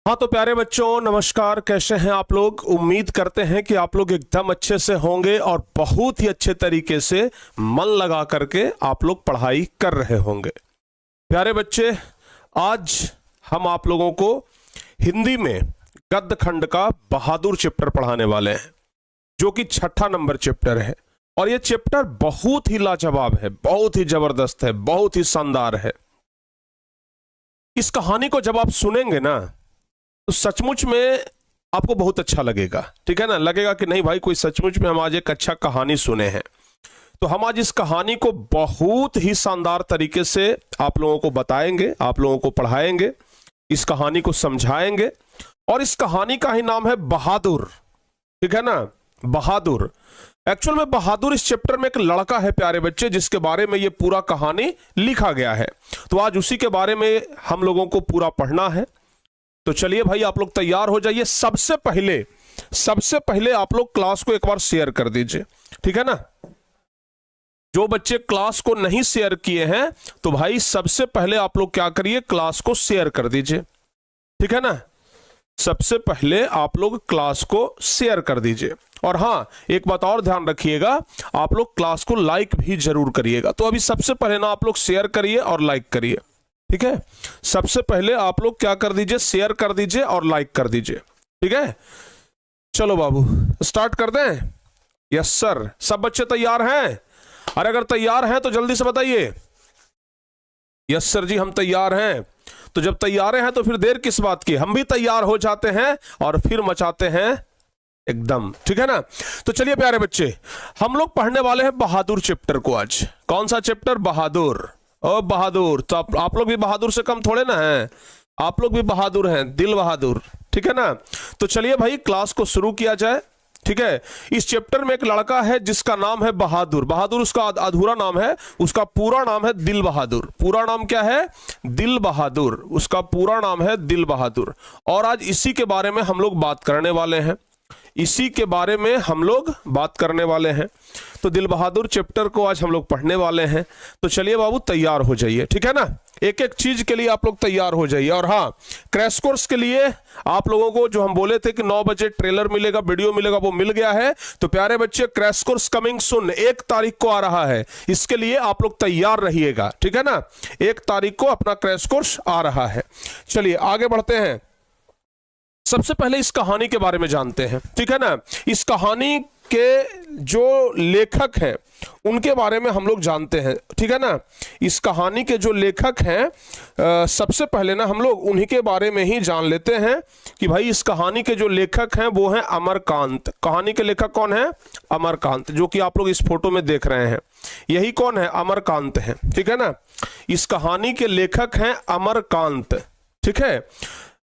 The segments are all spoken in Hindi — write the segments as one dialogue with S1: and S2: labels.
S1: हाँ तो प्यारे बच्चों, नमस्कार। कैसे हैं आप लोग? उम्मीद करते हैं कि आप लोग एकदम अच्छे से होंगे और बहुत ही अच्छे तरीके से मन लगा करके आप लोग पढ़ाई कर रहे होंगे। प्यारे बच्चे, आज हम आप लोगों को हिंदी में गद्य खंड का बहादुर चैप्टर पढ़ाने वाले हैं, जो कि 6ठा नंबर चैप्टर है। और ये चैप्टर बहुत ही लाजवाब है, बहुत ही जबरदस्त है, बहुत ही शानदार है। इस कहानी को जब आप सुनेंगे ना तो सचमुच में आपको बहुत अच्छा लगेगा। ठीक है ना? लगेगा कि नहीं भाई, कोई सचमुच में हम आज एक अच्छा कहानी सुने हैं। तो हम आज इस कहानी को बहुत ही शानदार तरीके से आप लोगों को बताएंगे, आप लोगों को पढ़ाएंगे, इस कहानी को समझाएंगे। और इस कहानी का ही नाम है बहादुर। ठीक है ना? बहादुर। एक्चुअल में बहादुर इस चैप्टर में एक लड़का है प्यारे बच्चे, जिसके बारे में ये पूरा कहानी लिखा गया है। तो आज उसी के बारे में हम लोगों को पूरा पढ़ना है। तो चलिए भाई, आप लोग तैयार हो जाइए। सबसे पहले आप लोग क्लास को एक बार शेयर कर दीजिए। ठीक है ना? जो बच्चे क्लास को नहीं शेयर किए हैं तो भाई सबसे पहले आप लोग क्या करिए, क्लास को शेयर कर दीजिए। ठीक है ना? सबसे पहले आप लोग क्लास को शेयर कर दीजिए। और हाँ, एक बात और ध्यान रखिएगा, आप लोग क्लास को लाइक भी जरूर करिएगा। तो अभी सबसे पहले ना आप लोग शेयर करिए और लाइक करिए। ठीक है? सबसे पहले आप लोग क्या कर दीजिए, शेयर कर दीजिए और लाइक कर दीजिए। ठीक है? चलो बाबू, स्टार्ट कर दें। Yes sir. सब बच्चे तैयार हैं? अरे अगर तैयार हैं तो जल्दी से बताइए। यस सर जी, हम तैयार हैं। तो जब तैयार हैं तो फिर देर किस बात की, हम भी तैयार हो जाते हैं और फिर मचाते हैं एकदम। ठीक है ना? तो चलिए प्यारे बच्चे, हम लोग पढ़ने वाले हैं बहादुर चैप्टर को आज। कौन सा चैप्टर? बहादुर। ओ बहादुर। तो आप लोग भी बहादुर से कम थोड़े ना हैं, आप लोग भी बहादुर हैं, दिल बहादुर। ठीक है ना? तो चलिए भाई, क्लास को शुरू किया जाए। ठीक है? इस चैप्टर में एक लड़का है जिसका नाम है बहादुर। बहादुर उसका अधूरा नाम है, उसका पूरा नाम है दिल बहादुर। पूरा नाम क्या है? दिल बहादुर। उसका पूरा नाम है दिल बहादुर। और आज इसी के बारे में हम लोग बात करने वाले हैं, इसी के बारे में हम लोग बात करने वाले हैं। तो दिल बहादुर चैप्टर को आज हम लोग पढ़ने वाले हैं। तो चलिए बाबू, तैयार हो जाइए। ठीक है ना? एक एक चीज के लिए आप लोग तैयार हो जाइए। और हाँ, क्रैश कोर्स के लिए आप लोगों को जो हम बोले थे कि 9 बजे ट्रेलर मिलेगा, वीडियो मिलेगा, वो मिल गया है। तो प्यारे बच्चे, क्रैश कोर्स कमिंग सुन 1 तारीख को आ रहा है। इसके लिए आप लोग तैयार रहिएगा। ठीक है ना? 1 तारीख को अपना क्रैश कोर्स आ रहा है। चलिए आगे बढ़ते हैं। सबसे पहले इस कहानी के बारे में जानते हैं। ठीक है ना? इस कहानी के जो लेखक हैं उनके बारे में हम लोग जानते हैं। ठीक है ना? इस कहानी के जो लेखक हैं, सबसे पहले ना हम लोग उन्हीं के बारे में ही जान लेते हैं कि भाई इस कहानी के जो लेखक हैं वो हैं अमरकांत। कहानी के लेखक कौन है? अमरकांत, जो कि आप लोग इस फोटो में देख रहे हैं। यही कौन है? अमरकांत है। ठीक है ना? इस कहानी के लेखक हैं अमरकांत। ठीक है?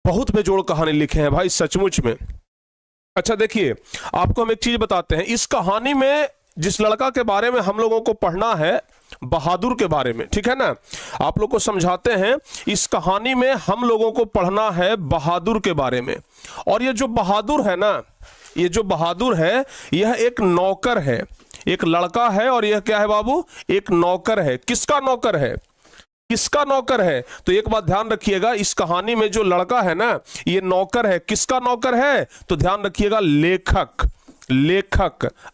S1: बहुत बेजोड़ कहानी लिखे हैं भाई, सचमुच में। अच्छा देखिए, आपको हम एक चीज बताते हैं। इस कहानी में जिस लड़का के बारे में हम लोगों को पढ़ना है, बहादुर के बारे में। ठीक है ना? आप लोग को समझाते हैं। इस कहानी में हम लोगों को पढ़ना है बहादुर के बारे में। और ये जो बहादुर है ना, ये जो बहादुर है, यह एक नौकर है, एक लड़का है। और यह क्या है बाबू? एक नौकर है। किसका नौकर है? किसका नौकर है? तो एक बात ध्यान रखिएगा, इस कहानी में जो लड़का है ना, ये नौकर है। किसका नौकर है? तो ध्यान रखिएगा, लेखक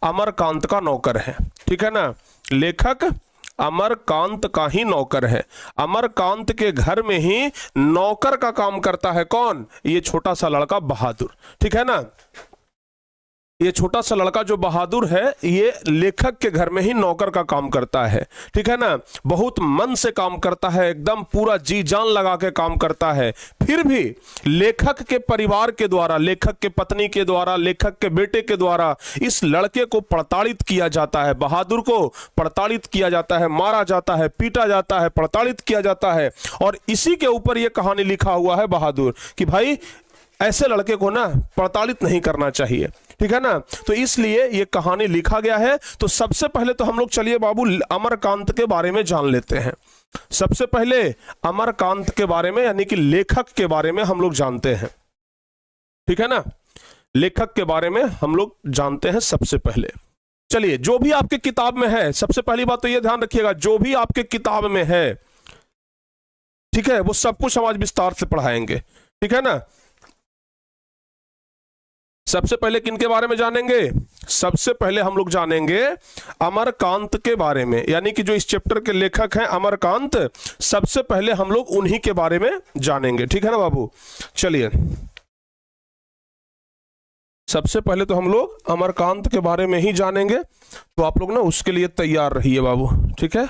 S1: अमरकांत का नौकर है। ठीक है ना? लेखक अमरकांत का ही नौकर है। अमरकांत के घर में ही नौकर का काम करता है कौन? ये छोटा सा लड़का बहादुर। ठीक है ना? ये छोटा सा लड़का जो बहादुर है, ये लेखक के घर में ही नौकर का काम करता है। ठीक है ना? बहुत मन से काम करता है, एकदम पूरा जी जान लगा के काम करता है। फिर भी लेखक के परिवार के द्वारा, लेखक के पत्नी के द्वारा, लेखक के बेटे के द्वारा इस लड़के को प्रताड़ित किया जाता है। बहादुर को प्रताड़ित किया जाता है, मारा जाता है, पीटा जाता है, प्रताड़ित किया जाता है। और इसी के ऊपर यह कहानी लिखा हुआ है बहादुर, कि भाई ऐसे लड़के को ना प्रताड़ित नहीं करना चाहिए। ठीक है ना? तो इसलिए ये कहानी लिखा गया है। तो सबसे पहले तो हम लोग चलिए बाबू अमरकांत के बारे में जान लेते हैं। सबसे पहले अमरकांत के बारे में, यानी कि लेखक के बारे में हम लोग जानते हैं। ठीक है ना? लेखक के बारे में हम लोग जानते हैं सबसे पहले। चलिए, जो भी आपके किताब में है, सबसे पहली बात तो ये ध्यान रखिएगा, जो भी आपके किताब में है, ठीक है, वो सब कुछ हम आज विस्तार से पढ़ाएंगे। ठीक है ना? सबसे पहले किनके बारे में जानेंगे? सबसे पहले हम लोग जानेंगे अमरकांत के बारे में, यानी कि जो इस चैप्टर के लेखक हैं अमरकांत, सबसे पहले हम लोग उन्हीं के बारे में जानेंगे। ठीक है ना बाबू? चलिए, सबसे पहले तो हम लोग अमरकांत के बारे में ही जानेंगे, तो आप लोग ना उसके लिए तैयार रहिए बाबू। ठीक है?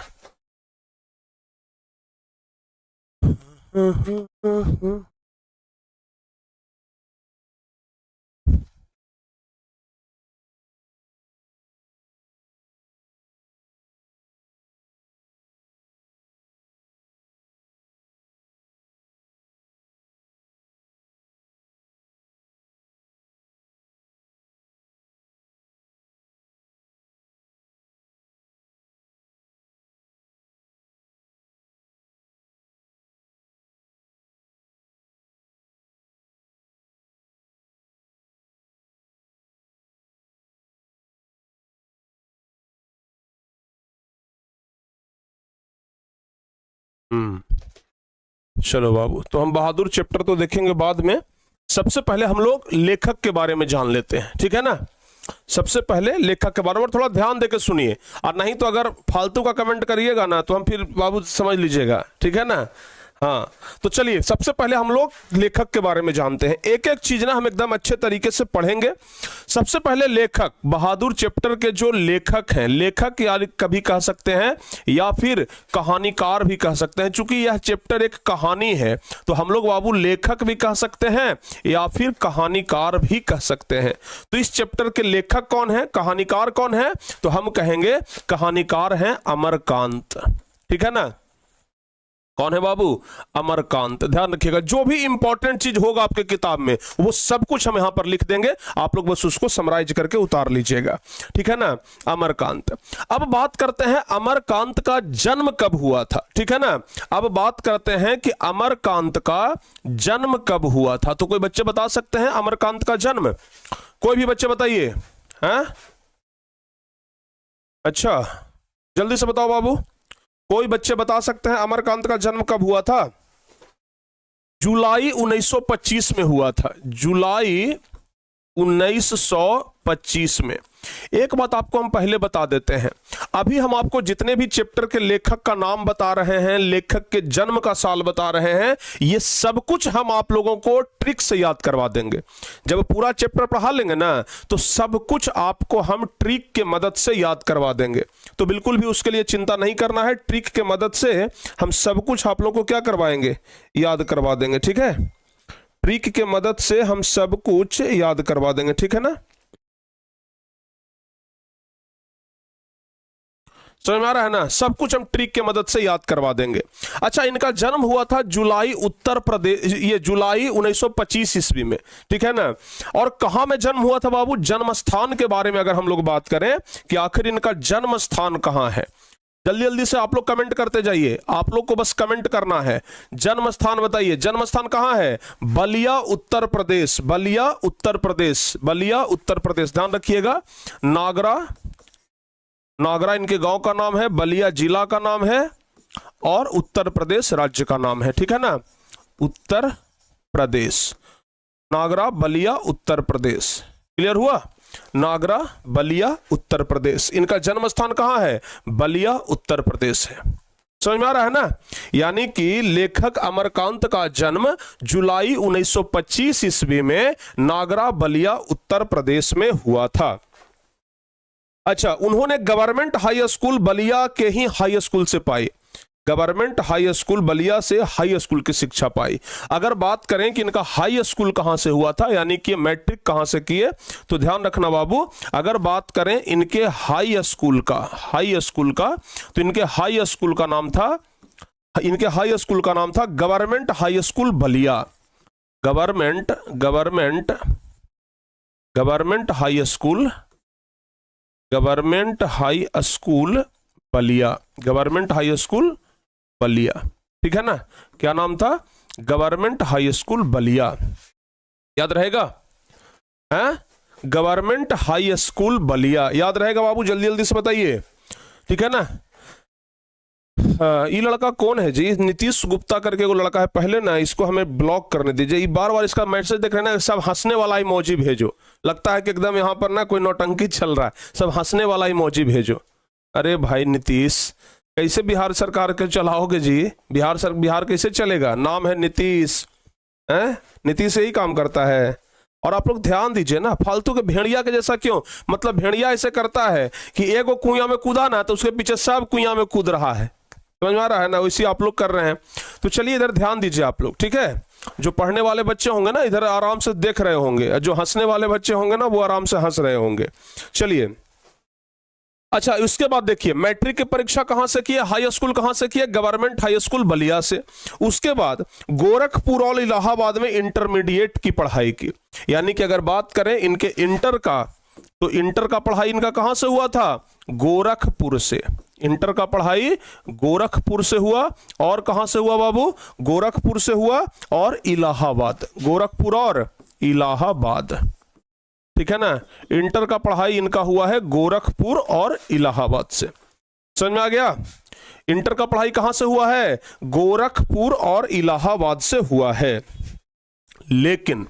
S1: चलो बाबू, तो हम बहादुर चैप्टर तो देखेंगे बाद में, सबसे पहले हम लोग लेखक के बारे में जान लेते हैं। ठीक है ना? सबसे पहले लेखक के बारे में थोड़ा ध्यान देकर सुनिए, और नहीं तो अगर फालतू का कमेंट करिएगा ना तो हम फिर बाबू समझ लीजिएगा। ठीक है ना? हाँ, तो चलिए सबसे पहले हम लोग लेखक के बारे में जानते हैं। एक एक चीज ना हम एकदम अच्छे तरीके से पढ़ेंगे। सबसे पहले लेखक, बहादुर चैप्टर के जो लेखक हैं, लेखक या कभी कह सकते हैं या फिर कहानीकार भी कह सकते हैं। चूंकि यह चैप्टर एक कहानी है तो हम लोग बाबू लेखक भी कह सकते हैं या फिर कहानीकार भी कह सकते हैं। तो इस चैप्टर के लेखक कौन है, कहानीकार कौन है? तो हम कहेंगे कहानीकार हैं अमरकांत। ठीक है ना? कौन है बाबू? अमरकांत। ध्यान रखिएगा, जो भी इंपॉर्टेंट चीज होगा आपके किताब में वो सब कुछ हम यहां पर लिख देंगे, आप लोग बस उसको समराइज करके उतार लीजिएगा। ठीक है ना? अमरकांत। अब बात करते हैं अमरकांत का जन्म कब हुआ था। ठीक है ना? अब बात करते हैं कि अमरकांत का जन्म कब हुआ था। तो कोई बच्चे बता सकते हैं अमरकांत का जन्म? कोई भी बच्चे बताइए। हैं? अच्छा, जल्दी से बताओ बाबू, कोई बच्चे बता सकते हैं अमरकांत का जन्म कब हुआ था? जुलाई 1925 में हुआ था। जुलाई 1925 में। एक बात आपको हम पहले बता देते हैं, अभी हम आपको जितने भी चैप्टर के लेखक का नाम बता रहे हैं, लेखक के जन्म का साल बता रहे हैं, ये सब कुछ हम आप लोगों को ट्रिक से याद करवा देंगे। जब पूरा चैप्टर पढ़ा लेंगे ना तो सब कुछ आपको हम ट्रिक के मदद से याद करवा देंगे। तो बिल्कुल भी उसके लिए चिंता नहीं करना है, ट्रिक के मदद से हम सब कुछ आप लोगों को क्या करवाएंगे? याद करवा देंगे। ठीक है? ट्रिक के मदद से हम सब कुछ याद करवा देंगे। ठीक है ना? समझ में आ रहा है ना? सब कुछ हम ट्रिक के मदद से याद करवा देंगे। अच्छा, इनका जन्म हुआ था जुलाई, उत्तर प्रदेश, ये जुलाई 1925 ईस्वी में। ठीक है ना? और कहां में जन्म हुआ था बाबू? जन्म स्थान के बारे में अगर हम लोग बात करें कि आखिर इनका जन्म स्थान कहां है, जल्दी जल्दी से आप लोग कमेंट करते जाइए। आप लोग को बस कमेंट करना है, जन्म स्थान बताइए। जन्म स्थान कहां है? बलिया, उत्तर प्रदेश। बलिया, उत्तर प्रदेश। बलिया, उत्तर प्रदेश। ध्यान रखिएगा, नागरा, नागरा इनके गांव का नाम है, बलिया जिला का नाम है, और उत्तर प्रदेश राज्य का नाम है। ठीक है ना? उत्तर प्रदेश, नागरा, बलिया, उत्तर प्रदेश। क्लियर हुआ? नागरा, बलिया, उत्तर प्रदेश। इनका जन्म स्थान कहां है? बलिया, उत्तर प्रदेश है। समझ में आ रहा है ना? यानी कि लेखक अमरकांत का जन्म जुलाई 1925 ईस्वी में नागरा, बलिया, उत्तर प्रदेश में हुआ था। अच्छा, उन्होंने गवर्नमेंट हाई स्कूल बलिया के ही हाई स्कूल से पाई, गवर्नमेंट हाई स्कूल बलिया से हाई स्कूल की शिक्षा पाई। अगर बात करें कि इनका हाई स्कूल कहां से हुआ था, यानी कि मैट्रिक कहां से किए, तो ध्यान रखना बाबू, अगर बात करें इनके हाई स्कूल का, हाई स्कूल का, तो इनके हाई स्कूल का नाम था, इनके हाई स्कूल का नाम था government high school Ballia. Government government government high school, government high school Ballia, government high school Ballia. ठीक है ना? क्या नाम था? Government high school Ballia. याद रहेगा? हैं? गवर्नमेंट हाई स्कूल बलिया याद रहेगा बाबू? जल्दी जल्दी से बताइए। ठीक है ना? ये लड़का कौन है जी? नीतीश गुप्ता करके वो लड़का है। पहले ना इसको हमें ब्लॉक करने दीजिए। ये बार बार इसका मैसेज देख रहे हैं ना, सब हंसने वाला इमोजी भेजो। लगता है कि एकदम यहाँ पर ना कोई नौटंकी चल रहा है, सब हंसने वाला इमोजी भेजो। अरे भाई नीतीश, कैसे बिहार सरकार के चलाओगे जी? बिहार कैसे चलेगा? नाम है नीतीश, है नीतीश यही काम करता है। और आप लोग ध्यान दीजिए ना, फालतू के भेड़िया के जैसा क्यों? मतलब भेड़िया ऐसे करता है कि एगो कुइया में कूदा ना तो उसके पीछे सब कुइया में कूद रहा है, समझ में आ रहा है ना? वैसे आप लोग कर रहे हैं। तो चलिए इधर ध्यान दीजिए आप लोग, ठीक है? जो पढ़ने वाले बच्चे होंगे ना इधर आराम से देख रहे होंगे, जो हंसने वाले बच्चे होंगे ना वो आराम से हंस रहे होंगे। चलिए अच्छा, उसके बाद देखिए मैट्रिक की परीक्षा कहां से किए, हाई स्कूल कहां से किए? गवर्नमेंट हाई स्कूल बलिया से। उसके बाद गोरखपुर और इलाहाबाद में इंटरमीडिएट की पढ़ाई की। यानी कि अगर बात करें इनके इंटर का, तो इंटर का पढ़ाई इनका कहां से हुआ था? गोरखपुर से। इंटर का पढ़ाई गोरखपुर से हुआ। और कहां से हुआ बाबू? गोरखपुर से हुआ और इलाहाबाद। गोरखपुर और इलाहाबाद, ठीक है ना? इंटर का पढ़ाई इनका हुआ है गोरखपुर और इलाहाबाद से। समझ में आ गया? इंटर का पढ़ाई कहां से हुआ है? गोरखपुर और इलाहाबाद से हुआ है। लेकिन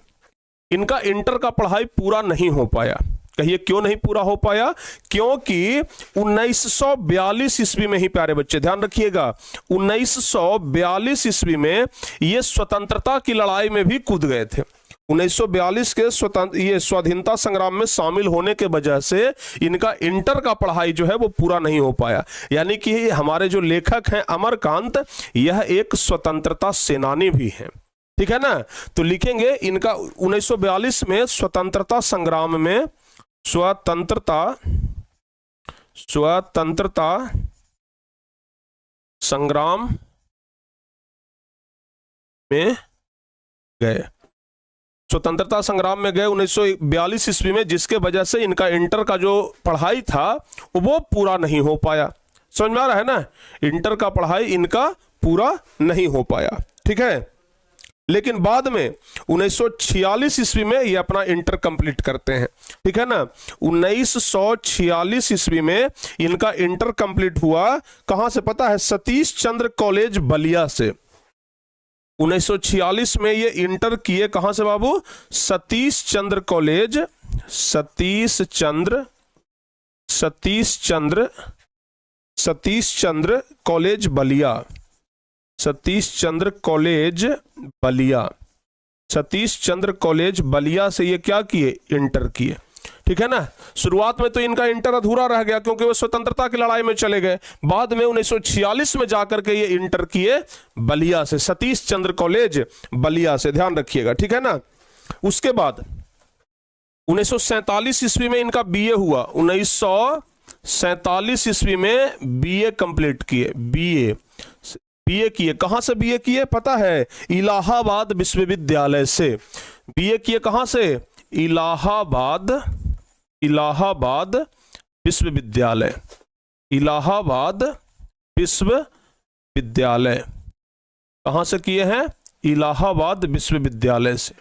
S1: इनका इंटर का पढ़ाई पूरा नहीं हो पाया। कहिए क्यों नहीं पूरा हो पाया? क्योंकि 1942 ईस्वी में ही, प्यारे बच्चे ध्यान रखिएगा, 1942 ईस्वी में ये स्वतंत्रता की लड़ाई में भी कूद गए थे। 1942 के ये स्वाधीनता संग्राम में शामिल होने के वजह से इनका इंटर का पढ़ाई जो है वो पूरा नहीं हो पाया। यानी कि हमारे जो लेखक हैं अमरकांत, यह एक स्वतंत्रता सेनानी भी हैं, ठीक है ना? तो लिखेंगे इनका 1942 में स्वतंत्रता संग्राम में, स्वतंत्रता संग्राम में गए, स्वतंत्रता संग्राम में गए 1942 ईस्वी में, जिसके वजह से इनका इंटर का जो पढ़ाई था वो पूरा नहीं हो पाया। समझ में आ रहा है ना? इंटर का पढ़ाई इनका पूरा नहीं हो पाया, ठीक है? लेकिन बाद में 1946 ईस्वी में ये अपना इंटर कंप्लीट करते हैं, ठीक है ना? 1946 ईस्वी में इनका इंटर कंप्लीट हुआ। कहां से पता है? सतीश चंद्र कॉलेज बलिया से। 1946 में ये इंटर किए कहां से बाबू? Satish Chandra college, Satish Chandra college Ballia, Satish Chandra college Ballia, Satish Chandra college Ballia से ये क्या किए? इंटर किए, ठीक है ना? शुरुआत में तो इनका इंटर अधूरा रह गया क्योंकि वो स्वतंत्रता की लड़ाई में चले गए। बाद में 1946 में जाकर के ये इंटर किए बलिया से, सतीश चंद्र कॉलेज बलिया से, ध्यान रखिएगा, ठीक है ना? उसके बाद 1947 ईस्वी में इनका बीए हुआ। 1947 ईस्वी में बीए कंप्लीट किए। बीए किए कहां से? बीए किए पता है? इलाहाबाद विश्वविद्यालय से। बीए किए कहां से? इलाहाबाद विश्वविद्यालय, इलाहाबाद विश्वविद्यालय। कहां से किए हैं? इलाहाबाद विश्वविद्यालय से।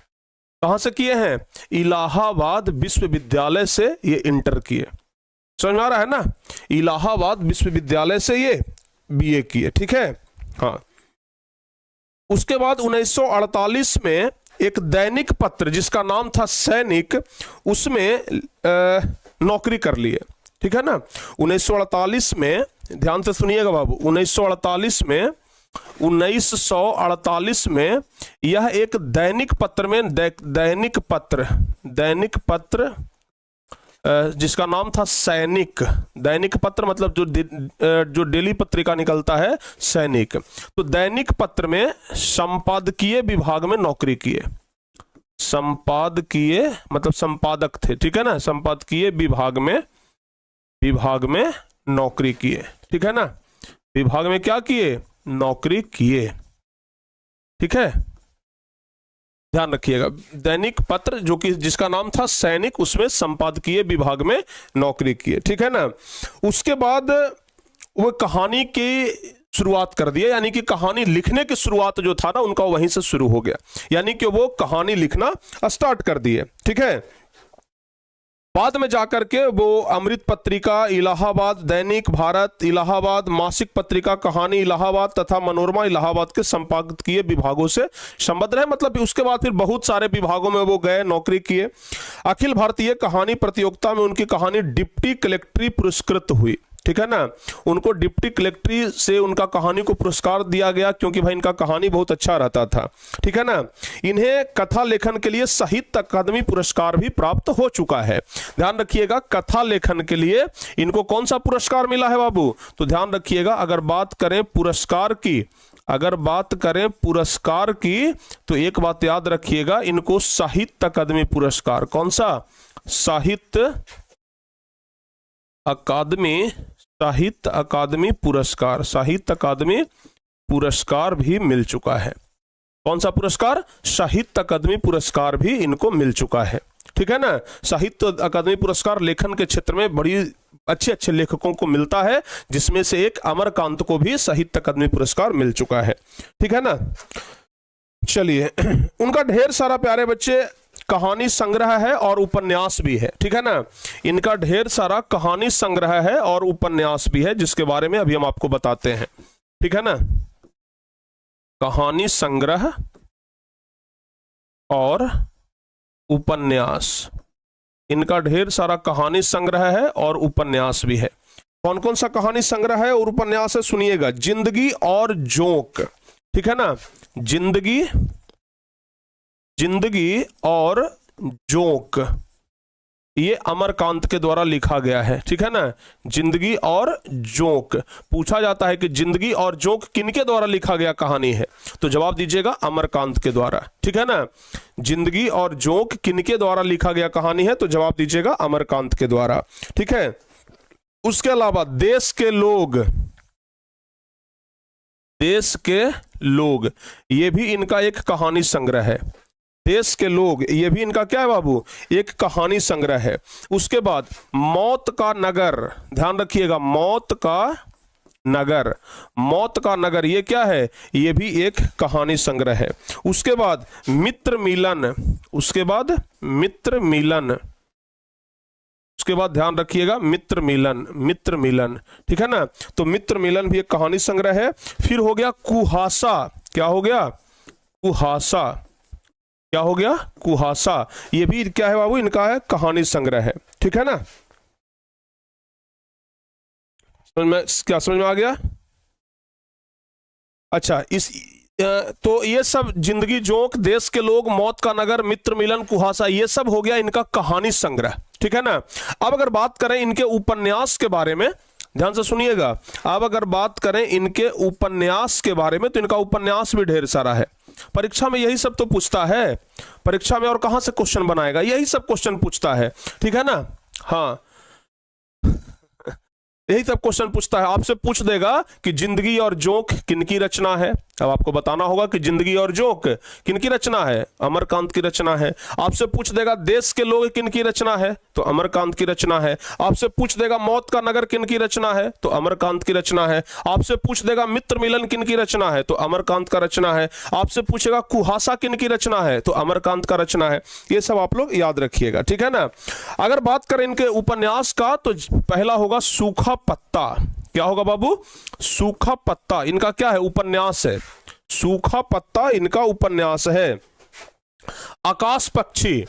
S1: कहां से किए हैं? इलाहाबाद विश्वविद्यालय से ये इंटर किए। समझ में आ रहा है ना? इलाहाबाद विश्वविद्यालय से ये बीए किए, ठीक है? हाँ। उसके बाद 1948 में एक दैनिक पत्र जिसका नाम था सैनिक, उसमें नौकरी कर लिए, ठीक है ना? 1948 में, ध्यान से सुनिएगा बाबू, 1948 में यह एक दैनिक पत्र में, दैनिक पत्र जिसका नाम था सैनिक। दैनिक पत्र मतलब जो डेली पत्रिका निकलता है, सैनिक। तो दैनिक पत्र में संपादकीय विभाग में नौकरी किए। संपादकीय मतलब संपादक थे, ठीक है ना? संपादकीय विभाग में नौकरी किए, ठीक है ना? विभाग में क्या किए? नौकरी किए, ठीक है? ध्यान रखिएगा, दैनिक पत्र जो कि जिसका नाम था सैनिक, उसमें संपादकीय विभाग में नौकरी किए, ठीक है ना? उसके बाद वो कहानी की शुरुआत कर दिए, यानी कि कहानी लिखने की शुरुआत जो था ना उनका वहीं से शुरू हो गया, यानी कि वो कहानी लिखना स्टार्ट कर दिए, ठीक है? बाद में जाकर के वो अमृत पत्रिका, इलाहाबाद दैनिक भारत, इलाहाबाद मासिक पत्रिका, कहानी इलाहाबाद तथा मनोरमा इलाहाबाद के संपादकीय विभागों से संबद्ध रहे। मतलब उसके बाद फिर बहुत सारे विभागों में वो गए, नौकरी किए। अखिल भारतीय कहानी प्रतियोगिता में उनकी कहानी डिप्टी कलेक्ट्री पुरस्कृत हुई, ठीक है ना। उनको डिप्टी कलेक्ट्री से उनका कहानी को पुरस्कार दिया गया क्योंकि भाई इनका कहानी बहुत अच्छा रहता था, ठीक है ना। इन्हें कथा लेखन के लिए साहित्य अकादमी पुरस्कार भी प्राप्त हो चुका है। ध्यान रखिएगा, कथा लेखन के लिए इनको कौन सा पुरस्कार मिला है बाबू? तो ध्यान रखिएगा, अगर बात करें पुरस्कार की, तो एक बात याद रखिएगा, इनको साहित्य अकादमी पुरस्कार, कौन सा? साहित्य अकादमी पुरस्कार भी मिल चुका है। कौन सा पुरस्कार? साहित्य अकादमी पुरस्कार भी इनको मिल चुका है, ठीक है ना। साहित्य अकादमी पुरस्कार लेखन के क्षेत्र में बड़ी अच्छे लेखकों को मिलता है, जिसमें से एक अमरकांत को भी साहित्य अकादमी पुरस्कार मिल चुका है, ठीक है ना। चलिए, उनका ढेर सारा प्यारे बच्चे कहानी संग्रह है और उपन्यास भी है, ठीक है ना। इनका ढेर सारा कहानी संग्रह है और उपन्यास भी है, जिसके बारे में अभी हम आपको बताते हैं, ठीक है ना। कहानी संग्रह और उपन्यास, इनका ढेर सारा कहानी संग्रह है और उपन्यास भी है। कौन कौन सा कहानी संग्रह है और उपन्यास है? सुनिएगा, जिंदगी और जोंक, ठीक है ना। जिंदगी और जोंक, ये अमरकांत के द्वारा लिखा गया है, ठीक है ना। जिंदगी और जोंक, पूछा जाता है कि जिंदगी और जोंक किनके द्वारा लिखा गया कहानी है? तो जवाब दीजिएगा अमरकांत के द्वारा, ठीक है ना। जिंदगी और जोंक किनके द्वारा लिखा गया कहानी है? तो जवाब दीजिएगा अमरकांत के द्वारा, ठीक है। उसके अलावा देश के लोग, ये भी इनका एक कहानी संग्रह है। देश के लोग, ये भी इनका क्या है बाबू? एक कहानी संग्रह है। उसके बाद मौत का नगर, ध्यान रखिएगा, मौत का नगर, ये क्या है? ये भी एक कहानी संग्रह है। उसके बाद मित्र मिलन, ध्यान रखिएगा, मित्र मिलन, ठीक है ना। तो मित्र मिलन भी एक कहानी संग्रह है। फिर हो गया कुहासा, क्या हो गया? कुहासा, ये भी क्या है बाबू? इनका है कहानी संग्रह है, ठीक है ना। समझ में आ गया? अच्छा, तो ये सब जिंदगी जोंक, देश के लोग, मौत का नगर, मित्र मिलन, कुहासा, ये सब हो गया इनका कहानी संग्रह, ठीक है ना। अब अगर बात करें इनके उपन्यास के बारे में, ध्यान से सुनिएगा। अब अगर बात करें इनके उपन्यास के बारे में, तो इनका उपन्यास भी ढेर सारा है। परीक्षा में यही सब तो पूछता है, परीक्षा में और कहां से क्वेश्चन बनाएगा? यही सब क्वेश्चन पूछता है, ठीक है ना। हाँ, यही सब क्वेश्चन पूछता है। आपसे पूछ देगा कि जिंदगी और जोंक किनकी रचना है। अब आपको बताना होगा कि जिंदगी और जोंक किनकी रचना है? अमरकांत की रचना है। आपसे पूछ देगा देश के लोग किनकी रचना है? तो अमरकांत की रचना है। आपसे पूछ देगा मौत का नगर किनकी रचना है? तो अमरकांत की रचना है। आपसे पूछ देगा मित्र मिलन किनकी रचना है? तो अमरकांत का रचना है। आपसे पूछेगा कुहासा किनकी रचना है? तो अमरकांत का रचना है। ये सब आप लोग याद रखिएगा, ठीक है ना। अगर बात करें इनके उपन्यास का, तो पहला होगा सूखा पत्ता। क्या होगा बाबू? सूखा पत्ता इनका क्या है? उपन्यास है। सूखा पत्ता इनका उपन्यास है। आकाश पक्षी,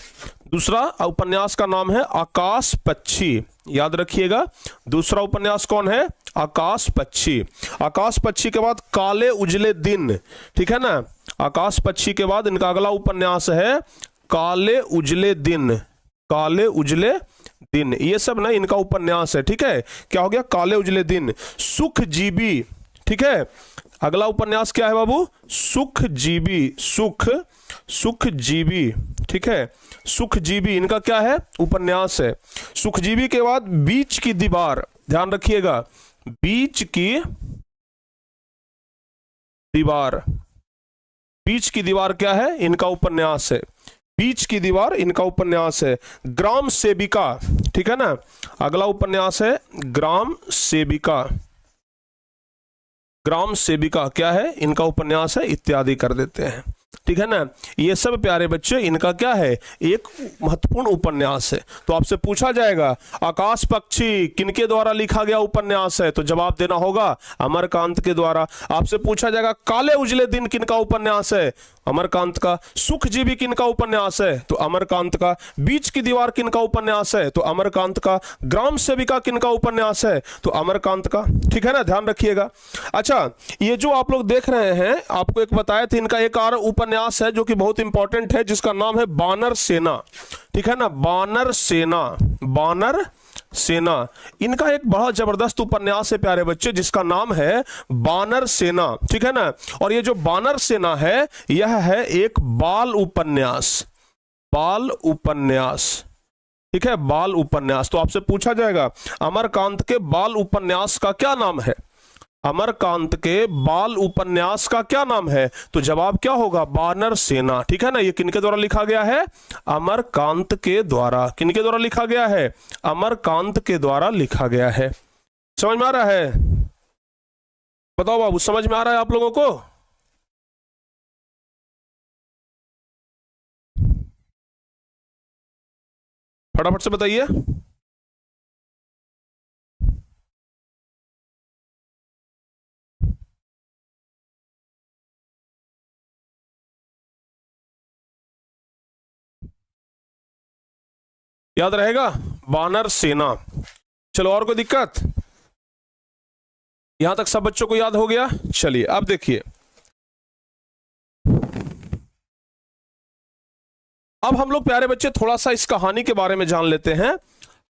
S1: दूसरा उपन्यास का नाम है आकाश पक्षी, याद रखिएगा। दूसरा उपन्यास कौन है? आकाश पक्षी। आकाश पक्षी के बाद काले उजले दिन, ठीक है ना। आकाश पक्षी के बाद इनका अगला उपन्यास है काले उजले दिन। काले उजले दिन, ये सब ना इनका उपन्यास है, ठीक है। क्या हो गया? काले उजले दिन। सुखजीवी, ठीक है। अगला उपन्यास क्या है बाबू? सुखजीवी। सुखजीवी, ठीक है। सुखजीवी इनका क्या है? उपन्यास है। सुखजीवी के बाद बीच की दीवार, ध्यान रखिएगा, बीच की दीवार। बीच की दीवार क्या है? इनका उपन्यास है। बीच की दीवार इनका उपन्यास है। ग्राम सेविका, ठीक है ना। अगला उपन्यास है ग्राम सेविका। ग्राम सेविका क्या है? इनका उपन्यास है, इत्यादि कर देते हैं। ठीक है ना। ये सब प्यारे बच्चे इनका क्या है, एक महत्वपूर्ण उपन्यास है। तो आपसे पूछा जाएगा आकाश पक्षी किनके द्वारा लिखा गया उपन्यास है, तो जवाब देना होगा अमरकांत के द्वारा। आपसे पूछा जाएगा काले उजले दिन किनका उपन्यास है, अमरकांत का। सुखजीवी किनका उपन्यास है, तो अमरकांत का। बीच की दीवार किनका उपन्यास है, तो अमरकांत का। ग्राम सेविका किनका उपन्यास है, तो अमरकांत का। ठीक है ना, ध्यान रखिएगा। अच्छा, ये जो आप लोग देख रहे हैं, आपको एक बताया था, इनका एक और उपन्यास है जो कि बहुत इंपॉर्टेंट है, जिसका नाम है बानर सेना। ठीक है ना, बानर सेना, बानर सेना। इनका एक बड़ा जबरदस्त उपन्यास है प्यारे बच्चे, जिसका नाम है बानर सेना। ठीक है ना, और ये जो बानर सेना है, यह है एक बाल उपन्यास, बाल उपन्यास। ठीक है, बाल उपन्यास। तो आपसे पूछा जाएगा अमरकांत के बाल उपन्यास का क्या नाम है, अमरकांत के बाल उपन्यास का क्या नाम है, तो जवाब क्या होगा, बानर सेना। ठीक है ना, ये किनके द्वारा लिखा गया है, अमरकांत के द्वारा। किनके द्वारा लिखा गया है, अमरकांत के द्वारा लिखा गया है। समझ में आ रहा है, बताओ बाबू, समझ में आ रहा है आप लोगों को? फटाफट से बताइए। याद रहेगा, बानर सेना। चलो, और कोई दिक्कत? यहां तक सब बच्चों को याद हो गया? चलिए अब देखिए, अब हम लोग प्यारे बच्चे थोड़ा सा इस कहानी के बारे में जान लेते हैं।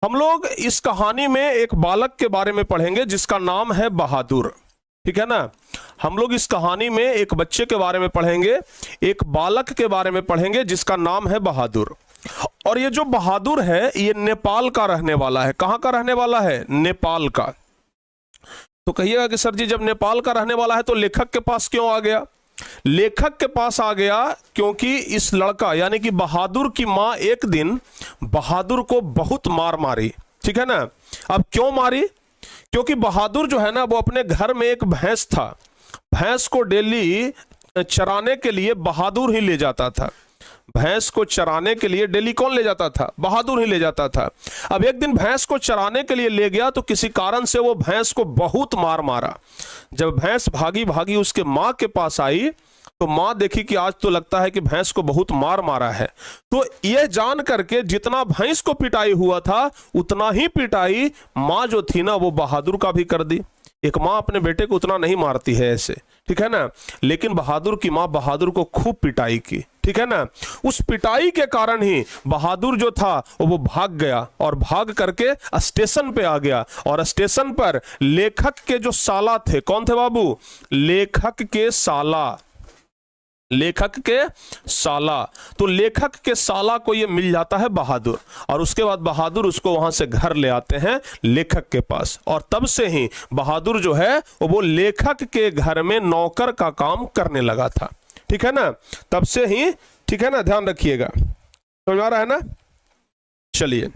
S1: हम लोग इस कहानी में एक बालक के बारे में पढ़ेंगे जिसका नाम है बहादुर। ठीक है ना, हम लोग इस कहानी में एक बच्चे के बारे में पढ़ेंगे, एक बालक के बारे में पढ़ेंगे जिसका नाम है बहादुर। और ये जो बहादुर है, ये नेपाल का रहने वाला है। कहां का रहने वाला है, नेपाल का। तो कहिएगा कि सर जी, जब नेपाल का रहने वाला है तो लेखक के पास क्यों आ गया? लेखक के पास आ गया क्योंकि इस लड़का यानी कि बहादुर की मां एक दिन बहादुर को बहुत मार मारी। ठीक है ना, अब क्यों मारी? क्योंकि बहादुर जो है ना, वो अपने घर में एक भैंस था, भैंस को डेली चराने के लिए बहादुर ही ले जाता था। भैंस को चराने के लिए डेली कौन ले जाता था, बहादुर ही ले जाता था। अब एक दिन भैंस को चराने के लिए ले गया तो किसी कारण से वो भैंस को बहुत मार मारा। जब भैंस भागी भागी उसके मां के पास आई तो मां देखी कि आज तो लगता है कि भैंस को बहुत मार मारा है। तो यह जान करके जितना भैंस को पिटाई हुआ था, उतना ही पिटाई मां जो थी ना, वो बहादुर का भी कर दी। एक मां अपने बेटे को उतना नहीं मारती है ऐसे, ठीक है ना, लेकिन बहादुर की मां बहादुर को खूब पिटाई की। ठीक है ना, उस पिटाई के कारण ही बहादुर जो था वो भाग गया और भाग करके स्टेशन पे आ गया। और स्टेशन पर लेखक के जो साला थे, कौन थे बाबू, लेखक के साला, लेखक के साला। तो लेखक के साला को ये मिल जाता है बहादुर, और उसके बाद बहादुर उसको वहां से घर ले आते हैं लेखक के पास। और तब से ही बहादुर जो है वो लेखक के घर में नौकर का काम करने लगा था। ठीक है ना, तब से ही। ठीक है ना, ध्यान रखिएगा, समझ आ रहा है ना। चलिए,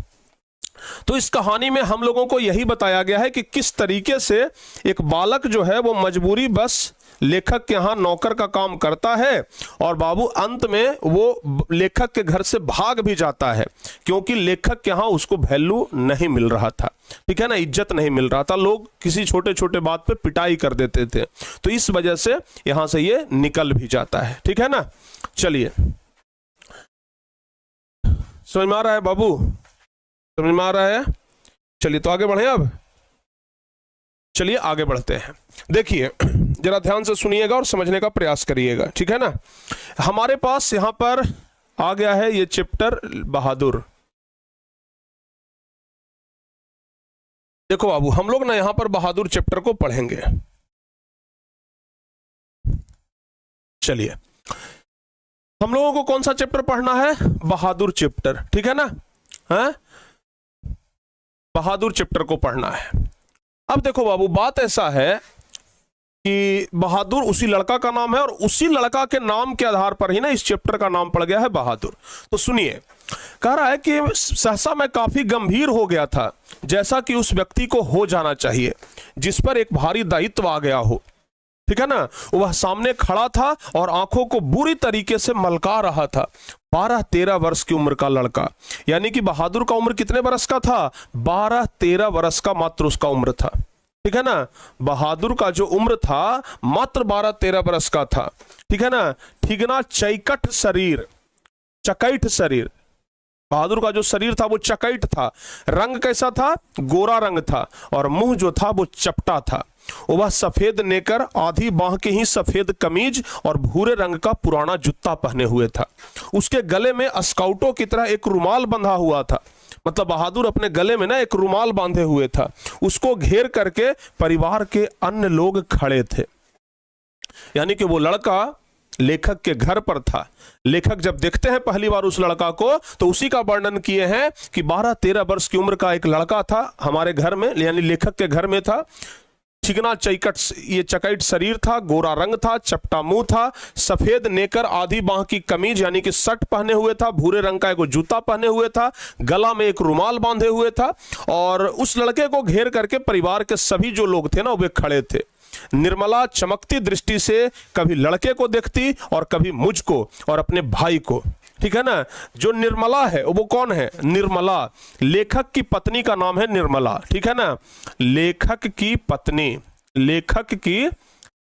S1: तो इस कहानी में हम लोगों को यही बताया गया है कि किस तरीके से एक बालक जो है वो मजबूरी बस लेखक के यहां नौकर का काम करता है, और बाबू अंत में वो लेखक के घर से भाग भी जाता है, क्योंकि लेखक के यहां उसको वैल्यू नहीं मिल रहा था। ठीक है ना, इज्जत नहीं मिल रहा था, लोग किसी छोटे छोटे बात पे पिटाई कर देते थे। तो इस वजह से यहां से ये निकल भी जाता है। ठीक है ना, चलिए, समझ में आ रहा है बाबू, समझ में आ रहा है? चलिए, तो आगे बढ़े। अब चलिए आगे बढ़ते हैं। देखिए, जरा ध्यान से सुनिएगा और समझने का प्रयास करिएगा। ठीक है ना, हमारे पास यहां पर आ गया है ये चैप्टर बहादुर। देखो बाबू, हम लोग ना यहां पर बहादुर चैप्टर को पढ़ेंगे। चलिए, हम लोगों को कौन सा चैप्टर पढ़ना है, बहादुर चैप्टर। ठीक है ना, हाँ, बहादुर चैप्टर को पढ़ना है। अब देखो बाबू, बात ऐसा है कि बहादुर उसी लड़का का नाम है, और उसी लड़का के नाम के आधार पर ही ना इस चैप्टर का नाम पड़ गया है बहादुर। तो सुनिए, कह रहा है कि सहसा मैं काफी गंभीर हो गया था, जैसा कि उस व्यक्ति को हो जाना चाहिए जिस पर एक भारी दायित्व आ गया हो। ठीक है ना। वह सामने खड़ा था और आंखों को बुरी तरीके से मलका रहा था। 12-13 वर्ष की उम्र का लड़का, यानी कि बहादुर का उम्र कितने वर्ष का था? 12-13 वर्ष का मात्र उसका उम्र था, ठीक है ना। बहादुर का जो उम्र था मात्र 12-13 वर्ष का था, ठीक है ना। ठीक ना, चैकट शरीर, चकैठ शरीर, बहादुर का जो शरीर था वो चकैठ था। रंग कैसा था? गोरा रंग था। और मुंह जो था वो चपटा था। वह सफेद नेकर, आधी बाह के ही सफेद कमीज और भूरे रंग का पुराना जूता पहने हुए था। उसके गले में स्काउटों की तरह एक रुमाल बंधा हुआ था। मतलब बहादुर अपने गले में ना एक रुमाल बांधे हुए था। उसको घेर करके परिवार के अन्य लोग खड़े थे। यानी कि वो लड़का लेखक के घर पर था। लेखक जब देखते हैं पहली बार उस लड़का को तो उसी का वर्णन किए हैं कि 12-13 वर्ष की उम्र का एक लड़का था हमारे घर में, यानी लेखक के घर में था। चिकना चैकट, ये चकैठ शरीर था, गोरा रंग था, चपटा मुंह था, सफेद नेकर, आधी बाह की कमीज यानी कि शर्ट पहने हुए था, भूरे रंग का एक जूता पहने हुए था, गला में एक रुमाल बांधे हुए था। और उस लड़के को घेर करके परिवार के सभी जो लोग थे ना वे खड़े थे। निर्मला चमकती दृष्टि से कभी लड़के को देखती और कभी मुझको और अपने भाई को, ठीक है ना। जो निर्मला है वो कौन है? निर्मला, लेखक की पत्नी का नाम है निर्मला, ठीक है ना। लेखक की पत्नी, लेखक की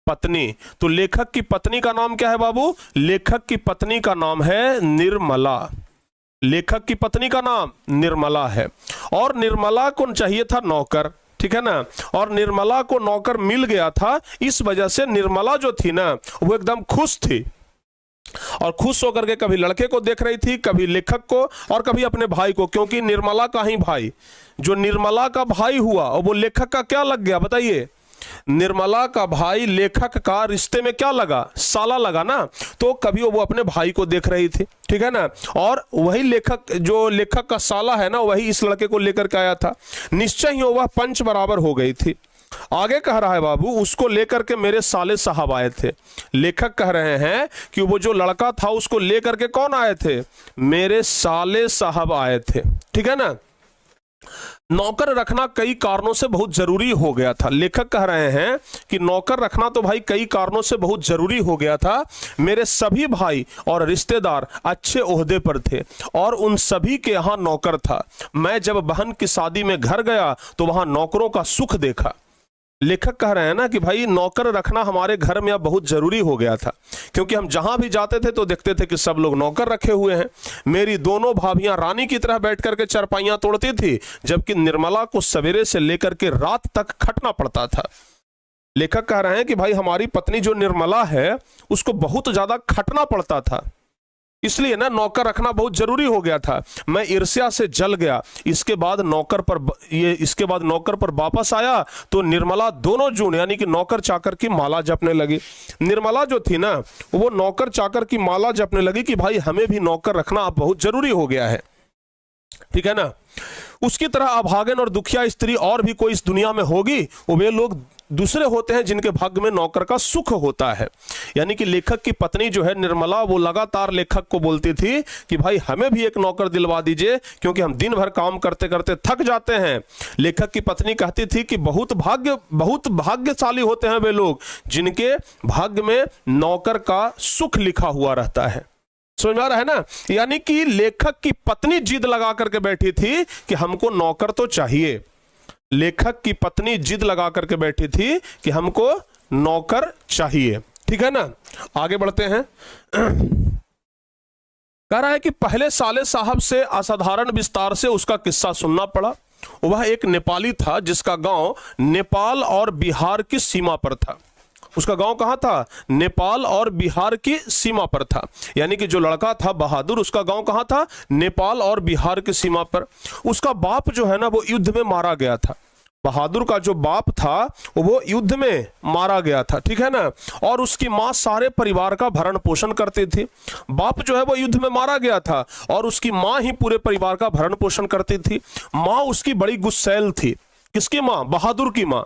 S1: पत्नी, तो लेखक की पत्नी का नाम क्या है बाबू? लेखक की पत्नी का नाम है निर्मला। लेखक की पत्नी का नाम निर्मला है। और निर्मला को चाहिए था नौकर, ठीक है ना। और निर्मला को नौकर मिल गया था। इस वजह से निर्मला जो थी ना वो एकदम खुश थी और खुश होकर के कभी लड़के को देख रही थी, कभी लेखक को और कभी अपने भाई को, क्योंकि निर्मला का ही भाई, जो निर्मला का भाई हुआ और वो लेखक का क्या लग गया बताइए? निर्मला का भाई लेखक का रिश्ते में क्या लगा? साला लगा ना। तो कभी वो अपने भाई को देख रही थी, ठीक है ना। और वही लेखक, जो लेखक का साला है ना, वही इस लड़के को लेकर के आया था। निश्चय ही वह पंच बराबर हो गई थी। आगे कह रहा है बाबू, उसको लेकर के मेरे साले साहब आए थे। लेखक कह रहे हैं कि वो जो लड़का था उसको लेकर के कौन आए थे? मेरे साले साहब आए थे, ठीक है ना। नौकर रखना कई कारणों से बहुत जरूरी हो गया था। लेखक कह रहे हैं कि नौकर रखना तो भाई कई कारणों से बहुत जरूरी हो गया था। मेरे सभी भाई और रिश्तेदार अच्छे ओहदे पर थे और उन सभी के यहाँ नौकर था। मैं जब बहन की शादी में घर गया तो वहां नौकरों का सुख देखा। लेखक कह रहे हैं ना कि भाई नौकर रखना हमारे घर में अब बहुत जरूरी हो गया था, क्योंकि हम जहां भी जाते थे तो देखते थे कि सब लोग नौकर रखे हुए हैं। मेरी दोनों भाभियां रानी की तरह बैठ करके चारपाइयां तोड़ती थी, जबकि निर्मला को सवेरे से लेकर के रात तक खटना पड़ता था। लेखक कह रहे हैं कि भाई हमारी पत्नी जो निर्मला है उसको बहुत ज्यादा खटना पड़ता था, इसलिए ना नौकर रखना बहुत जरूरी हो गया था। मैं ईर्ष्या से जल गया। इसके बाद नौकर पर वापस आया तो निर्मला दोनों जून यानी कि नौकर चाकर की माला जपने लगी। निर्मला जो थी ना वो नौकर चाकर की माला जपने लगी कि भाई हमें भी नौकर रखना अब बहुत जरूरी हो गया है, ठीक है ना। उसकी तरह अभागन और दुखिया स्त्री और भी कोई इस दुनिया में होगी, वे लोग दूसरे होते हैं जिनके भाग्य में नौकर का सुख होता है। यानी कि लेखक की पत्नी जो है निर्मला, वो लगातार लेखक को बोलती थी कि भाई हमें भी एक नौकर दिलवा दीजिए, क्योंकि हम दिन भर काम करते करते थक जाते हैं। लेखक की पत्नी कहती थी कि बहुत भाग्यशाली होते हैं वे लोग जिनके भाग्य में नौकर का सुख लिखा हुआ रहता है। समझ में आ रहा है ना। यानी कि लेखक की पत्नी जिद लगा करके बैठी थी कि हमको नौकर तो चाहिए। लेखक की पत्नी जिद लगा करके बैठी थी कि हमको नौकर चाहिए, ठीक है ना। आगे बढ़ते हैं। कह रहा है कि पहले साले साहब से असाधारण विस्तार से उसका किस्सा सुनना पड़ा। वह एक नेपाली था जिसका गांव नेपाल और बिहार की सीमा पर था। उसका गांव कहां था? नेपाल और बिहार की सीमा पर था। यानी कि जो लड़का था बहादुर, उसका गांव कहां था? नेपाल और बिहार की सीमा पर। उसका बाप जो है ना वो युद्ध में मारा गया था। बहादुर का जो बाप था वो युद्ध में मारा गया था, ठीक है ना। और उसकी मां सारे परिवार का भरण पोषण करती थी। बाप जो है वो युद्ध में मारा गया था और उसकी मां ही पूरे परिवार का भरण पोषण करती थी। मां उसकी बड़ी गुस्सैल थी। किसकी मां? बहादुर की मां।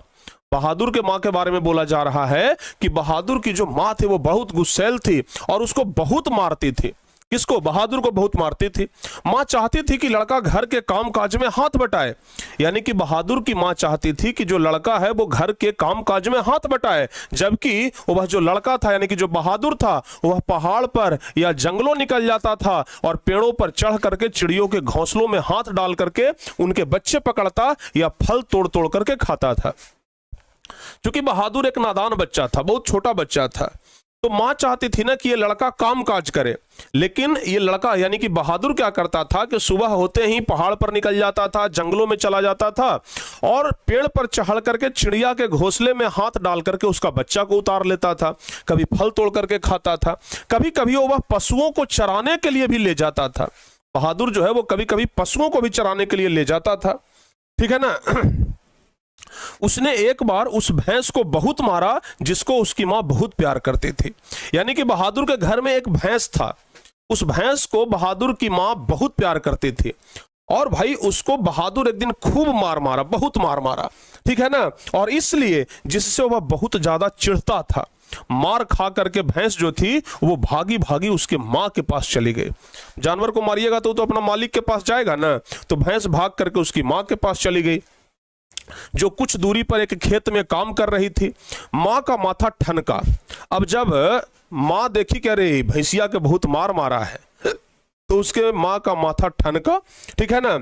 S1: बहादुर के मां के बारे में बोला जा रहा है कि बहादुर की जो मां थी वो बहुत गुस्सैल थी और उसको बहुत मारती थी। किसको? बहादुर को बहुत मारती थी। मां चाहती थी कि लड़का घर के काम काज में हाथ बटाए, यानी कि बहादुर की मां चाहती थी कि जो लड़का है वो घर के काम काज में हाथ बटाए, जबकि वह जो लड़का था यानी कि जो बहादुर था वह पहाड़ पर या जंगलों निकल जाता था और पेड़ों पर चढ़ करके चिड़ियों के घोंसलों में हाथ डाल करके उनके बच्चे पकड़ता या फल तोड़ तोड़ करके खाता था। क्योंकि बहादुर एक नादान बच्चा था, बहुत छोटा बच्चा था, तो मां चाहती थी ना कि ये लड़का काम काज करे। लेकिन ये लड़का यानी कि बहादुर क्या करता था कि सुबह होते ही पहाड़ पर निकल जाता था, जंगलों में चला जाता था और पेड़ पर चढ़ करके चिड़िया के घोंसले में हाथ डाल करके उसका बच्चा को उतार लेता था, कभी फल तोड़ करके खाता था, कभी कभी वह पशुओं को चराने के लिए भी ले जाता था। बहादुर जो है वो कभी कभी पशुओं को भी चराने के लिए ले जाता था, ठीक है ना। उसने एक बार उस भैंस को बहुत मारा जिसको उसकी मां बहुत प्यार करती थी। यानी कि बहादुर के घर में एक भैंस था, उस भैंस को बहादुर की मां बहुत प्यार करती थी और भाई उसको बहादुर एक दिन खूब मारा, बहुत मारा, ठीक है ना। और इसलिए जिससे वह बहुत ज्यादा चिढ़ता था, मार खा करके भैंस जो थी वो भागी भागी उसके मां के पास चली गई। जानवर को मारिएगा तो अपना मालिक के पास जाएगा ना, तो भैंस भाग करके उसकी मां के पास चली गई जो कुछ दूरी पर एक खेत में काम कर रही थी। मां का माथा ठनका। अब जब मां देखी कि अरे भैंसिया के बहुत मारा है, तो उसके मां का माथा ठनका, ठीक है ना।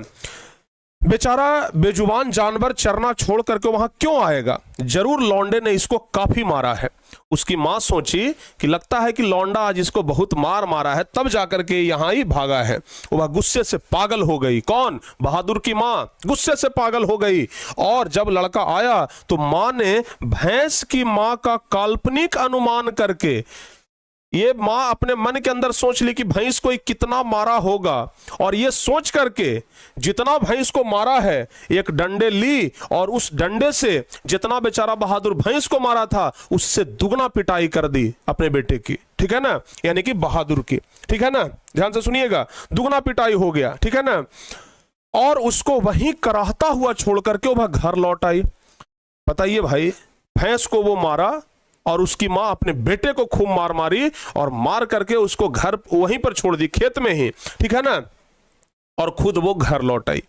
S1: बेचारा बेजुबान जानवर चरना छोड़ करके वहां क्यों आएगा, जरूर लौंडे ने इसको काफी मारा है। उसकी मां सोची कि लगता है कि लौंडा आज इसको बहुत मारा है, तब जाकर के यहां ही भागा है। वह गुस्से से पागल हो गई। कौन? बहादुर की मां गुस्से से पागल हो गई। और जब लड़का आया तो मां ने भैंस की मां का काल्पनिक अनुमान करके, ये मां अपने मन के अंदर सोच ली कि भैंस को कितना मारा होगा, और ये सोच करके जितना भैंस को मारा है एक डंडे ली और उस डंडे से जितना बेचारा बहादुर भैंस को मारा था उससे दुगना पिटाई कर दी अपने बेटे की, ठीक है ना, यानी कि बहादुर की, ठीक है ना। ध्यान से सुनिएगा, दुगना पिटाई हो गया, ठीक है ना। और उसको वहीं कराहता हुआ छोड़ करके वह घर लौट आई। बताइए भाई, भैंस को वो मारा और उसकी मां अपने बेटे को खूब मारी और मार करके उसको घर वहीं पर छोड़ दी, खेत में ही, ठीक है ना, और खुद वो घर लौट आई।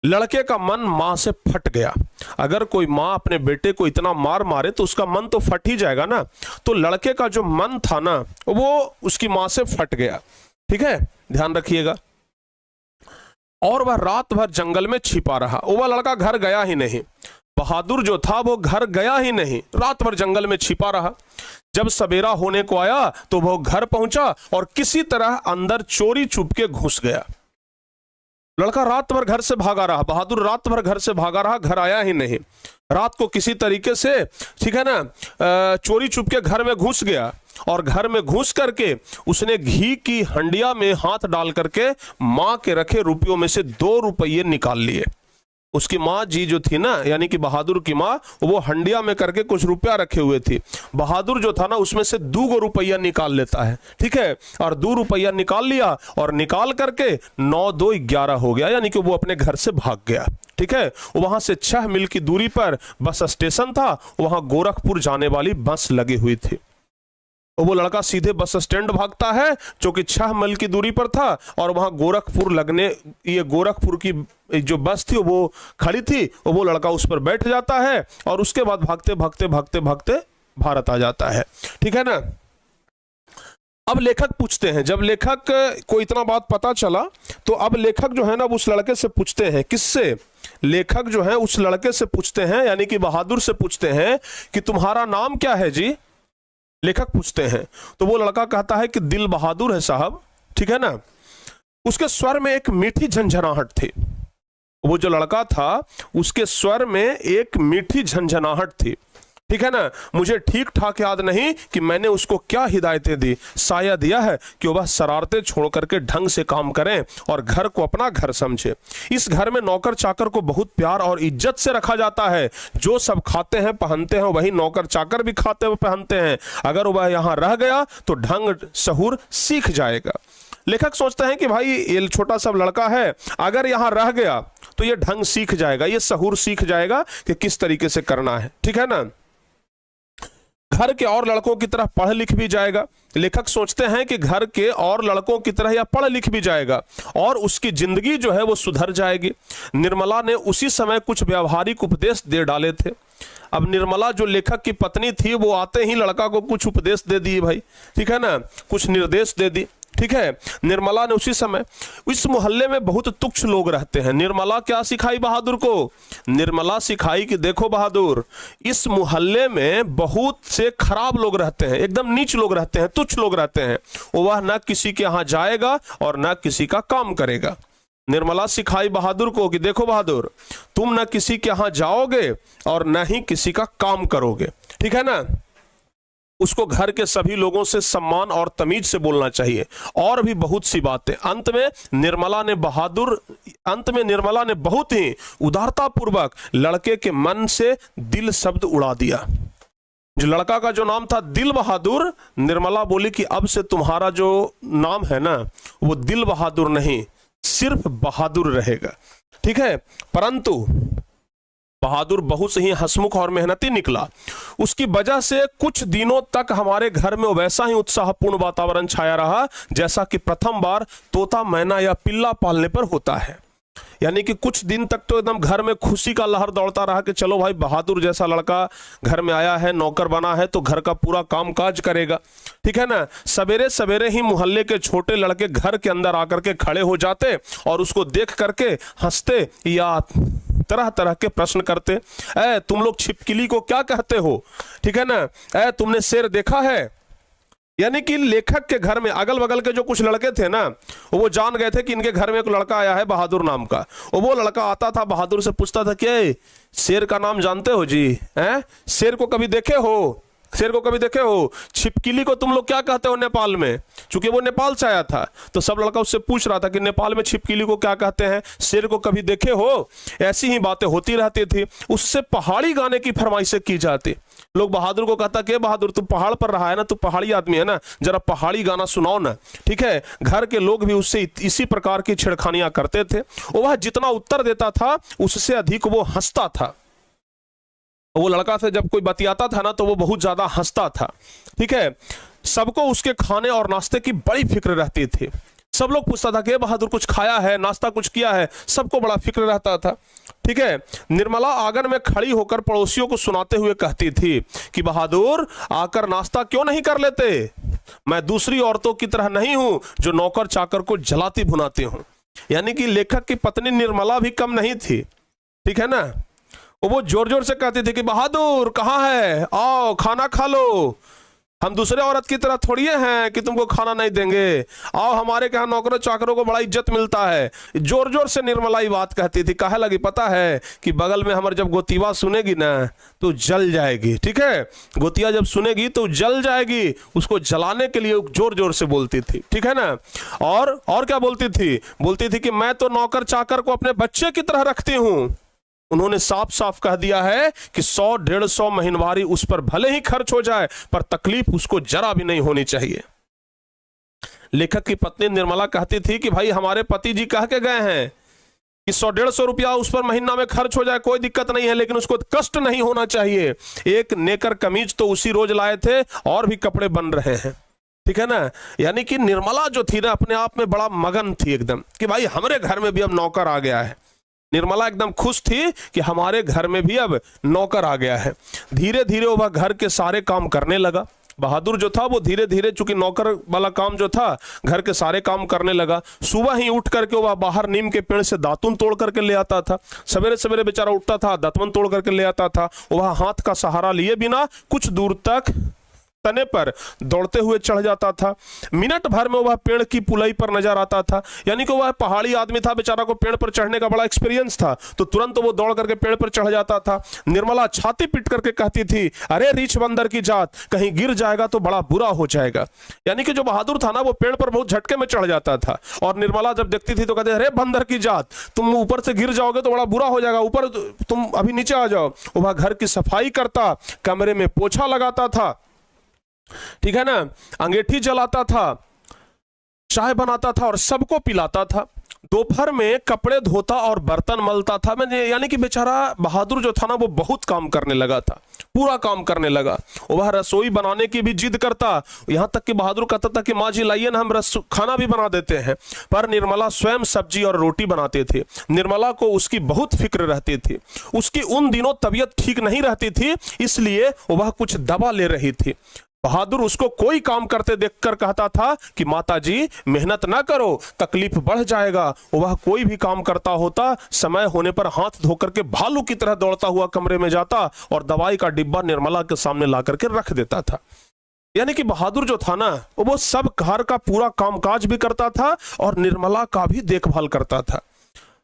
S1: लड़के का मन मां से फट गया। अगर कोई मां अपने बेटे को इतना मारे तो उसका मन तो फट ही जाएगा ना। तो लड़के का जो मन था ना वो उसकी मां से फट गया, ठीक है, ध्यान रखिएगा। और वह रात भर जंगल में छिपा रहा। वह लड़का घर गया ही नहीं, बहादुर जो था वो घर गया ही नहीं, रात भर जंगल में छिपा रहा। जब सवेरा होने को आया तो वो घर पहुंचा और किसी तरह अंदर चोरी चुपके घुस गया। लड़का रात भर घर से भागा रहा, बहादुर रात भर घर से भागा रहा, घर आया ही नहीं। रात को किसी तरीके से, ठीक है ना, चोरी चुपके घर में घुस गया और घर में घुस करके उसने घी की हंडिया में हाथ डाल करके मां के रखे रुपयों में से 2 रुपये निकाल लिए। उसकी माँ जी जो थी ना, यानी कि बहादुर की माँ, वो हंडिया में करके कुछ रुपया रखे हुए थी। बहादुर जो था ना उसमें से 2 रुपया निकाल लेता है, ठीक है, और 2 रुपया निकाल लिया और निकाल करके 9 2 11 हो गया, यानी कि वो अपने घर से भाग गया, ठीक है। वहां से 6 मील की दूरी पर बस स्टेशन था, वहां गोरखपुर जाने वाली बस लगी हुई थी। वो लड़का सीधे बस स्टैंड भागता है जो कि 6 मील की दूरी पर था, और वहां गोरखपुर की जो बस थी वो खड़ी थी, वो लड़का उस पर बैठ जाता है और उसके बाद भागते भागते भागते भागते भारत आ जाता है, ठीक है ना। अब लेखक पूछते हैं, जब लेखक को इतना बात पता चला तो अब लेखक जो है ना उस लड़के से पूछते हैं। किससे? लेखक जो है उस लड़के से पूछते हैं, यानी कि बहादुर से पूछते हैं कि तुम्हारा नाम क्या है जी? लेखक पूछते हैं तो वो लड़का कहता है कि दिल बहादुर है साहब, ठीक है ना। उसके स्वर में एक मीठी झंझनाहट थी। वो जो लड़का था उसके स्वर में एक मीठी झंझनाहट थी, ठीक है ना। मुझे ठीक ठाक याद नहीं कि मैंने उसको क्या हिदायतें दी, शायद यह है कि वह शरारतें छोड़ करके ढंग से काम करें और घर को अपना घर समझे। इस घर में नौकर चाकर को बहुत प्यार और इज्जत से रखा जाता है। जो सब खाते हैं पहनते हैं वही नौकर चाकर भी खाते हुए पहनते हैं। अगर वह यहाँ रह गया तो ढंग सहूर सीख जाएगा। लेखक सोचते हैं कि भाई ये छोटा सा लड़का है, अगर यहाँ रह गया तो ये ढंग सीख जाएगा, ये सहूर सीख जाएगा कि किस तरीके से करना है, ठीक है ना। घर के और लड़कों की तरह पढ़ लिख भी जाएगा। लेखक सोचते हैं कि घर के और लड़कों की तरह या पढ़ लिख भी जाएगा और उसकी जिंदगी जो है वो सुधर जाएगी। निर्मला ने उसी समय कुछ व्यावहारिक उपदेश दे डाले थे। अब निर्मला जो लेखक की पत्नी थी वो आते ही लड़का को कुछ उपदेश दे दिए भाई, ठीक है ना, कुछ निर्देश दे दी। ठीक है, निर्मला ने उसी समय, इस मोहल्ले में बहुत तुच्छ लोग रहते हैं। निर्मला क्या सिखाई बहादुर को? निर्मला सिखाई कि देखो बहादुर, इस मोहल्ले में बहुत से खराब लोग रहते हैं, एकदम नीच लोग रहते हैं, तुच्छ लोग रहते हैं। वह ना किसी के यहाँ जाएगा और ना किसी का काम करेगा। निर्मला सिखाई बहादुर को कि देखो बहादुर, तुम ना किसी के यहाँ जाओगे और ना ही किसी का काम करोगे, ठीक है ना। उसको घर के सभी लोगों से सम्मान और तमीज से बोलना चाहिए, और भी बहुत सी बातें। अंत में निर्मला ने बहुत ही उदारता पूर्वक लड़के के मन से दिल शब्द उड़ा दिया। जो लड़का का जो नाम था दिल बहादुर, निर्मला बोली कि अब से तुम्हारा जो नाम है ना वो दिल बहादुर नहीं, सिर्फ बहादुर रहेगा, ठीक है। परंतु बहादुर बहुत ही हंसमुख और मेहनती निकला। उसकी वजह से कुछ दिनों तक हमारे घर में वैसा ही उत्साहपूर्ण वातावरण छाया रहा जैसा कि प्रथम बार तोता, मैना या पिल्ला पालने पर होता है। यानी कि कुछ दिन तक तो एकदम घर में खुशी का लहर दौड़ता रहा कि चलो भाई बहादुर जैसा लड़का घर में आया है, नौकर बना है तो घर का पूरा कामकाज करेगा, ठीक है ना। सवेरे सवेरे ही मोहल्ले के छोटे लड़के घर के अंदर आकर के खड़े हो जाते और उसको देख करके हंसते या तरह तरह के प्रश्न करते। तुम लोग छिपकली को क्या कहते हो, ठीक है ना, तुमने शेर देखा है। यानी कि लेखक के घर में अगल बगल के जो कुछ लड़के थे ना, वो जान गए थे कि इनके घर में एक लड़का आया है बहादुर नाम का। वो लड़का आता था, बहादुर से पूछता था कि शेर का नाम जानते हो जी, शेर को कभी देखे हो, शेर को कभी देखे हो? छिपकली को तुम लोग क्या कहते हो नेपाल में? चूंकि वो नेपाल से आया था तो सब लड़का उससे पूछ रहा था कि नेपाल में छिपकली को क्या कहते हैं, शेर को कभी देखे हो? ऐसी ही बातें होती रहती थी। उससे पहाड़ी गाने की फरमाइशें की जाती। लोग बहादुर को कहता कि बहादुर तू पहाड़ पर रहा है ना, तू पहाड़ी आदमी है ना, जरा पहाड़ी गाना सुनाओ ना, ठीक है। घर के लोग भी उससे इसी प्रकार की छेड़खानियां करते थे। वह जितना उत्तर देता था उससे अधिक वो हंसता था। वो लड़का से जब कोई बतियाता था ना तो वो बहुत ज्यादा हंसता था, ठीक है। सबको उसके खाने और नाश्ते की बड़ी फिक्र रहती थी। सब लोग पूछता था कि बहादुर कुछ खाया है, नाश्ता कुछ किया है, सबको बड़ा फिक्र रहता था, ठीक है। निर्मला आंगन में खड़ी होकर पड़ोसियों को सुनाते हुए कहती थी कि बहादुर आकर नाश्ता क्यों नहीं कर लेते? मैं दूसरी औरतों की तरह नहीं हूं जो नौकर चाकर को जलाती भुनाती हूं। यानी कि लेखक की पत्नी निर्मला भी कम नहीं थी, ठीक है ना। वो जोर जोर से कहती थी कि बहादुर कहाँ है, आओ खाना खा लो, हम दूसरे औरत की तरह थोड़ी हैं कि तुमको खाना नहीं देंगे, आओ हमारे यहाँ नौकरों चाकरों को बड़ा इज्जत मिलता है। जोर जोर से निर्मला ये बात कहती थी। कहे लगी पता है कि बगल में हमारे जब गोतीवा सुनेगी ना तो जल जाएगी, ठीक है। गोतिया जब सुनेगी तो जल जाएगी, उसको जलाने के लिए जोर जोर से बोलती थी, ठीक है ना। और क्या बोलती थी? बोलती थी कि मैं तो नौकर चाकर को अपने बच्चे की तरह रखती हूँ। उन्होंने साफ साफ कह दिया है कि 100-150 महीनवारी उस पर भले ही खर्च हो जाए पर तकलीफ उसको जरा भी नहीं होनी चाहिए। लेखक की पत्नी निर्मला कहती थी कि भाई हमारे पति जी कह के गए हैं कि 100-150 रुपया उस पर महीना में खर्च हो जाए कोई दिक्कत नहीं है, लेकिन उसको कष्ट नहीं होना चाहिए। एक नेकर कमीज तो उसी रोज लाए थे और भी कपड़े बन रहे हैं, ठीक है ना। यानी कि निर्मला जो थी ना अपने आप में बड़ा मगन थी एकदम कि भाई हमारे घर में भी अब नौकर आ गया है। निर्मला एकदम खुश थी कि हमारे घर में भी अब नौकर आ गया है। धीरे धीरे वह घर के सारे काम करने लगा। बहादुर जो था वो धीरे धीरे, चूंकि नौकर वाला काम जो था, घर के सारे काम करने लगा। सुबह ही उठ करके वह बाहर नीम के पेड़ से दातुन तोड़ करके ले आता था। सवेरे सवेरे बेचारा उठता था, दातुन तोड़ करके ले आता था। वह हाथ का सहारा लिए बिना कुछ दूर तक तने पर दौड़ते हुए चढ़ जाता था। मिनट भर में वह पेड़ की पुलाई पर नजर आता था। यानी कि वह पहाड़ी आदमी था, बेचारा को पेड़ पर चढ़ने का बड़ा एक्सपीरियंस था, तो तुरंत वो दौड़ करके पेड़ पर चढ़ जाता था। निर्मला छाती पीट करके कहती थी, अरे रीछ बंदर की जात, कहीं गिर जाएगा तो बड़ा बुरा हो जाएगा। यानी कि जो बहादुर था ना वो पेड़ पर बहुत झटके में चढ़ जाता था और निर्मला जब देखती थी तो कहते, अरे बंदर की जात, तुम ऊपर से गिर जाओगे तो बड़ा बुरा हो जाएगा, ऊपर तुम अभी नीचे आ जाओ। वह घर की सफाई करता, कमरे में पोछा लगाता था, ठीक है ना, अंगीठी जलाता था, चाय बनाता था और सबको पिलाता था। दोपहर में कपड़े धोता और बर्तन मलता था। मैंने यानी कि बेचारा बहादुर जो था ना वो बहुत काम करने लगा था, पूरा काम करने लगा। वह रसोई बनाने की भी जिद करता, यहाँ तक कि बहादुर कहता था कि माँ जी लाइए ना, हम खाना भी बना देते हैं। पर निर्मला स्वयं सब्जी और रोटी बनाते थे। निर्मला को उसकी बहुत फिक्र रहती थी। उसकी उन दिनों तबीयत ठीक नहीं रहती थी, इसलिए वह कुछ दवा ले रही थी। बहादुर उसको कोई काम करते देखकर कहता था कि माताजी मेहनत ना करो, तकलीफ बढ़ जाएगा। वह कोई भी काम करता होता, समय होने पर हाथ धोकर के भालू की तरह दौड़ता हुआ कमरे में जाता और दवाई का डिब्बा निर्मला के सामने ला करके रख देता था। यानी कि बहादुर जो था ना वो सब घर का पूरा कामकाज भी करता था और निर्मला का भी देखभाल करता था।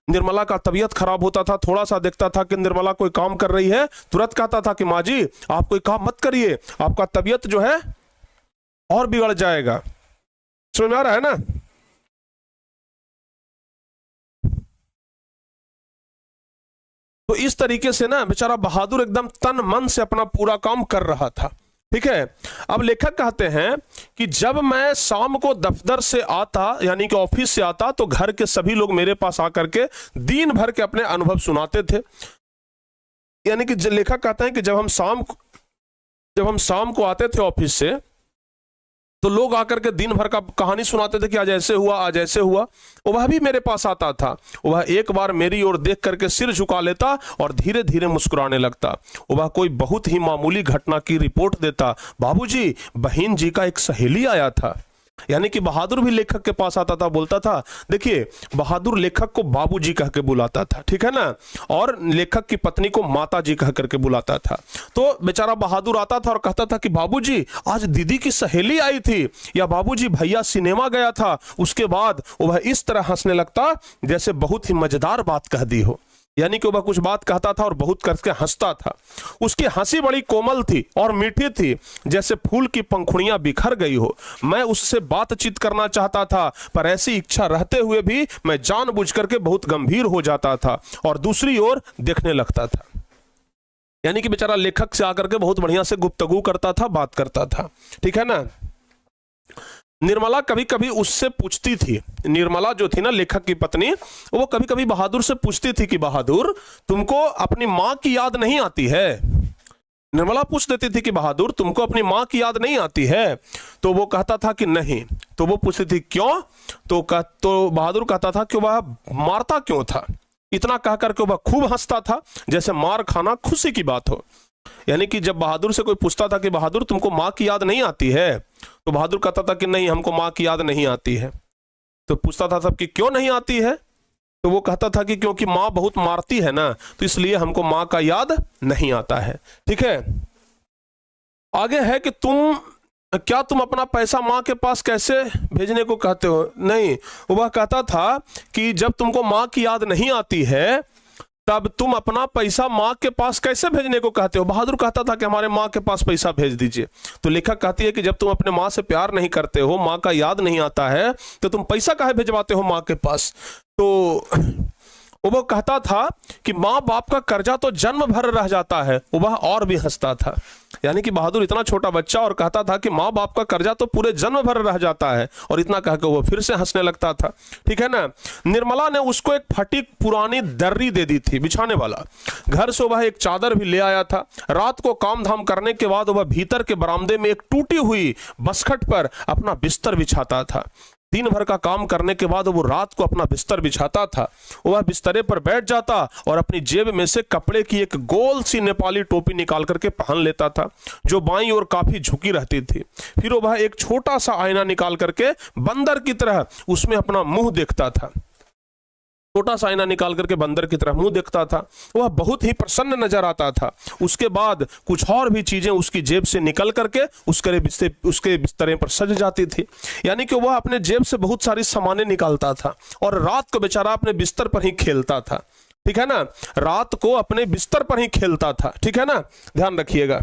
S1: निर्मला का तबीयत खराब होता था, थोड़ा सा देखता था कि निर्मला कोई काम कर रही है, तुरंत कहता था कि माँ जी आप कोई काम मत करिए, आपका तबीयत जो है और बिगड़ जाएगा। समझ में आ रहा है ना? तो इस तरीके से ना बेचारा बहादुर एकदम तन मन से अपना पूरा काम कर रहा था। ठीक है। अब लेखक कहते हैं कि जब मैं शाम को दफ्तर से आता यानी कि ऑफिस से आता तो घर के सभी लोग मेरे पास आकर के दिन भर के अपने अनुभव सुनाते थे। यानी कि लेखक कहते हैं कि जब हम शाम को आते थे ऑफिस से तो लोग आकर के दिन भर का कहानी सुनाते थे कि आज ऐसे हुआ, आज ऐसे हुआ। वह भी मेरे पास आता था। वह एक बार मेरी ओर देख करके सिर झुका लेता और धीरे धीरे मुस्कुराने लगता। वह कोई बहुत ही मामूली घटना की रिपोर्ट देता। बाबूजी, बहन जी का एक सहेली आया था। यानी कि बहादुर भी लेखक के पास आता था, बोलता था। देखिए, बहादुर लेखक को बाबूजी कह के बुलाता था, ठीक है ना, और लेखक की पत्नी को माताजी कह करके बुलाता था। तो बेचारा बहादुर आता था और कहता था कि बाबूजी आज दीदी की सहेली आई थी, या बाबूजी भैया सिनेमा गया था। उसके बाद वह इस तरह हंसने लगता जैसे बहुत ही मजेदार बात कह दी हो। यानी कि वह कुछ बात कहता था और बहुत करके हंसता था। उसकी हंसी बड़ी कोमल थी और मीठी थी, जैसे फूल की पंखुड़ियां बिखर गई हो। मैं उससे बातचीत करना चाहता था, पर ऐसी इच्छा रहते हुए भी मैं जानबूझ करके बहुत गंभीर हो जाता था और दूसरी ओर देखने लगता था। यानी कि बेचारा लेखक से आकर के बहुत बढ़िया से गुफ्तगू करता था, बात करता था, ठीक है ना। निर्मला कभी कभी उससे पूछती थी, निर्मला जो थी ना लेखक की पत्नी, वो कभी कभी बहादुर से पूछती थी कि बहादुर तुमको अपनी माँ की याद नहीं आती है। निर्मला पूछ देती थी कि बहादुर तुमको अपनी माँ की याद नहीं आती है। तो वो कहता था कि नहीं। तो वो पूछती थी क्यों? तो बहादुर कहता था कि वह मारता क्यों था। इतना कह करके वह खूब हंसता था, जैसे मार खाना खुशी की बात हो। यानी कि जब बहादुर से कोई पूछता था कि बहादुर तुमको माँ की याद नहीं आती है, तो बहादुर कहता था कि नहीं, हमको माँ की याद नहीं आती है। तो पूछता था सब कि क्यों नहीं आती है? तो वो कहता था कि क्योंकि माँ बहुत मारती है ना, तो इसलिए हमको माँ का याद नहीं आता है। ठीक है। आगे है कि तुम अपना पैसा माँ के पास कैसे भेजने को कहते हो? नहीं, वह कहता था कि जब तुमको माँ की याद नहीं आती है तब तुम अपना पैसा माँ के पास कैसे भेजने को कहते हो? बहादुर कहता था कि हमारे माँ के पास पैसा भेज दीजिए। तो लेखक कहती है कि जब तुम अपने माँ से प्यार नहीं करते हो, माँ का याद नहीं आता है, तो तुम पैसा काहे भिजवाते हो माँ के पास? तो वो कहता था कि माँ बाप का कर्जा तो जन्म भर रह जाता है। वह और भी हंसता था। यानी कि बहादुर इतना छोटा बच्चा और कहता था कि माँ बाप का कर्जा तो पूरे जन्म भर रह जाता है, और इतना कहकर वो फिर से हंसने लगता था। ठीक है ना। निर्मला ने उसको एक फटी पुरानी दर्री दे दी थी बिछाने वाला। घर से वह एक चादर भी ले आया था। रात को काम धाम करने के बाद वह भीतर के बरामदे में एक टूटी हुई बसखट पर अपना बिस्तर बिछाता था। दिन भर का काम करने के बाद वो रात को अपना बिस्तर बिछाता था। वह बिस्तरे पर बैठ जाता और अपनी जेब में से कपड़े की एक गोल सी नेपाली टोपी निकाल करके पहन लेता था, जो बाईं ओर काफी झुकी रहती थी। फिर वह एक छोटा सा आईना निकाल करके बंदर की तरह उसमें अपना मुंह देखता था। छोटा सा आईना निकाल करके बंदर की तरह मुंह देखता था। वह बहुत ही प्रसन्न नजर आता था। उसके बाद कुछ और भी चीजें उसकी जेब से निकल करके उसके बिस्तरे पर सज जाती थी। यानी कि वह अपने जेब से बहुत सारी सामानें निकालता था और रात को बेचारा अपने बिस्तर पर ही खेलता था। ठीक है ना। रात को अपने बिस्तर पर ही खेलता था। ठीक है ना, ध्यान रखिएगा।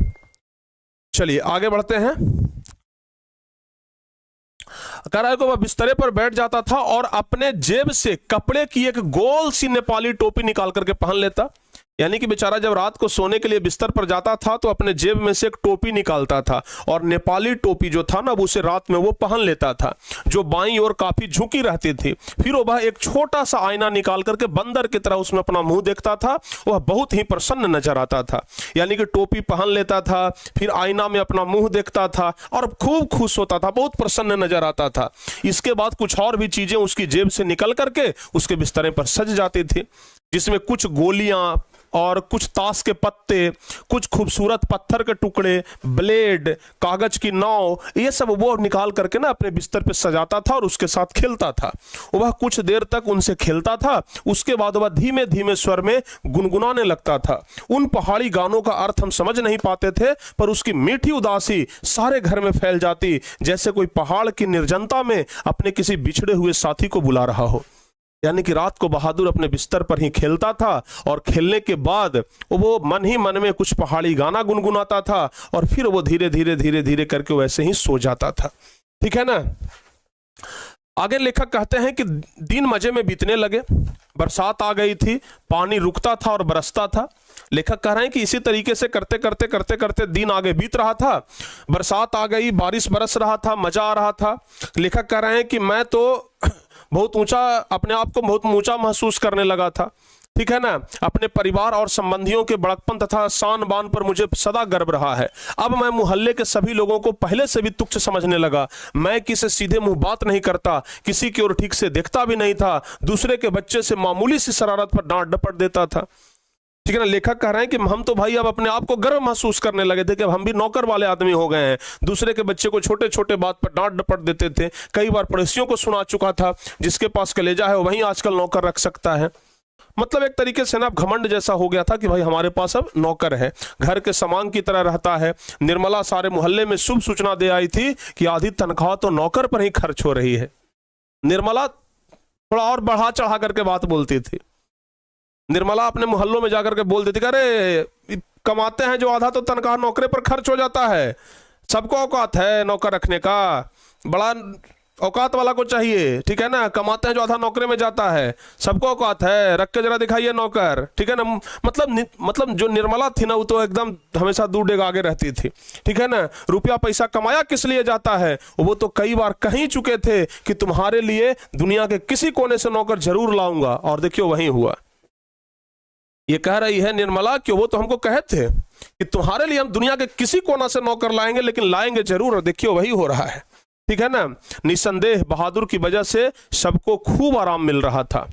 S1: चलिए आगे बढ़ते हैं। कह रहा है कि वह बिस्तरे पर बैठ जाता था और अपने जेब से कपड़े की एक गोल सी नेपाली टोपी निकाल करके पहन लेता। यानी कि बेचारा जब रात को सोने के लिए बिस्तर पर जाता था तो अपने जेब में से एक टोपी निकालता था और नेपाली टोपी जो था ना उसे रात में वो पहन लेता था, जो बाईं ओर काफी झुकी रहती थी। फिर वह एक छोटा सा आईना निकाल करके बंदर की तरह उसमें अपना मुंह देखता था। वह बहुत ही प्रसन्न नजर आता था। यानी कि टोपी पहन लेता था, फिर आईना में अपना मुंह देखता था और खूब खुश होता था, बहुत प्रसन्न नजर आता था। इसके बाद कुछ और भी चीजें उसकी जेब से निकल करके उसके बिस्तरे पर सज जाती थी, जिसमें कुछ गोलियां और कुछ ताश के पत्ते, कुछ खूबसूरत पत्थर के टुकड़े, ब्लेड, कागज की नाव, ये सब वो निकाल करके ना अपने बिस्तर पे सजाता था और उसके साथ खेलता था। वह कुछ देर तक उनसे खेलता था, उसके बाद वह धीमे धीमे स्वर में गुनगुनाने लगता था। उन पहाड़ी गानों का अर्थ हम समझ नहीं पाते थे, पर उसकी मीठी उदासी सारे घर में फैल जाती, जैसे कोई पहाड़ की निर्जनता में अपने किसी बिछड़े हुए साथी को बुला रहा हो। यानी कि रात को बहादुर अपने बिस्तर पर ही खेलता था और खेलने के बाद वो मन ही मन में कुछ पहाड़ी गाना गुनगुनाता था और फिर वो धीरे धीरे धीरे धीरे करके वैसे ही सो जाता था। ठीक है ना। आगे लेखक कहते हैं कि दिन मजे में बीतने लगे। बरसात आ गई थी, पानी रुकता था और बरसता था। लेखक कह रहे हैं कि इसी तरीके से करते करते करते करते दिन आगे बीत रहा था। बरसात आ गई, बारिश बरस रहा था, मजा आ रहा था। लेखक कह रहे हैं कि मैं तो बहुत ऊंचा, अपने आप को बहुत ऊंचा महसूस करने लगा था। ठीक है ना। अपने परिवार और संबंधियों के बड़कपन तथा शान बान पर मुझे सदा गर्व रहा है। अब मैं मोहल्ले के सभी लोगों को पहले से भी तुच्छ समझने लगा। मैं किसी सीधे मुंह बात नहीं करता, किसी की ओर ठीक से देखता भी नहीं था, दूसरे के बच्चे से मामूली सी शरारत पर डांट डपट देता था। ठीक है ना। लेखक कह रहे हैं कि हम तो भाई अब अपने आप को गर्व महसूस करने लगे थे कि अब हम भी नौकर वाले आदमी हो गए हैं। दूसरे के बच्चे को छोटे छोटे बात पर डांट डपट देते थे। कई बार पड़ोसियों को सुना चुका था, जिसके पास कलेजा है वही आजकल नौकर रख सकता है। मतलब एक तरीके से ना घमंड जैसा हो गया था कि भाई हमारे पास अब नौकर है, घर के सामान की तरह रहता है। निर्मला सारे मोहल्ले में शुभ सूचना दे आई थी कि आधी तनख्वाह तो नौकर पर ही खर्च हो रही है। निर्मला थोड़ा और बढ़ा चढ़ा करके बात बोलती थी। निर्मला अपने मोहल्लों में जाकर के बोल देती कि अरे कमाते हैं जो आधा तो तनख्वाह नौकरे पर खर्च हो जाता है। सबको औकात है नौकर रखने का, बड़ा औकात वाला को चाहिए। ठीक है ना। कमाते हैं जो आधा नौकरी में जाता है, सबको औकात है, रख के जरा दिखाइए नौकर। ठीक है ना। मतलब जो निर्मला थी ना वो तो एकदम हमेशा दूर डेग आगे रहती थी। ठीक है ना। रुपया पैसा कमाया किस लिए जाता है, वो तो कई बार कह ही चुके थे कि तुम्हारे लिए दुनिया के किसी कोने से नौकर जरूर लाऊंगा, और देखियो वही हुआ। ये कह रही है निर्मला कि वो तो हमको कहे थे कि तुम्हारे लिए हम दुनिया के किसी कोना से नौकर लाएंगे, लेकिन लाएंगे जरूर, और देखियो वही हो रहा है। ठीक है ना। निसंदेह बहादुर की वजह से सबको खूब आराम मिल रहा था।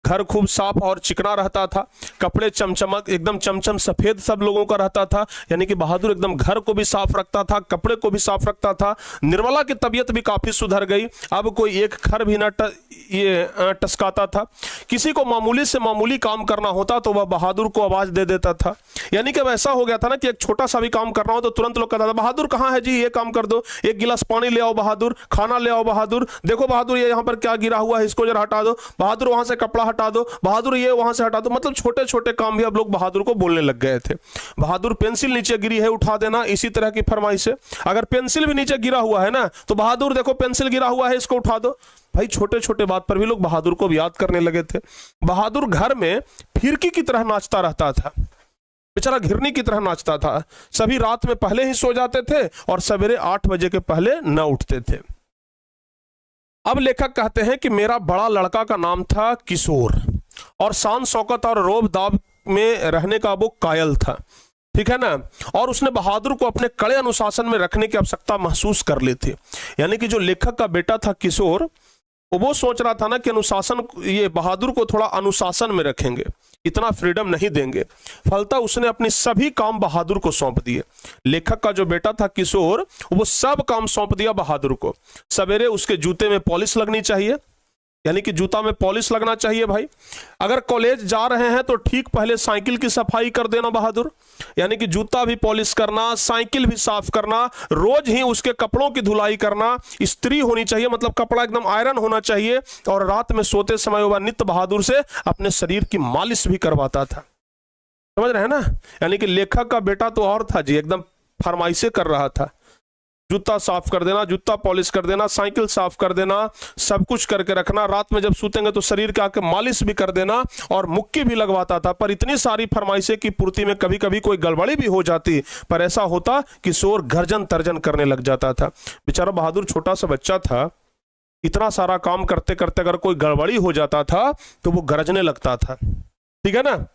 S1: घर खूब साफ और चिकना रहता था, कपड़े चमचमक एकदम चमचम सफेद सब लोगों का रहता था। यानी कि बहादुर एकदम घर को भी साफ रखता था, कपड़े को भी साफ रखता था। निर्मला की तबीयत भी काफी सुधर गई। अब कोई एक खर भी न टसकाता था। किसी को मामूली से मामूली काम करना होता तो वह बहादुर को आवाज दे देता था। यानी कि वैसा हो गया था ना कि एक छोटा सा भी काम करना हो तो तुरंत लोग कहता था बहादुर कहाँ है जी, ये काम कर दो, एक गिलास पानी ले आओ बहादुर, खाना ले आओ बहादुर, देखो बहादुर ये यहाँ पर क्या गिरा हुआ है इसको जरा हटा दो बहादुर, वहां से कपड़ा हटा दो बहादुर, ये वहां से हटा दो। मतलब छोटे छोटे काम भी अब लोग बहादुर को बोलने लग गए थे। बहादुर पेंसिल नीचे गिरी है उठा देना, इसी तरह की फरमाइश है। अगर पेंसिल भी नीचे गिरा हुआ है ना तो बहादुर देखो पेंसिल गिरा हुआ है इसको उठा दो। भाई छोटे छोटे बात पर भी लोग बहादुर को याद करने लगे थे। बहादुर घर में फिरकी की तरह नाचता रहता था, बेचारा घिरनी की तरह नाचता था। सभी रात में पहले ही सो जाते थे और सवेरे 8 बजे के पहले न उठते थे। अब लेखक कहते हैं कि मेरा बड़ा लड़का का नाम था किशोर और शान शौकत और रोब दाब में रहने का वो कायल था। ठीक है ना। और उसने बहादुर को अपने कड़े अनुशासन में रखने की आवश्यकता महसूस कर ली थी। यानी कि जो लेखक का बेटा था किशोर, वो सोच रहा था ना कि अनुशासन, ये बहादुर को थोड़ा अनुशासन में रखेंगे, इतना फ्रीडम नहीं देंगे। फलतः उसने अपनी सभी काम बहादुर को सौंप दिए। लेखक का जो बेटा था किशोर, वो सब काम सौंप दिया बहादुर को। सवेरे उसके जूते में पॉलिश लगनी चाहिए, यानी कि जूता में पॉलिश लगना चाहिए भाई। अगर कॉलेज जा रहे हैं तो ठीक पहले साइकिल की सफाई कर देना बहादुर, यानी कि जूता भी पॉलिश करना, साइकिल भी साफ करना, रोज ही उसके कपड़ों की धुलाई करना, इस्त्री होनी चाहिए, मतलब कपड़ा एकदम आयरन होना चाहिए। और रात में सोते समय वह नित्य बहादुर से अपने शरीर की मालिश भी करवाता था। समझ रहे हैं ना। यानी कि लेखक का बेटा तो और था जी, एकदम फरमाइशें कर रहा था। जूता साफ कर देना, जूता पॉलिश कर देना, साइकिल साफ कर देना, सब कुछ करके रखना। रात में जब सूतेंगे तो शरीर के आके मालिश भी कर देना और मुक्की भी लगवाता था। पर इतनी सारी फरमाइशें की पूर्ति में कभी कभी कोई गड़बड़ी भी हो जाती, पर ऐसा होता किशोर गर्जन तर्जन करने लग जाता था। बेचारा बहादुर छोटा सा बच्चा था, इतना सारा काम करते करते अगर कोई गड़बड़ी हो जाता था तो वो गरजने लगता था, ठीक है ना,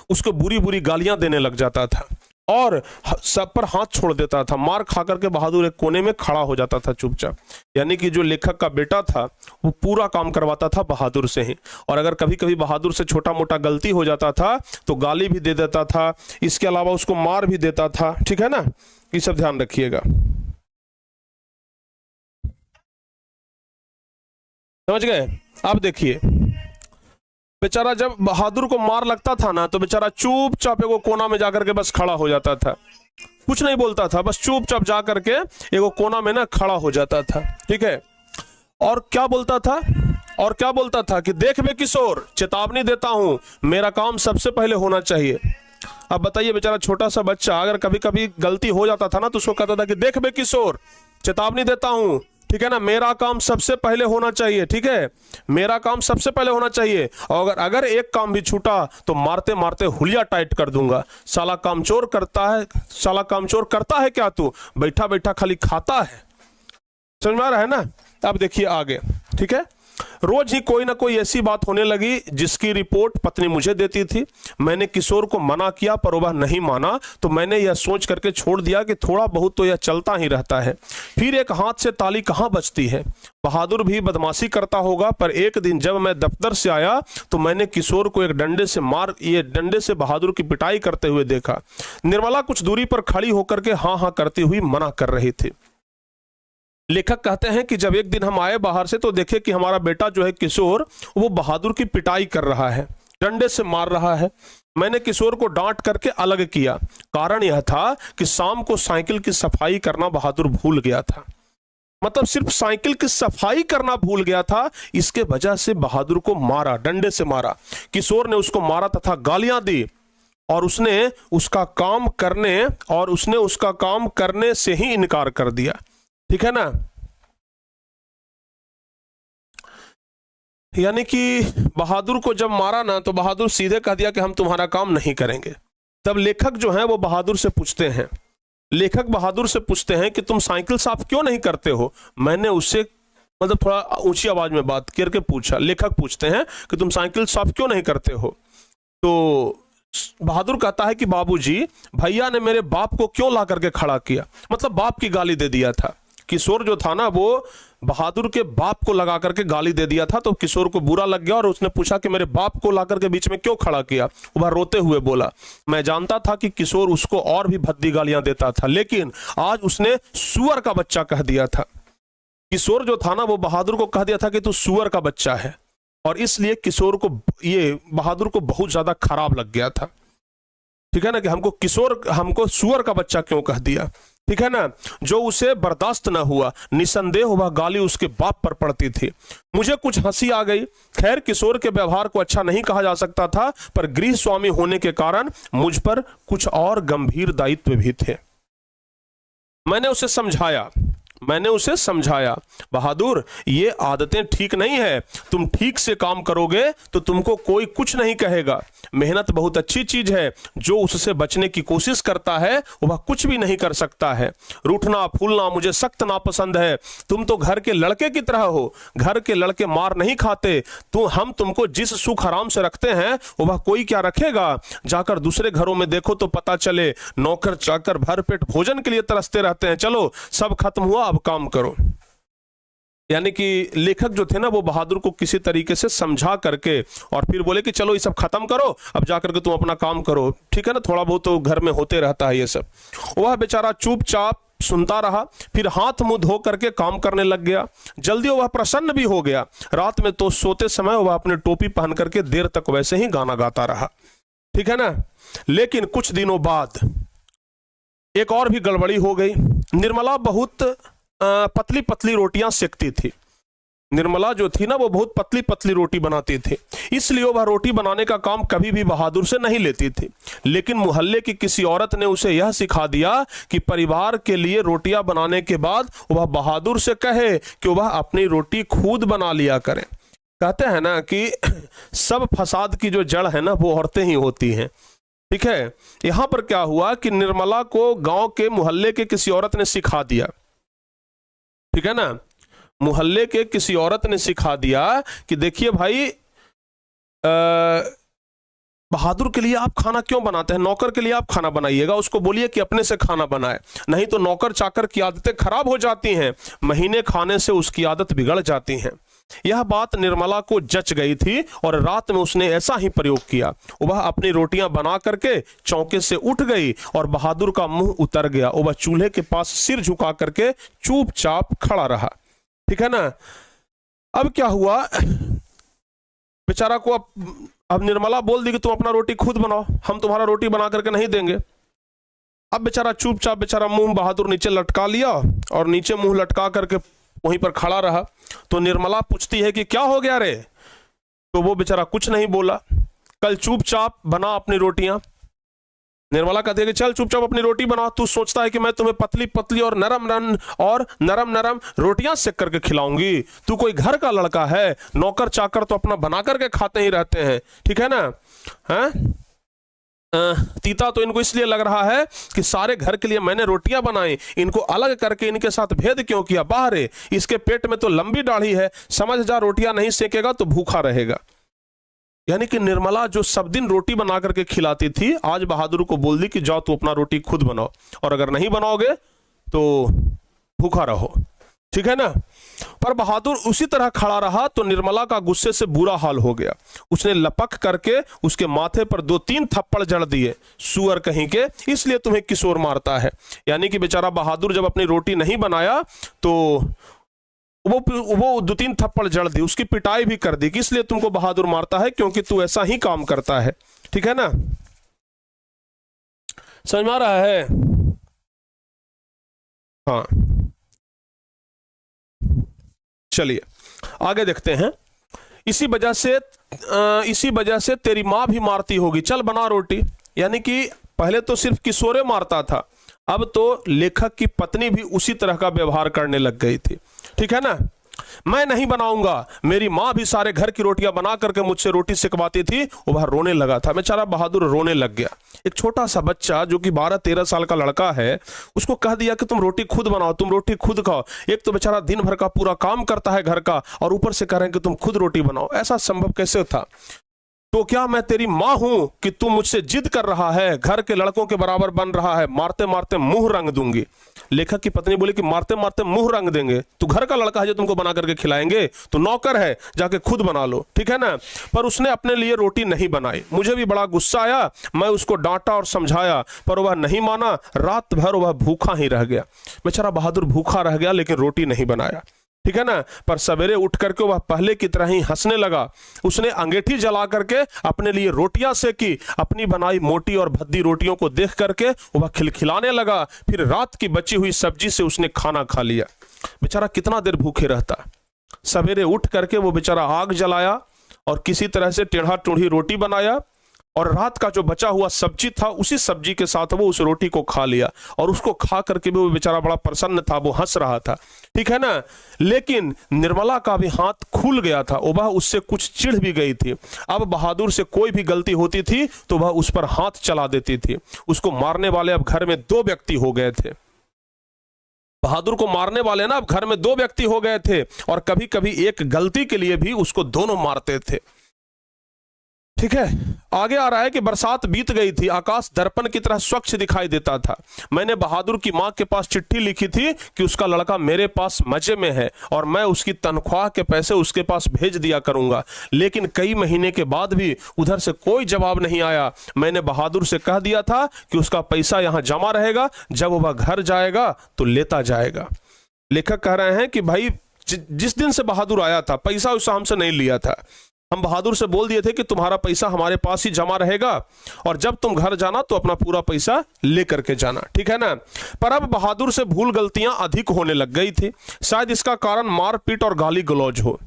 S1: उसको बुरी बुरी गालियां देने लग जाता था और सब पर हाथ छोड़ देता था। मार खा करके बहादुर एक कोने में खड़ा हो जाता था चुपचाप। यानी कि जो लेखक का बेटा था वो पूरा काम करवाता था बहादुर से ही, और अगर कभी कभी बहादुर से छोटा मोटा गलती हो जाता था तो गाली भी दे देता था, इसके अलावा उसको मार भी देता था, ठीक है ना। ये सब ध्यान रखिएगा, समझ गए। अब देखिए, बेचारा जब बहादुर को मार लगता था ना तो बेचारा चुपचाप एगो कोना में जाकर के बस खड़ा हो जाता था, कुछ नहीं बोलता था, बस चुपचाप जा करके एगो कोना में ना खड़ा हो जाता था, ठीक है। और क्या बोलता था, और क्या बोलता था कि देख बे किशोर, चेतावनी देता हूं, मेरा काम सबसे पहले होना चाहिए। अब बताइए, बेचारा छोटा सा बच्चा अगर कभी कभी गलती हो जाता था ना तो उसको कहता था कि देख बे किशोर, चेतावनी देता हूं, ठीक है ना, मेरा काम सबसे पहले होना चाहिए, ठीक है, मेरा काम सबसे पहले होना चाहिए, और अगर एक काम भी छूटा तो मारते मारते हुलिया टाइट कर दूंगा। साला कामचोर करता है, साला कामचोर करता है क्या तू, बैठा बैठा खाली खाता है। समझ में आ रहा है ना। अब देखिए आगे, ठीक है। रोज ही कोई ना कोई ऐसी बात होने लगी जिसकी रिपोर्ट पत्नी मुझे देती थी। मैंने किशोर को मना किया पर वह नहीं माना, तो मैंने यह सोच करके छोड़ दिया कि थोड़ा बहुत तो यह चलता ही रहता है, फिर एक हाथ से ताली कहाँ बचती है। बहादुर भी बदमाशी करता होगा, पर एक दिन जब मैं दफ्तर से आया तो मैंने किशोर को एक डंडे से बहादुर की पिटाई करते हुए देखा। निर्मला कुछ दूरी पर खड़ी होकर के हाँ हाँ करती हुई मना कर रही थी। लेखक कहते हैं कि जब एक दिन हम आए बाहर से तो देखे कि हमारा बेटा जो है किशोर, वो बहादुर की पिटाई कर रहा है, डंडे से मार रहा है। मैंने किशोर को डांट करके अलग किया। कारण यह था कि शाम को साइकिल की सफाई करना बहादुर भूल गया था। मतलब सिर्फ साइकिल की सफाई करना भूल गया था, इसके वजह से बहादुर को मारा, डंडे से मारा। किशोर ने उसको मारा तथा गालियां दी और उसने उसका काम करने से ही इनकार कर दिया, ठीक है ना। यानी कि बहादुर को जब मारा ना तो बहादुर सीधे कह दिया कि हम तुम्हारा काम नहीं करेंगे। तब लेखक जो है वो बहादुर से पूछते हैं, लेखक बहादुर से पूछते हैं कि तुम साइकिल साफ क्यों नहीं करते हो। मैंने उससे मतलब थोड़ा ऊंची आवाज में बात करके पूछा। लेखक पूछते हैं कि तुम साइकिल साफ क्यों नहीं करते हो, तो बहादुर कहता है कि बाबूजी, भैया ने मेरे बाप को क्यों ला करके खड़ा किया, मतलब बाप की गाली दे दिया था। किशोर जो था ना वो बहादुर के बाप को लगा करके गाली दे दिया था, तो किशोर को बुरा लग गया और उसने पूछा कि मेरे बाप को ला करके बीच में क्यों खड़ा किया। वह रोते हुए बोला, मैं जानता था कि किशोर उसको और भी भद्दी गालियां देता था, लेकिन आज उसने सुअर का बच्चा कह दिया था। किशोर जो था ना वो बहादुर को कह दिया था कि तू सुअर का बच्चा है, और इसलिए किशोर को बहादुर को बहुत ज्यादा खराब लग गया था, ठीक है ना, कि हमको सुअर का बच्चा क्यों कह दिया, ठीक है ना। जो उसे बर्दाश्त न हुआ, निसंदेह वह गाली उसके बाप पर पड़ती थी। मुझे कुछ हंसी आ गई। खैर, किशोर के व्यवहार को अच्छा नहीं कहा जा सकता था, पर गृह स्वामी होने के कारण मुझ पर कुछ और गंभीर दायित्व भी थे। मैंने उसे समझाया, बहादुर, ये आदतें ठीक नहीं है, तुम ठीक से काम करोगे तो तुमको कोई कुछ नहीं कहेगा। मेहनत बहुत अच्छी चीज है, जो उससे बचने की कोशिश करता है वह कुछ भी नहीं कर सकता है। रूठना फूलना मुझे सख्त नापसंद है। तुम तो घर के लड़के की तरह हो, घर के लड़के मार नहीं खाते। हम तुमको जिस सुख आराम से रखते हैं वह कोई क्या रखेगा। जाकर दूसरे घरों में देखो तो पता चले, नौकर चाकर भर पेट भोजन के लिए तरसते रहते हैं। चलो, सब खत्म हुआ, अब काम करो। यानी कि लेखक जो थे ना वो बहादुर को किसी तरीके से समझा करके और फिर बोले कि चलो ये सब खत्म करो, अब जाकर के तुम अपना काम करो, ठीक है ना, थोड़ा बहुत तो घर में होते रहता है ये सब। वह बेचारा चुपचाप सुनता रहा, फिर हाथ मुंह धो करके काम करने लग गया। जल्दी वह प्रसन्न भी हो गया। रात में तो सोते समय वह अपने टोपी पहन करके देर तक वैसे ही गाना गाता रहा, ठीक है ना। लेकिन कुछ दिनों बाद एक और भी गड़बड़ी हो गई। निर्मला बहुत पतली पतली रोटियां सेकती थी। निर्मला जो थी ना वो बहुत पतली पतली रोटी बनाती थी, इसलिए वह रोटी बनाने का काम कभी भी बहादुर से नहीं लेती थी। लेकिन मोहल्ले की किसी औरत ने उसे यह सिखा दिया कि परिवार के लिए रोटियां बनाने के बाद वह बहादुर से कहे कि वह अपनी रोटी खुद बना लिया करे। कहते हैं ना कि सब फसाद की जो जड़ है ना वो औरतें ही होती हैं। ठीक है, यहां पर क्या हुआ कि निर्मला को गांव के मोहल्ले के किसी औरत ने सिखा दिया, ठीक है ना, मोहल्ले के किसी औरत ने सिखा दिया कि देखिए भाई, बहादुर के लिए आप खाना क्यों बनाते हैं, नौकर के लिए आप खाना बनाइएगा, उसको बोलिए कि अपने से खाना बनाए, नहीं तो नौकर चाकर की आदतें खराब हो जाती हैं, महीने खाने से उसकी आदत बिगड़ जाती हैं। यह बात निर्मला को जच गई थी और रात में उसने ऐसा ही प्रयोग किया। वह अपनी रोटियां बना करके चौके से उठ गई और बहादुर का मुंह उतर गया। वह चूल्हे के पास सिर झुका करके चुपचाप खड़ा रहा। ठीक है ना। अब क्या हुआ, बेचारा को अब निर्मला बोल दी कि तुम अपना रोटी खुद बनाओ, हम तुम्हारा रोटी बना करके नहीं देंगे। अब बेचारा चुपचाप बेचारा मुंह बहादुर नीचे लटका लिया और नीचे मुंह लटका करके वहीं पर खड़ा रहा। तो निर्मला पूछती है कि क्या हो गया रे, तो वो बेचारा कुछ नहीं बोला, कल चुपचाप बना अपनी रोटियां। निर्मला कहती है कि चल चुपचाप अपनी रोटी बना, तू सोचता है कि मैं तुम्हें पतली पतली और नरम नरम रोटियां सेक करके खिलाऊंगी, तू कोई घर का लड़का है, नौकर चाकर तो अपना बना करके खाते ही रहते हैं, ठीक है ना। हैं तीता तो इनको इसलिए लग रहा है कि सारे घर के लिए मैंने रोटियां बनाई, इनको अलग करके इनके साथ भेद क्यों किया, बाहर इसके पेट में तो लंबी दाढ़ी है, समझ जा रोटियां नहीं सेकेगा तो भूखा रहेगा। यानी कि निर्मला जो सब दिन रोटी बना करके खिलाती थी, आज बहादुर को बोल दी कि जाओ तू अपना रोटी खुद बनाओ, और अगर नहीं बनाओगे तो भूखा रहो, ठीक है ना। पर बहादुर उसी तरह खड़ा रहा तो निर्मला का गुस्से से बुरा हाल हो गया। उसने लपक करके उसके माथे पर 2-3 थप्पड़ जड़ दिए, सुअर कहीं के, इसलिए तुम्हें किशोर मारता है। यानी कि बेचारा बहादुर जब अपनी रोटी नहीं बनाया तो वो 2-3 थप्पड़ जड़ दी, उसकी पिटाई भी कर दी कि इसलिए तुमको बहादुर मारता है क्योंकि तू ऐसा ही काम करता है, ठीक है ना। समझ में आ रहा है? हाँ, चलिए आगे देखते हैं। इसी वजह से तेरी मां भी मारती होगी, चल बना रोटी। यानी कि पहले तो सिर्फ किशोरे मारता था, अब तो लेखक की पत्नी भी उसी तरह का व्यवहार करने लग गई थी, ठीक है ना। मैं नहीं बनाऊंगा, मेरी मां भी सारे घर की रोटियां बना करके मुझसे रोटी सिकवाती थी। वह रोने लगा था, बेचारा बहादुर रोने लग गया। एक छोटा सा बच्चा जो कि 12-13 साल का लड़का है, उसको कह दिया कि तुम रोटी खुद बनाओ, तुम रोटी खुद खाओ। एक तो बेचारा दिन भर का पूरा काम करता है घर का, और ऊपर से कह रहे हैं कि तुम खुद रोटी बनाओ, ऐसा संभव कैसे था। तो क्या मैं तेरी मां हूं कि तू मुझसे जिद कर रहा है, घर के लड़कों के बराबर बन रहा है, मारते मारते मुंह रंग दूंगी। लेखक की पत्नी बोली कि मारते मारते मुंह रंग देंगे, तू घर का लड़का है जो तुमको बना करके खिलाएंगे, तो नौकर है, जाके खुद बना लो, ठीक है ना। पर उसने अपने लिए रोटी नहीं बनाई। मुझे भी बड़ा गुस्सा आया, मैं उसको डांटा और समझाया, पर वह नहीं माना। रात भर वह भूखा ही रह गया। बेचारा बहादुर भूखा रह गया लेकिन रोटी नहीं बनाया, ठीक है ना। पर सवेरे उठ करके वह पहले की तरह ही हंसने लगा। उसने अंगीठी जला करके अपने लिए रोटियां सेकी। अपनी बनाई मोटी और भद्दी रोटियों को देख करके वह खिलखिलाने लगा। फिर रात की बची हुई सब्जी से उसने खाना खा लिया। बेचारा कितना देर भूखे रहता। सवेरे उठ करके वो बेचारा आग जलाया और किसी तरह से टेढ़ा टूढ़ी रोटी बनाया, और रात का जो बचा हुआ सब्जी था उसी सब्जी के साथ वो उस रोटी को खा लिया, और उसको खा करके भी वो बेचारा बड़ा प्रसन्न था, वो हंस रहा था, ठीक है ना। लेकिन निर्मला का भी हाथ खुल गया था, वह उससे कुछ चिढ़ भी गई थी। अब बहादुर से कोई भी गलती होती थी तो वह उस पर हाथ चला देती थी। उसको मारने वाले अब घर में 2 व्यक्ति हो गए थे। बहादुर को मारने वाले ना अब घर में 2 व्यक्ति हो गए थे, और कभी कभी एक गलती के लिए भी उसको दोनों मारते थे, ठीक है। आगे आ रहा है कि बरसात बीत गई थी, आकाश दर्पण की तरह स्वच्छ दिखाई देता था। मैंने बहादुर की मां के पास चिट्ठी लिखी थी कि उसका लड़का मेरे पास मजे में है और मैं उसकी तनख्वाह के पैसे उसके पास भेज दिया करूंगा। लेकिन कई महीने के बाद भी उधर से कोई जवाब नहीं आया। मैंने बहादुर से कह दिया था कि उसका पैसा यहां जमा रहेगा, जब वह घर जाएगा तो लेता जाएगा। लेखक कह रहे हैं कि भाई जिस दिन से बहादुर आया था पैसा उस हमसे नहीं लिया था, हम बहादुर से बोल दिए थे कि तुम्हारा पैसा हमारे पास ही जमा रहेगा और जब तुम घर जाना तो अपना पूरा पैसा लेकर के जाना, ठीक है ना। पर अब बहादुर से भूल गलतियां अधिक होने लग गई थी। शायद इसका कारण मारपीट और गाली गलौज हो।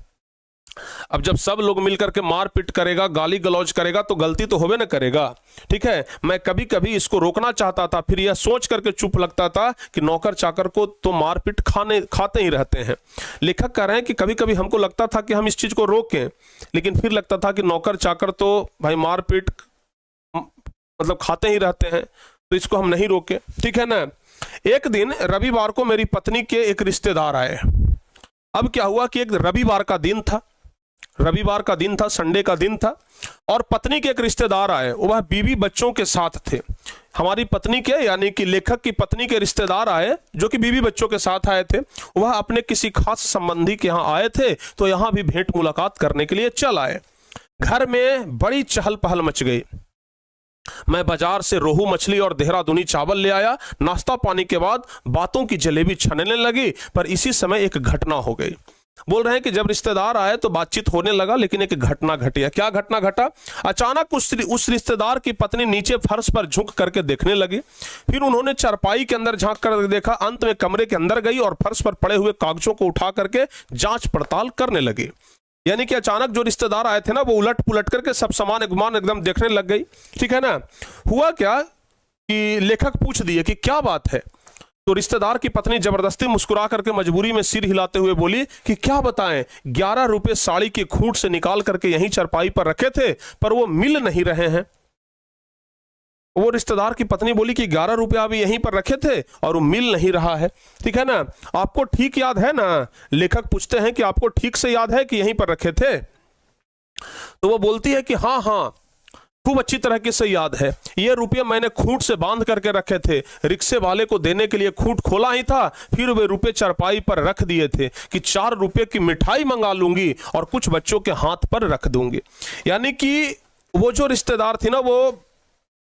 S1: अब जब सब लोग मिलकर के मारपीट करेगा, गाली गलौज करेगा तो गलती तो होवे ना करेगा, ठीक है। मैं कभी कभी इसको रोकना चाहता था, फिर यह सोच करके चुप लगता था कि नौकर चाकर को तो मारपीट खाते ही रहते हैं। लेखक कह रहे हैं कि कभी कभी हमको लगता था कि हम इस चीज को रोकें, लेकिन फिर लगता था कि नौकर चाकर तो भाई मारपीट मतलब खाते ही रहते हैं, तो इसको हम नहीं रोके, ठीक है ना। एक दिन रविवार को मेरी पत्नी के एक रिश्तेदार आए। अब क्या हुआ कि एक रविवार का दिन था, संडे का दिन था, और पत्नी के एक रिश्तेदार आए। वह बीवी बच्चों के साथ थे। हमारी पत्नी के यानी कि लेखक की पत्नी के रिश्तेदार आए जो कि बीवी बच्चों के साथ आए थे। वह अपने किसी खास संबंधी के यहाँ आए थे, तो यहाँ भी भेंट मुलाकात करने के लिए चल आए। घर में बड़ी चहल पहल मच गई। मैं बाजार से रोहू मछली और देहरादूनी चावल ले आया। नाश्ता पानी के बाद बातों की जलेबी छनने लगी, पर इसी समय एक घटना हो गई। बोल रहे हैं कि जब रिश्तेदार आए तो बातचीत होने लगा, लेकिन एक घटना घटी। क्या घटना घटा? अचानक उस रिश्तेदार की पत्नी नीचे फर्श पर झुक करके देखने लगी। फिर उन्होंने चारपाई के अंदर झांक कर देखा। अंत में कमरे के अंदर गई और फर्श पर पड़े हुए कागजों को उठा करके जांच पड़ताल करने लगी। यानी कि अचानक जो रिश्तेदार आए थे ना, वो उलट पुलट करके सब सामान एकदम देखने लग गई, ठीक है ना। हुआ क्या कि लेखक पूछ दिए कि क्या बात है, तो रिश्तेदार की पत्नी जबरदस्ती मुस्कुरा करके मजबूरी में सिर हिलाते हुए बोली कि क्या बताएं, 11 रुपए साड़ी की खूंट से निकाल करके यहीं चारपाई पर रखे थे, पर वो मिल नहीं रहे हैं। वो रिश्तेदार की पत्नी बोली कि 11 रुपए अभी यहीं पर रखे थे और वो मिल नहीं रहा है, ठीक है ना। आपको ठीक याद है ना? लेखक पूछते हैं कि आपको ठीक से याद है कि यहीं पर रखे थे? तो वो बोलती है कि हाँ हाँ, खूब अच्छी तरह से याद है। ये रुपये मैंने खूंट से बांध करके रखे थे। रिक्शे वाले को देने के लिए खूंट खोला ही था, फिर वे रुपये चारपाई पर रख दिए थे कि 4 रुपये की मिठाई मंगा लूंगी और कुछ बच्चों के हाथ पर रख दूंगी। यानी कि वो जो रिश्तेदार थी ना, वो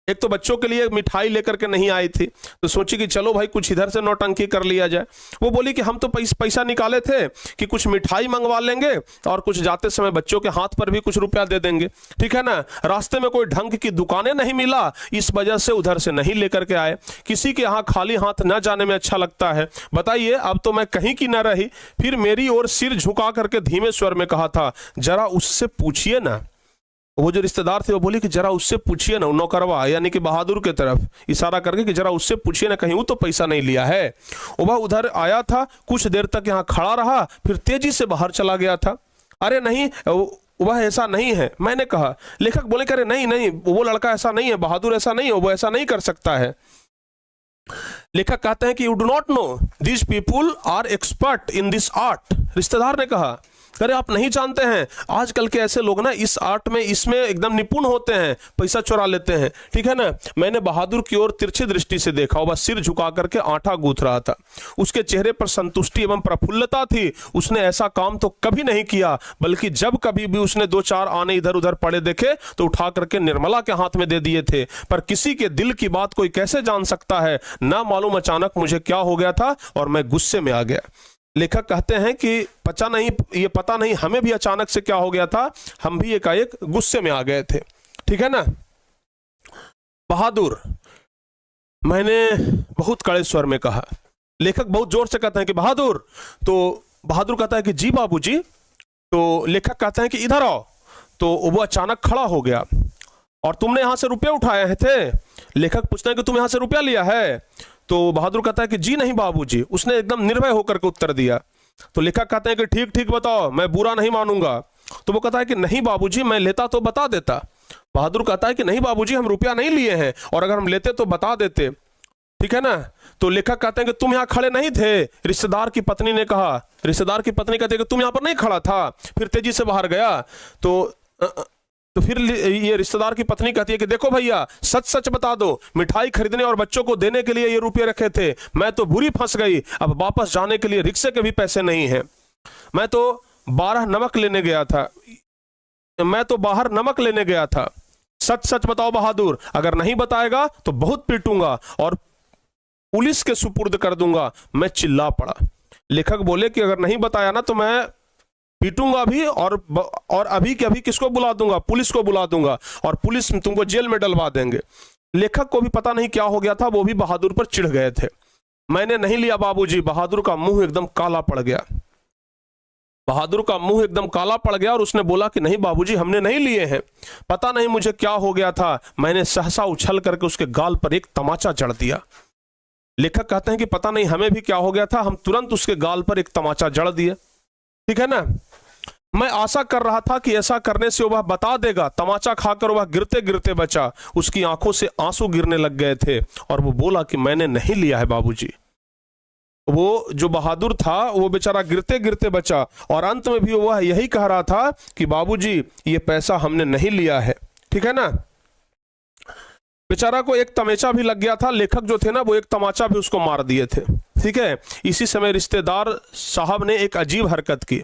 S1: एक तो बच्चों के लिए मिठाई लेकर के नहीं आई थी, तो सोची कि चलो भाई कुछ इधर से नौटंकी कर लिया जाए। वो बोली कि हम तो पैसा निकाले थे कि कुछ मिठाई मंगवा लेंगे और कुछ जाते समय बच्चों के हाथ पर भी कुछ रुपया दे देंगे, ठीक है ना। रास्ते में कोई ढंग की दुकानें नहीं मिला, इस वजह से उधर से नहीं लेकर के आए। किसी के यहाँ खाली हाथ न जाने में अच्छा लगता है, बताइए। अब तो मैं कहीं की न रही। फिर मेरी ओर सिर झुका करके धीमे स्वर में कहा था, जरा उससे पूछिए ना। वो जो रिश्तेदार थे वो बोली कि जरा उससे पूछिए ना, नौकरवा यानी कि बहादुर के तरफ इशारा करके कि जरा उससे पूछिए ना, कहीं वो तो पैसा नहीं लिया है। वह उधर आया था, कुछ देर तक यहाँ खड़ा रहा, फिर तेजी से बाहर चला गया था। अरे नहीं, वह ऐसा नहीं है, मैंने कहा। लेखक बोले कि अरे नहीं नहीं, वो लड़का ऐसा नहीं है, बहादुर ऐसा नहीं है, वो ऐसा नहीं कर सकता है। लेखक कहते हैं कि you do not know, these people are expert in this art. रिश्तेदार ने कहा, अरे आप नहीं जानते हैं, आजकल के ऐसे लोग ना इस आर्ट में इसमें एकदम निपुण होते हैं, पैसा चुरा लेते हैं, ठीक है ना। मैंने बहादुर की ओर तिरछी दृष्टि से देखा। वह सिर झुका करके आटा गूंथ रहा था। उसके चेहरे पर संतुष्टि एवं प्रफुल्लता थी। उसने ऐसा काम तो कभी नहीं किया, बल्कि जब कभी भी उसने 2-4 आने इधर उधर पड़े देखे तो उठा करके निर्मला के हाथ में दे दिए थे। पर किसी के दिल की बात कोई कैसे जान सकता है, ना मालूम अचानक मुझे क्या हो गया था और मैं गुस्से में आ गया। लेखक कहते हैं कि पता नहीं हमें भी अचानक से क्या हो गया था, हम भी एकाएक गुस्से में आ गए थे, ठीक है ना। बहादुर, मैंने बहुत कड़े स्वर में कहा। लेखक बहुत जोर से कहते हैं कि बहादुर। तो बहादुर कहता है कि जी बाबूजी। तो लेखक कहते हैं कि इधर आओ। तो वो अचानक खड़ा हो गया। और तुमने यहां से रुपये उठाए थे? लेखक पूछते हैं कि तुम यहां से रुपया लिया है? तो बहादुर कहता है कि जी नहीं बाबूजी। उसने एकदम निर्भय होकर के उत्तर दिया। तो लेखक कहते हैं कि ठीक ठीक बताओ, मैं बुरा नहीं मानूंगा। तो वो कहता है कि नहीं बाबूजी, मैं लेता तो बता देता। बहादुर कहता है कि नहीं बाबूजी, हम रुपया नहीं लिए हैं, और अगर हम लेते तो बता देते, ठीक है ना। तो लेखक कहते हैं कि तुम यहाँ खड़े नहीं थे? रिश्तेदार की पत्नी ने कहा। रिश्तेदार की पत्नी कहती है कि तुम यहाँ पर नहीं खड़ा था, फिर तेजी से बाहर गया। तो फिर ये रिश्तेदार की पत्नी कहती है कि देखो भैया, सच सच बता दो, मिठाई खरीदने और बच्चों को देने के लिए ये रुपये रखे थे। मैं तो बुरी फंस गई, अब वापस जाने के लिए रिक्शे के भी पैसे नहीं हैं। मैं तो बाहर नमक लेने गया था। सच सच बताओ बहादुर, अगर नहीं बताएगा तो बहुत पीटूंगा और पुलिस के सुपुर्द कर दूंगा। मैं चिल्ला पड़ा। लेखक बोले कि अगर नहीं बताया ना तो मैं पीटूंगा भी, और अभी के अभी किसको बुला दूंगा, पुलिस को बुला दूंगा, और पुलिस तुमको जेल में डलवा देंगे। लेखक को भी पता नहीं क्या हो गया था, वो भी बहादुर पर चिढ़ गए थे। मैंने नहीं लिया बाबूजी। बहादुर का मुंह एकदम काला पड़ गया। बहादुर का मुंह एकदम काला पड़ गया और उसने बोला कि नहीं बाबूजी, हमने नहीं लिए हैं, पता नहीं मुझे क्या हो गया था, मैंने सहसा उछल करके उसके गाल पर एक तमाचा जड़ दिया। लेखक कहते हैं कि पता नहीं हमें भी क्या हो गया था, हम तुरंत उसके गाल पर एक तमाचा जड़ दिए। ठीक है ना। मैं आशा कर रहा था कि ऐसा करने से वह बता देगा। तमाचा खाकर वह गिरते गिरते बचा। उसकी आंखों से आंसू गिरने लग गए थे और वो बोला कि मैंने नहीं लिया है बाबूजी। वो जो बहादुर था वो बेचारा गिरते गिरते बचा, और अंत में भी वह यही कह रहा था कि बाबूजी ये पैसा हमने नहीं लिया है। ठीक है ना। बेचारा को एक तमेचा भी लग गया था। लेखक जो थे ना, वो एक तमाचा भी उसको मार दिए थे। ठीक है। इसी समय रिश्तेदार साहब ने एक अजीब हरकत की।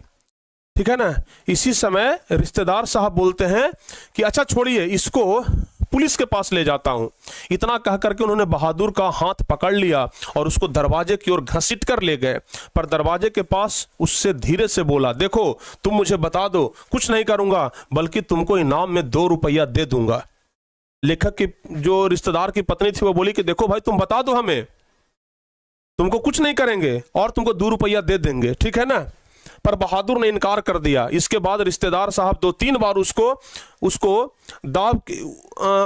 S1: ठीक है ना। इसी समय रिश्तेदार साहब बोलते हैं कि अच्छा छोड़िए, इसको पुलिस के पास ले जाता हूं। इतना कह करके उन्होंने बहादुर का हाथ पकड़ लिया और उसको दरवाजे की ओर घसीट कर ले गए। पर दरवाजे के पास उससे धीरे से बोला, देखो तुम मुझे बता दो, कुछ नहीं करूंगा, बल्कि तुमको इनाम में 2 रुपया दे दूंगा। लेखक की जो रिश्तेदार की पत्नी थी वो बोली कि देखो भाई, तुम बता दो हमें, तुमको कुछ नहीं करेंगे और तुमको 2 रुपया दे देंगे। ठीक है ना। पर बहादुर ने इनकार कर दिया। इसके बाद रिश्तेदार साहब 2-3 बार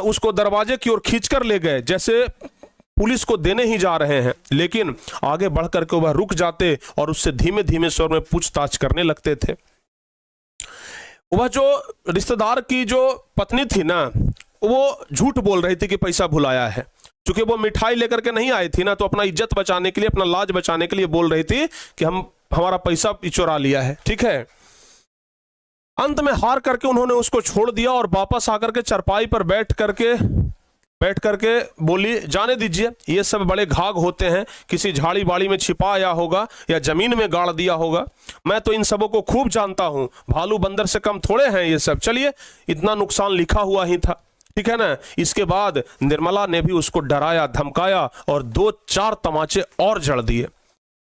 S1: उसको दरवाजे की ओर खींचकर ले गए, जैसे पुलिस को देने ही जा रहे हैं। लेकिन आगे बढ़ करके वह रुक जाते और उससे धीमे धीमे स्वर में पूछताछ करने लगते थे। वह जो रिश्तेदार की जो पत्नी थी ना, वो झूठ बोल रही थी कि पैसा भुलाया है। क्योंकि वो मिठाई लेकर के नहीं आई थी ना, तो अपना इज्जत बचाने के लिए, अपना लाज बचाने के लिए बोल रही थी कि हमारा पैसा चुरा लिया है। ठीक है। अंत में हार करके उन्होंने उसको छोड़ दिया और वापस आकर के चरपाई पर बैठ करके बोली, जाने दीजिए, ये सब बड़े घाघ होते हैं, किसी झाड़ी बाड़ी में छिपाया होगा या जमीन में गाड़ दिया होगा। मैं तो इन सबों को खूब जानता हूं, भालू बंदर से कम थोड़े हैं ये सब। चलिए, इतना नुकसान लिखा हुआ ही था। ठीक है ना। इसके बाद निर्मला ने भी उसको डराया, धमकाया और 2-4 तमाचे और जड़ दिए।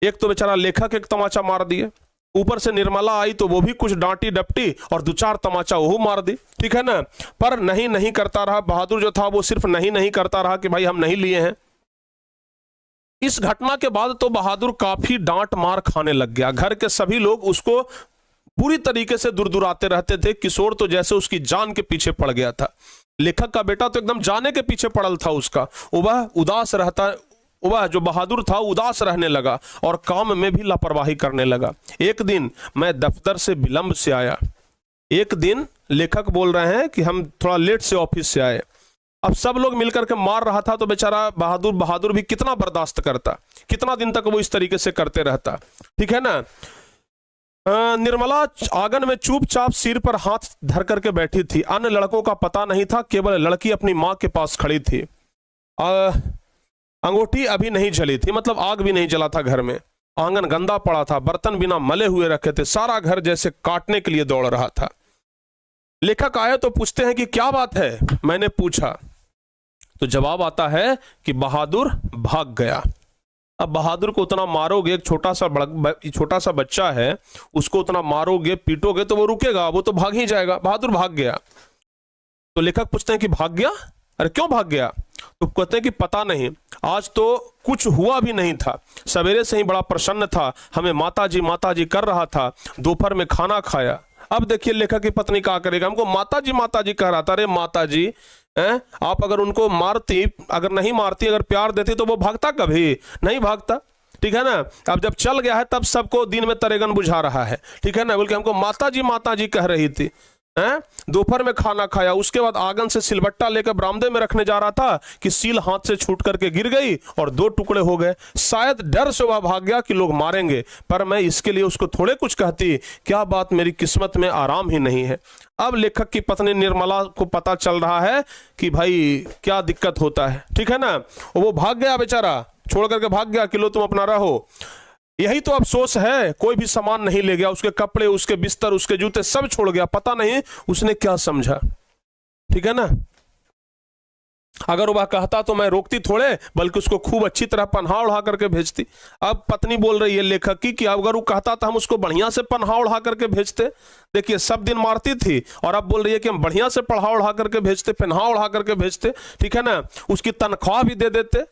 S1: एक तो बेचारा लेखक एक तमाचा मार दिए, ऊपर से निर्मला आई तो वो भी कुछ डांटी डपटी और 2-4 तमाचा वो मार दी। ठीक है ना। पर नहीं करता रहा। बहादुर जो था वो सिर्फ नहीं करता रहा कि भाई हम नहीं लिए हैं। इस घटना के बाद तो बहादुर काफी डांट मार खाने लग गया। घर के सभी लोग उसको बुरी तरीके से दुरदुराते रहते थे। किशोर तो जैसे उसकी जान के पीछे पड़ गया था। लेखक का बेटा तो एकदम जाने के पीछे पड़ल था उसका। वह उदास रहता, वह जो बहादुर था उदास रहने लगा और काम में भी लापरवाही करने लगा। एक दिन मैं दफ्तर से विलंब से आया। एक दिन लेखक बोल रहे हैं कि हम थोड़ा लेट से ऑफिस से आए। अब सब लोग मिलकर के मार रहा था तो बेचारा बहादुर भी कितना बर्दाश्त करता, कितना दिन तक वो इस तरीके से करते रहता। ठीक है ना। निर्मला आंगन में चुपचाप सिर पर हाथ धर करके बैठी थी। अन्य लड़कों का पता नहीं था, केवल लड़की अपनी मां के पास खड़ी थी। अंगूठी अभी नहीं जली थी, मतलब आग भी नहीं जला था घर में। आंगन गंदा पड़ा था, बर्तन बिना मले हुए रखे थे, सारा घर जैसे काटने के लिए दौड़ रहा था। लेखक आए तो पूछते हैं कि क्या बात है। मैंने पूछा तो जवाब आता है कि बहादुर भाग गया। अब बहादुर को उतना मारोगे, एक छोटा सा बच्चा है, उसको उतना मारोगे पीटोगे तो वो रुकेगा, वो तो भाग ही जाएगा। बहादुर भाग गया। तो लेखक पूछते हैं कि भाग गया, अरे क्यों भाग गया? तो कहते हैं कि पता नहीं, आज तो कुछ हुआ भी नहीं था, सवेरे से ही बड़ा प्रसन्न था, हमें माताजी कर रहा था, दोपहर में खाना खाया। अब देखिए लेखक की पत्नी क्या करेगा, हमको माताजी कह रहा था। अरे माताजी, आप अगर उनको मारती, अगर नहीं मारती, अगर प्यार देती तो वो भागता कभी नहीं भागता। ठीक है ना। अब जब चल गया है तब सबको दिन में तरेगन बुझा रहा है। ठीक है ना। बोल के हमको माताजी कह रही थी। दोपहर में खाना खाया, उसके बाद आंगन से सिलबट्टा लेकर बरामदे में रखने जा रहा था कि सील हाथ से छूट करके गिर गई और 2 टुकड़े हो गए। शायद डर से वह भाग गया कि लोग मारेंगे, पर मैं इसके लिए उसको थोड़े कुछ कहती। क्या बात, मेरी किस्मत में आराम ही नहीं है। अब लेखक की पत्नी निर्मला को पता चल रहा है कि भाई क्या दिक्कत होता है। ठीक है ना। वो भाग गया बेचारा, छोड़ करके भाग गया कि लो तुम अपना रहो। यही तो अफसोस है, कोई भी सामान नहीं ले गया, उसके कपड़े, उसके बिस्तर, उसके जूते सब छोड़ गया। पता नहीं उसने क्या समझा। ठीक है ना। अगर वह कहता तो मैं रोकती थोड़े, बल्कि उसको खूब अच्छी तरह पन्हा उड़ा करके भेजती। अब पत्नी बोल रही है लेखक की कि अगर वो कहता तो हम उसको बढ़िया से पन्हा उड़ा करके भेजते। देखिए, सब दिन मारती थी और अब बोल रही है कि हम बढ़िया से पढ़ा उड़ा करके भेजते, पन्हा उड़ा करके भेजते, ठीक है ना, उसकी तनख्वाह भी दे देते।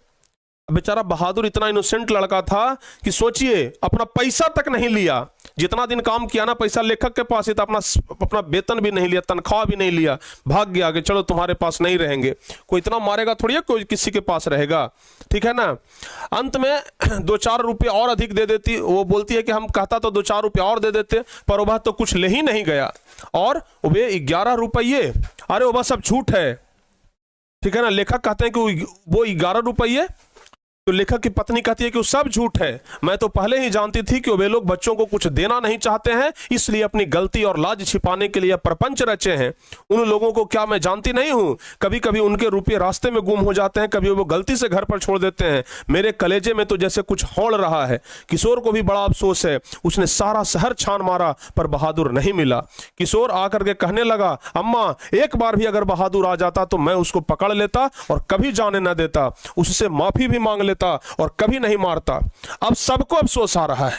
S1: बेचारा बहादुर इतना इनोसेंट लड़का था कि सोचिए, अपना पैसा तक नहीं लिया, जितना दिन काम किया ना पैसा लेखक के पास ही था, अपना वेतन भी नहीं लिया, तनख्वाह भी नहीं लिया, भाग गया कि चलो तुम्हारे पास नहीं रहेंगे। कोई इतना मारेगा थोड़ी है कोई किसी के पास रहेगा, ठीक है ना। अंत में 2-4 रुपये और अधिक दे देती। वो बोलती है कि हम कहता तो 2-4 रुपये और दे देते, पर वह तो कुछ ले ही नहीं गया। और वे 11 रुपये, अरे वह सब झूठ है, ठीक है ना। लेखक कहते हैं कि वो 11 रुपये, तो लेखक की पत्नी कहती है कि वो सब झूठ है, मैं तो पहले ही जानती थी कि वे लोग बच्चों को कुछ देना नहीं चाहते हैं, इसलिए अपनी गलती और लाज छिपाने के लिए प्रपंच रचे हैं। उन लोगों को क्या मैं जानती नहीं हूं? कभी कभी उनके रुपये रास्ते में गुम हो जाते हैं, कभी वो गलती से घर पर छोड़ देते हैं। मेरे कलेजे में तो जैसे कुछ हौड़ रहा है। किशोर को भी बड़ा अफसोस है, उसने सारा शहर छान मारा पर बहादुर नहीं मिला। किशोर आकर के कहने लगा, अम्मा एक बार भी अगर बहादुर आ जाता तो मैं उसको पकड़ लेता और कभी जाने न देता, उससे माफी भी मांग लेता और कभी नहीं मारता। अब सबको अफसोस आ रहा है,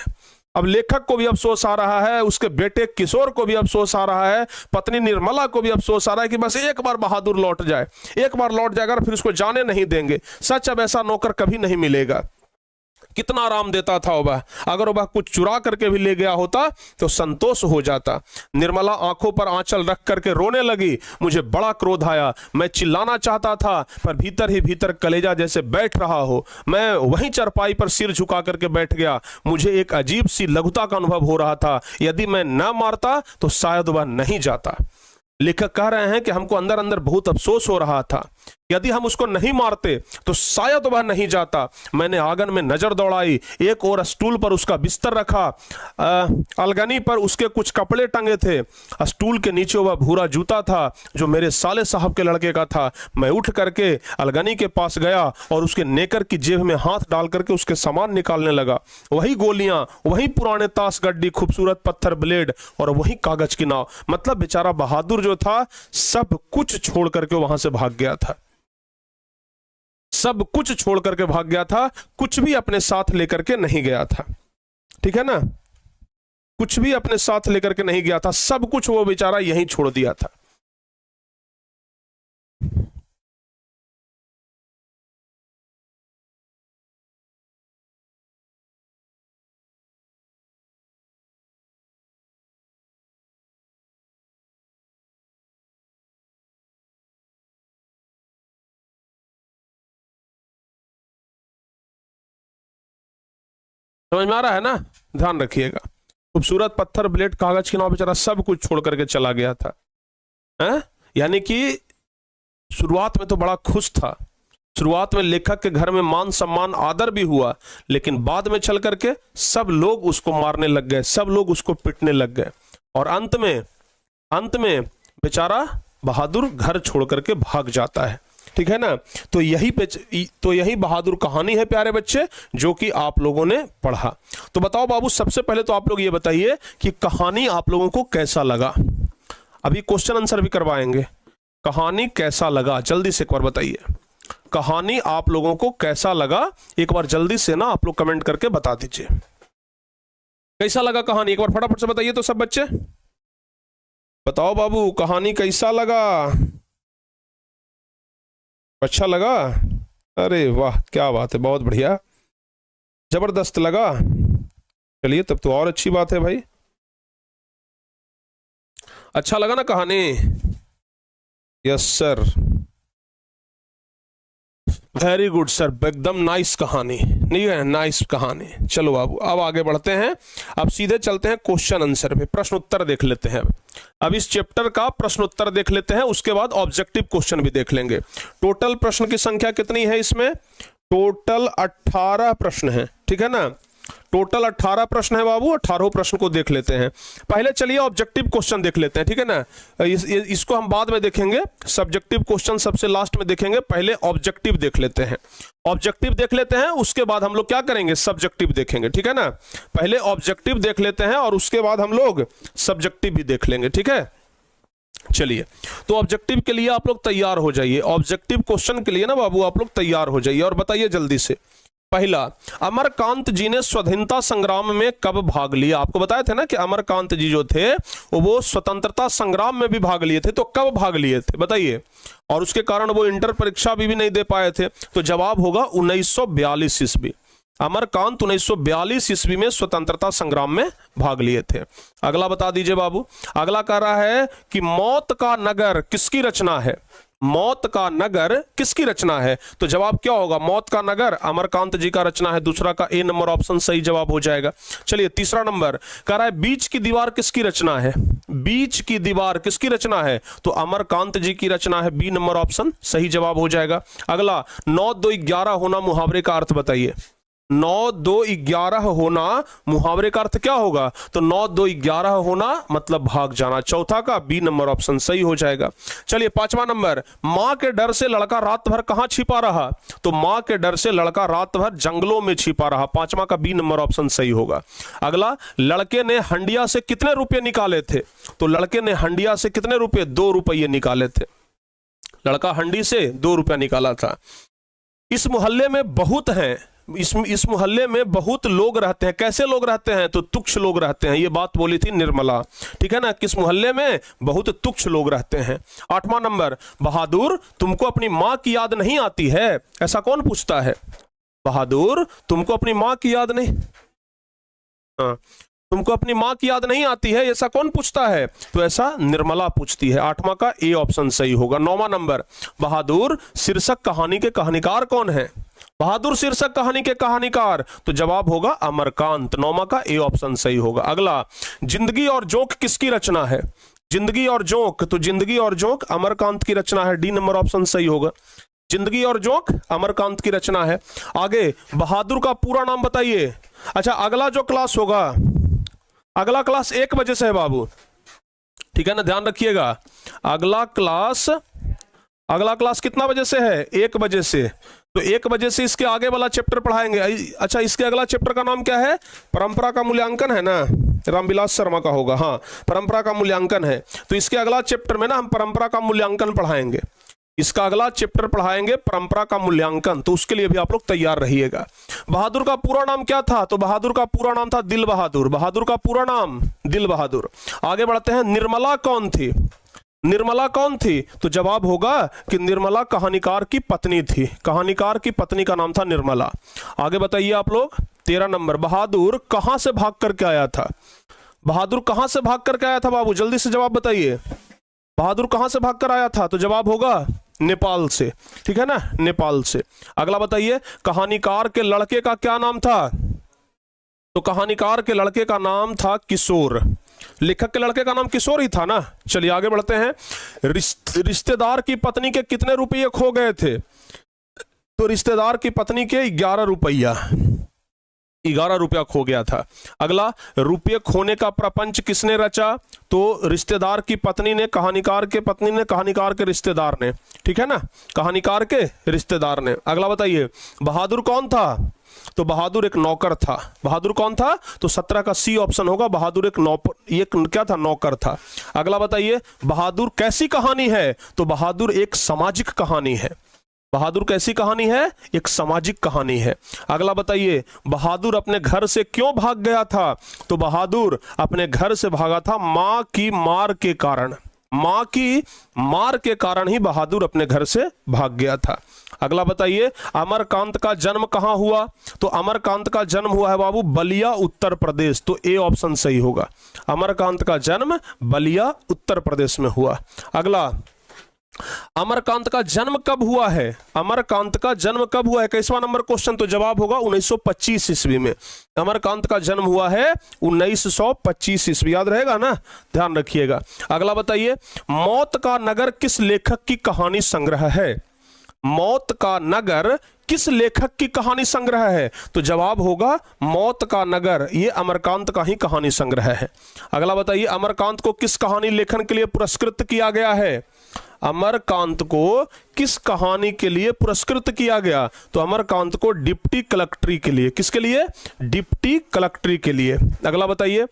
S1: अब लेखक को भी अफसोस आ रहा है, उसके बेटे किशोर को भी अफसोस आ रहा है, पत्नी निर्मला को भी अफसोस आ रहा है कि बस एक बार बहादुर लौट जाए, एक बार लौट जाएगा फिर उसको जाने नहीं देंगे। सच, अब ऐसा नौकर कभी नहीं मिलेगा। कितना आराम देता था वह, अगर वह कुछ चुरा करके भी ले गया होता तो संतोष हो जाता। निर्मला आंखों पर आंचल रख करके रोने लगी। मुझे बड़ा क्रोध आया, मैं चिल्लाना चाहता था पर भीतर ही भीतर कलेजा जैसे बैठ रहा हो। मैं वहीं चरपाई पर सिर झुका करके बैठ गया। मुझे एक अजीब सी लघुता का अनुभव हो रहा था, यदि मैं न मारता तो शायद वह नहीं जाता। लेखक कह रहे हैं कि हमको अंदर अंदर बहुत अफसोस हो रहा था, यदि हम उसको नहीं मारते तो शायद वह नहीं जाता। मैंने आंगन में नजर दौड़ाई, एक और स्टूल पर उसका बिस्तर रखा, अलगनी पर उसके कुछ कपड़े टंगे थे। स्टूल के नीचे वह भूरा जूता था जो मेरे साले साहब के लड़के का था। मैं उठ करके अलगनी के पास गया और उसके नेकर की जेब में हाथ डाल करके उसके सामान निकालने लगा। वही गोलियां, वही पुराने ताश गड्डी, खूबसूरत पत्थर ब्लेड और वही कागज की नाव। मतलब बेचारा बहादुर जो था सब कुछ छोड़ करके वहां से भाग गया था, सब कुछ छोड़ करके भाग गया था, कुछ भी अपने साथ लेकर के नहीं गया था, ठीक है ना, कुछ भी अपने साथ लेकर के नहीं गया था, सब कुछ वो बेचारा यहीं छोड़ दिया था। समझ में आ रहा है ना? ध्यान रखिएगा। खूबसूरत पत्थर ब्लेड कागज के नाव, बेचारा सब कुछ छोड़ करके चला गया था। यानी कि शुरुआत में तो बड़ा खुश था, शुरुआत में लेखक के घर में मान सम्मान आदर भी हुआ, लेकिन बाद में चल करके सब लोग उसको मारने लग गए, सब लोग उसको पिटने लग गए और अंत में बेचारा बहादुर घर छोड़ करके भाग जाता है, ठीक है ना। तो यही बहादुर कहानी है प्यारे बच्चे, जो कि आप लोगों ने पढ़ा। तो बताओ बाबू, सबसे पहले तो आप लोग ये बताइए कि कहानी आप लोगों को कैसा लगा। अभी क्वेश्चन आंसर भी करवाएंगे। कहानी कैसा लगा जल्दी से एक बार बताइए, कहानी आप लोगों को कैसा लगा, एक बार जल्दी से ना आप लोग कमेंट करके बता दीजिए कैसा लगा कहानी। एक बार फटाफट से बताइए तो सब बच्चे बताओ बाबू, कहानी कैसा लगा? अच्छा लगा? अरे वाह, क्या बात है, बहुत बढ़िया, जबरदस्त लगा। चलिए तब तो और अच्छी बात है भाई, अच्छा लगा ना कहानी? Yes sir, very good sir, एकदम नाइस कहानी, नहीं है? नाइस कहानी। चलो बाबू अब आगे बढ़ते हैं, अब सीधे चलते हैं क्वेश्चन आंसर पे, प्रश्न उत्तर देख लेते हैं। अब इस चैप्टर का प्रश्न उत्तर देख लेते हैं, उसके बाद ऑब्जेक्टिव क्वेश्चन भी देख लेंगे। टोटल प्रश्न की संख्या कितनी है इसमें? टोटल 18 प्रश्न है, ठीक है ना, टोटल 18 प्रश्न है बाबू। 18 प्रश्न को देख लेते हैं। पहले चलिए ऑब्जेक्टिव क्वेश्चन देख लेते हैं, ठीक है ना, इसको हम बाद में देखेंगे, सब्जेक्टिव क्वेश्चन सबसे लास्ट में देखेंगे, पहले ऑब्जेक्टिव देख लेते हैं। ऑब्जेक्टिव देख लेते हैं, उसके बाद हम लोग क्या करेंगे, सब्जेक्टिव देखेंगे, ठीक है ना। पहले ऑब्जेक्टिव देख लेते हैं और उसके बाद हम लोग सब्जेक्टिव भी देख लेंगे, ठीक है। चलिए, तो ऑब्जेक्टिव के लिए आप लोग तैयार हो जाइए, ऑब्जेक्टिव क्वेश्चन के लिए ना बाबू आप लोग तैयार हो जाइए और बताइए जल्दी से। पहला, अमरकांत जी ने स्वतंत्रता संग्राम में कब भाग लिया? आपको बताया थे ना कि अमरकांत जी जो थे वो स्वतंत्रता संग्राम में भी भाग लिए थे, तो कब भाग लिए थे बताइए, और उसके कारण वो इंटर परीक्षा भी नहीं दे पाए थे। तो जवाब होगा 1942 ईस्वी। अमरकांत 1942 ईस्वी में स्वतंत्रता संग्राम में भाग लिए थे। अगला बता दीजिए बाबू, अगला कह रहा है कि मौत का नगर किसकी रचना है? मौत का नगर किसकी रचना है? तो जवाब क्या होगा? मौत का नगर अमरकांत जी का रचना है। दूसरा का ए नंबर ऑप्शन सही जवाब हो जाएगा। चलिए, तीसरा नंबर कह रहा है बीच की दीवार किसकी रचना है? बीच की दीवार किसकी रचना है? तो अमरकांत जी की रचना है। बी नंबर ऑप्शन सही जवाब हो जाएगा। अगला, 9 2 11 होना मुहावरे का अर्थ बताइए। 9 2 11 होना मुहावरे का अर्थ क्या होगा? तो 9 2 11 होना मतलब भाग जाना। चौथा का बी नंबर ऑप्शन सही हो जाएगा। चलिए, पांचवा नंबर, मां के डर से लड़का रात भर कहां छिपा रहा? तो मां के डर से लड़का रात भर जंगलों में छिपा रहा। पांचवा का बी नंबर ऑप्शन सही होगा। अगला, लड़के ने हंडिया से कितने रुपए निकाले थे? तो लड़के ने हंडिया से कितने रुपए? 2 रुपये निकाले थे। लड़का हंडी से 2 रुपया निकाला था। इस मोहल्ले में बहुत हैं, इस मोहल्ले में बहुत लोग रहते हैं। कैसे लोग रहते हैं? तो तुच्छ लोग रहते हैं। ये बात बोली थी निर्मला, ठीक है ना। किस मोहल्ले में? बहुत तुच्छ लोग रहते हैं। आठवां नंबर, बहादुर तुमको अपनी मां की याद नहीं आती है? ऐसा कौन पूछता है? बहादुर तुमको अपनी मां की याद नहीं, तुमको अपनी मां की याद नहीं आती है, ऐसा कौन पूछता है? तो ऐसा निर्मला पूछती है। आठवां का ए ऑप्शन सही होगा। नौवां नंबर, बहादुर शीर्षक कहानी के कहानीकार कौन है? बहादुर शीर्षक कहानी के कहानीकार, तो जवाब होगा अमरकांत। नौवां का ए ऑप्शन सही होगा। अगला, जिंदगी और जोंक किसकी रचना है? जिंदगी और जोंक, तो जिंदगी और जोंक अमरकांत की रचना है। डी नंबर ऑप्शन सही होगा। जिंदगी और जोंक अमरकांत की रचना है। आगे, बहादुर का पूरा नाम बताइए। अच्छा, अगला जो क्लास होगा, अगला क्लास 1 बजे से है बाबू, ठीक है ना, ध्यान रखिएगा। अगला क्लास कितना बजे से है? 1 बजे से। तो 1 बजे से इसके आगे वाला चैप्टर पढ़ाएंगे। अच्छा, इसके अगला चैप्टर का नाम क्या है? परंपरा का मूल्यांकन है ना, रामविलास शर्मा का होगा। हाँ, परंपरा का मूल्यांकन है। तो इसके अगला चैप्टर में ना हम परंपरा का मूल्यांकन पढ़ाएंगे। इसका अगला चैप्टर पढ़ाएंगे परंपरा का मूल्यांकन, तो उसके लिए भी आप लोग तैयार रहिएगा। बहादुर का पूरा नाम क्या था? तो बहादुर का पूरा नाम था दिल बहादुर। बहादुर का पूरा नाम दिल बहादुर। आगे बढ़ते हैं, निर्मला कौन थी? निर्मला कौन थी? तो जवाब होगा कि निर्मला कहानीकार की पत्नी थी। कहानीकार की पत्नी का नाम था निर्मला। आगे बताइए आप लोग, 13 नंबर, बहादुर कहां से भाग करके आया था? बहादुर कहां से भाग करके आया था बाबू? जल्दी से जवाब बताइए। बहादुर कहां से भाग कर आया था? तो जवाब होगा नेपाल से, ठीक है ना, नेपाल से। अगला बताइए, कहानीकार के लड़के का क्या नाम था? तो कहानीकार के लड़के का नाम था किशोर। लेखक के लड़के का नाम किशोर ही था ना। चलिए आगे बढ़ते हैं। रिश्तेदार की पत्नी के कितने रुपये खो गए थे? तो रिश्तेदार की पत्नी के 11 रुपया, 11 रुपया खो गया था। अगला, रुपये खोने का प्रपंच किसने रचा? तो रिश्तेदार की पत्नी ने, कहानीकार के पत्नी ने, कहानीकार के रिश्तेदार ने, ठीक है ना, कहानीकार के रिश्तेदार ने। अगला बताइए, बहादुर कौन था? तो बहादुर एक नौकर था। बहादुर कौन था? तो 17 का सी ऑप्शन होगा। बहादुर एक क्या था? नौकर था। अगला बताइए, बहादुर कैसी कहानी है? तो बहादुर एक सामाजिक कहानी है। बहादुर कैसी कहानी है? एक सामाजिक कहानी है। अगला बताइए, बहादुर अपने घर से क्यों भाग गया था? तो बहादुर अपने घर से भागा था मां की मार के कारण। मां की मार के कारण ही बहादुर अपने घर से भाग गया था। अगला बताइए, अमरकांत का जन्म कहां हुआ? तो अमरकांत का जन्म हुआ है बाबू बलिया, उत्तर प्रदेश। तो ए ऑप्शन सही होगा। अमरकांत का जन्म बलिया, उत्तर प्रदेश में हुआ। अगला, अमरकांत का जन्म कब हुआ है? अमरकांत का जन्म कब हुआ है? 21वां नंबर क्वेश्चन, तो जवाब होगा 1925 ईस्वी में। अमरकांत का जन्म हुआ है 1925 ईस्वी, याद रहेगा ना, ध्यान रखिएगा। अगला बताइए, मौत का नगर किस लेखक की कहानी संग्रह है? मौत का नगर किस लेखक की कहानी संग्रह है? तो जवाब होगा मौत का नगर, ये अमरकांत का ही कहानी संग्रह है। अगला बताइए, अमरकांत को किस कहानी लेखन के लिए पुरस्कृत किया गया है? अमरकांत को किस कहानी के लिए पुरस्कृत किया गया? तो अमरकांत को डिप्टी कलेक्टरी के लिए। किसके लिए? डिप्टी कलेक्टरी के लिए। अगला बताइए,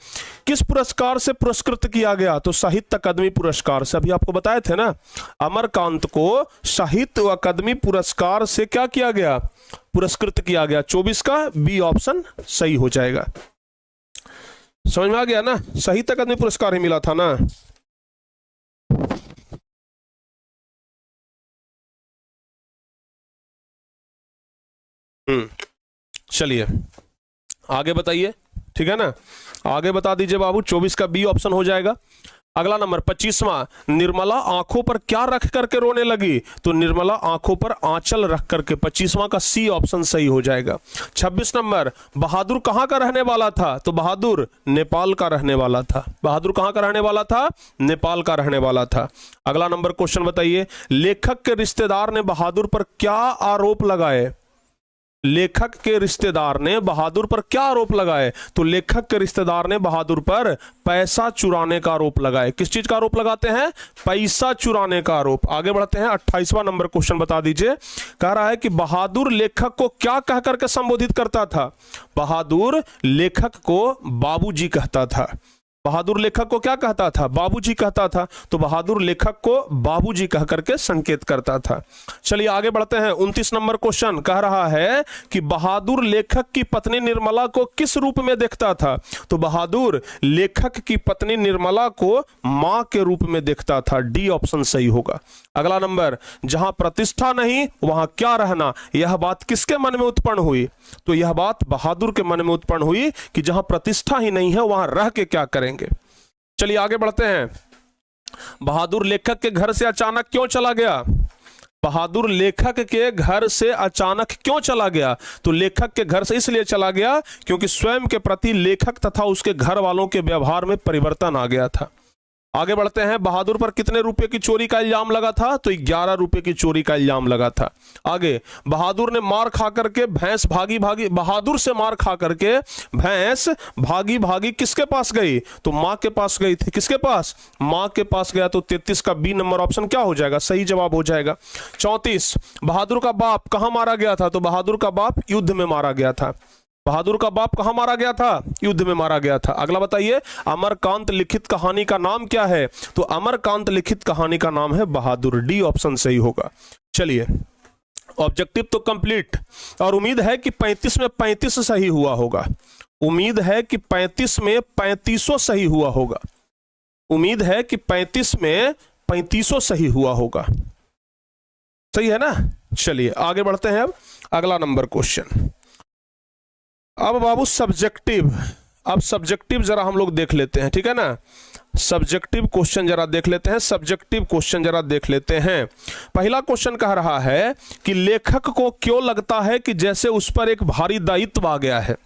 S1: किस पुरस्कार से पुरस्कृत किया गया? तो साहित्य अकादमी पुरस्कार से। अभी आपको बताए थे ना, अमरकांत को साहित्य अकादमी पुरस्कार से क्या किया गया? पुरस्कृत किया गया। 24 का बी ऑप्शन सही हो जाएगा। समझ में आ गया ना? साहित्य अकादमी पुरस्कार ही मिला था ना। चलिए आगे बताइए, ठीक है ना, आगे बता दीजिए बाबू। 24 का बी ऑप्शन हो जाएगा। अगला नंबर 25वां, निर्मला आंखों पर क्या रख करके रोने लगी? तो निर्मला आंखों पर आंचल रख करके। 25वां का सी ऑप्शन सही हो जाएगा। 26 नंबर, बहादुर कहां का रहने वाला था? तो बहादुर नेपाल का रहने वाला था। बहादुर कहां का रहने वाला था? नेपाल का रहने वाला था। अगला नंबर क्वेश्चन बताइए, लेखक के रिश्तेदार ने बहादुर पर क्या आरोप लगाए? लेखक के रिश्तेदार ने बहादुर पर क्या आरोप लगाए? तो लेखक के रिश्तेदार ने बहादुर पर पैसा चुराने का आरोप लगाए। किस चीज का आरोप लगाते हैं? पैसा चुराने का आरोप। आगे बढ़ते हैं, 28वां नंबर क्वेश्चन बता दीजिए। कह रहा है कि बहादुर लेखक को क्या कह करके संबोधित करता था? बहादुर लेखक को बाबूजी कहता था। बहादुर लेखक को क्या कहता था? बाबूजी कहता था। तो बहादुर लेखक को बाबूजी कह करके संकेत करता था। चलिए आगे बढ़ते हैं, 29 नंबर क्वेश्चन कह रहा है कि बहादुर लेखक की पत्नी निर्मला को किस रूप में देखता था? तो बहादुर लेखक की पत्नी निर्मला को मां के रूप में देखता था। डी ऑप्शन सही होगा। अगला नंबर, जहां प्रतिष्ठा नहीं वहां क्या रहना? यह बात किसके मन में उत्पन्न हुई? तो यह बात बहादुर के मन में उत्पन्न हुई कि जहां प्रतिष्ठा ही नहीं है वहां रह के क्या करेंगे। चलिए आगे बढ़ते हैं, बहादुर लेखक के घर से अचानक क्यों चला गया? बहादुर लेखक के घर से अचानक क्यों चला गया? तो लेखक के घर से इसलिए चला गया क्योंकि स्वयं के प्रति लेखक तथा उसके घर वालों के व्यवहार में परिवर्तन आ गया था। आगे बढ़ते हैं, बहादुर पर कितने रुपए की चोरी का इल्जाम लगा था? तो 11 रुपए की चोरी का इल्जाम लगा था। आगे, बहादुर ने मार खा करके भैंस भागी भागी, बहादुर से मार खा करके भैंस भागी भागी किसके पास गई? तो मां के पास गई थी। किसके पास? मां के पास गया। तो 33 का बी नंबर ऑप्शन क्या हो जाएगा? सही जवाब हो जाएगा। 34, बहादुर का बाप कहां मारा गया था? तो बहादुर का बाप युद्ध में मारा गया था। बहादुर का बाप कहां मारा गया था? युद्ध में मारा गया था। अगला बताइए, अमरकांत लिखित कहानी का नाम क्या है? तो अमरकांत लिखित कहानी का नाम है बहादुर। डी ऑप्शन सही होगा। चलिए, ऑब्जेक्टिव तो कंप्लीट, और उम्मीद है कि 35 में 35 सही हुआ होगा। उम्मीद है कि 35 में 35 सही हुआ होगा। उम्मीद है कि 35 में 35 सही हुआ होगा। सही है ना? चलिए आगे बढ़ते हैं। अब अगला नंबर क्वेश्चन, अब बाबू सब्जेक्टिव। अब सब्जेक्टिव जरा हम लोग देख लेते हैं, ठीक है ना। सब्जेक्टिव क्वेश्चन जरा देख लेते हैं। सब्जेक्टिव क्वेश्चन जरा देख लेते हैं। पहला क्वेश्चन कह रहा है कि लेखक को क्यों लगता है कि जैसे उस पर एक भारी दायित्व आ गया है?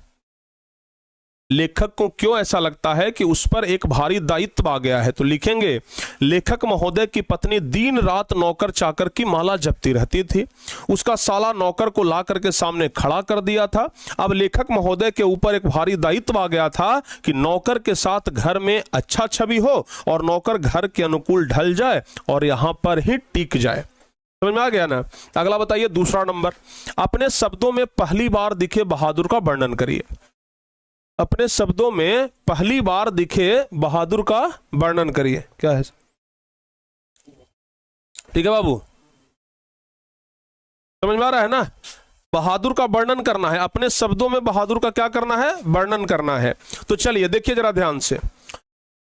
S1: लेखक को क्यों ऐसा लगता है कि उस पर एक भारी दायित्व आ गया है? तो लिखेंगे, लेखक महोदय की पत्नी दिन रात नौकर चाकर की माला जपती रहती थी। उसका साला नौकर को ला करके सामने खड़ा कर दिया था। अब लेखक महोदय के ऊपर एक भारी दायित्व आ गया था कि नौकर के साथ घर में अच्छा छवि हो और नौकर घर के अनुकूल ढल जाए और यहां पर ही टिक जाए। समझ में आ गया ना? अगला बताइए, दूसरा नंबर, अपने शब्दों में पहली बार दिखे बहादुर का वर्णन करिए। अपने शब्दों में पहली बार दिखे बहादुर का वर्णन करिए। क्या है? ठीक है बाबू, समझ में आ रहा है ना? बहादुर का वर्णन करना है, अपने शब्दों में बहादुर का क्या करना है? वर्णन करना है। तो चलिए देखिए जरा ध्यान से।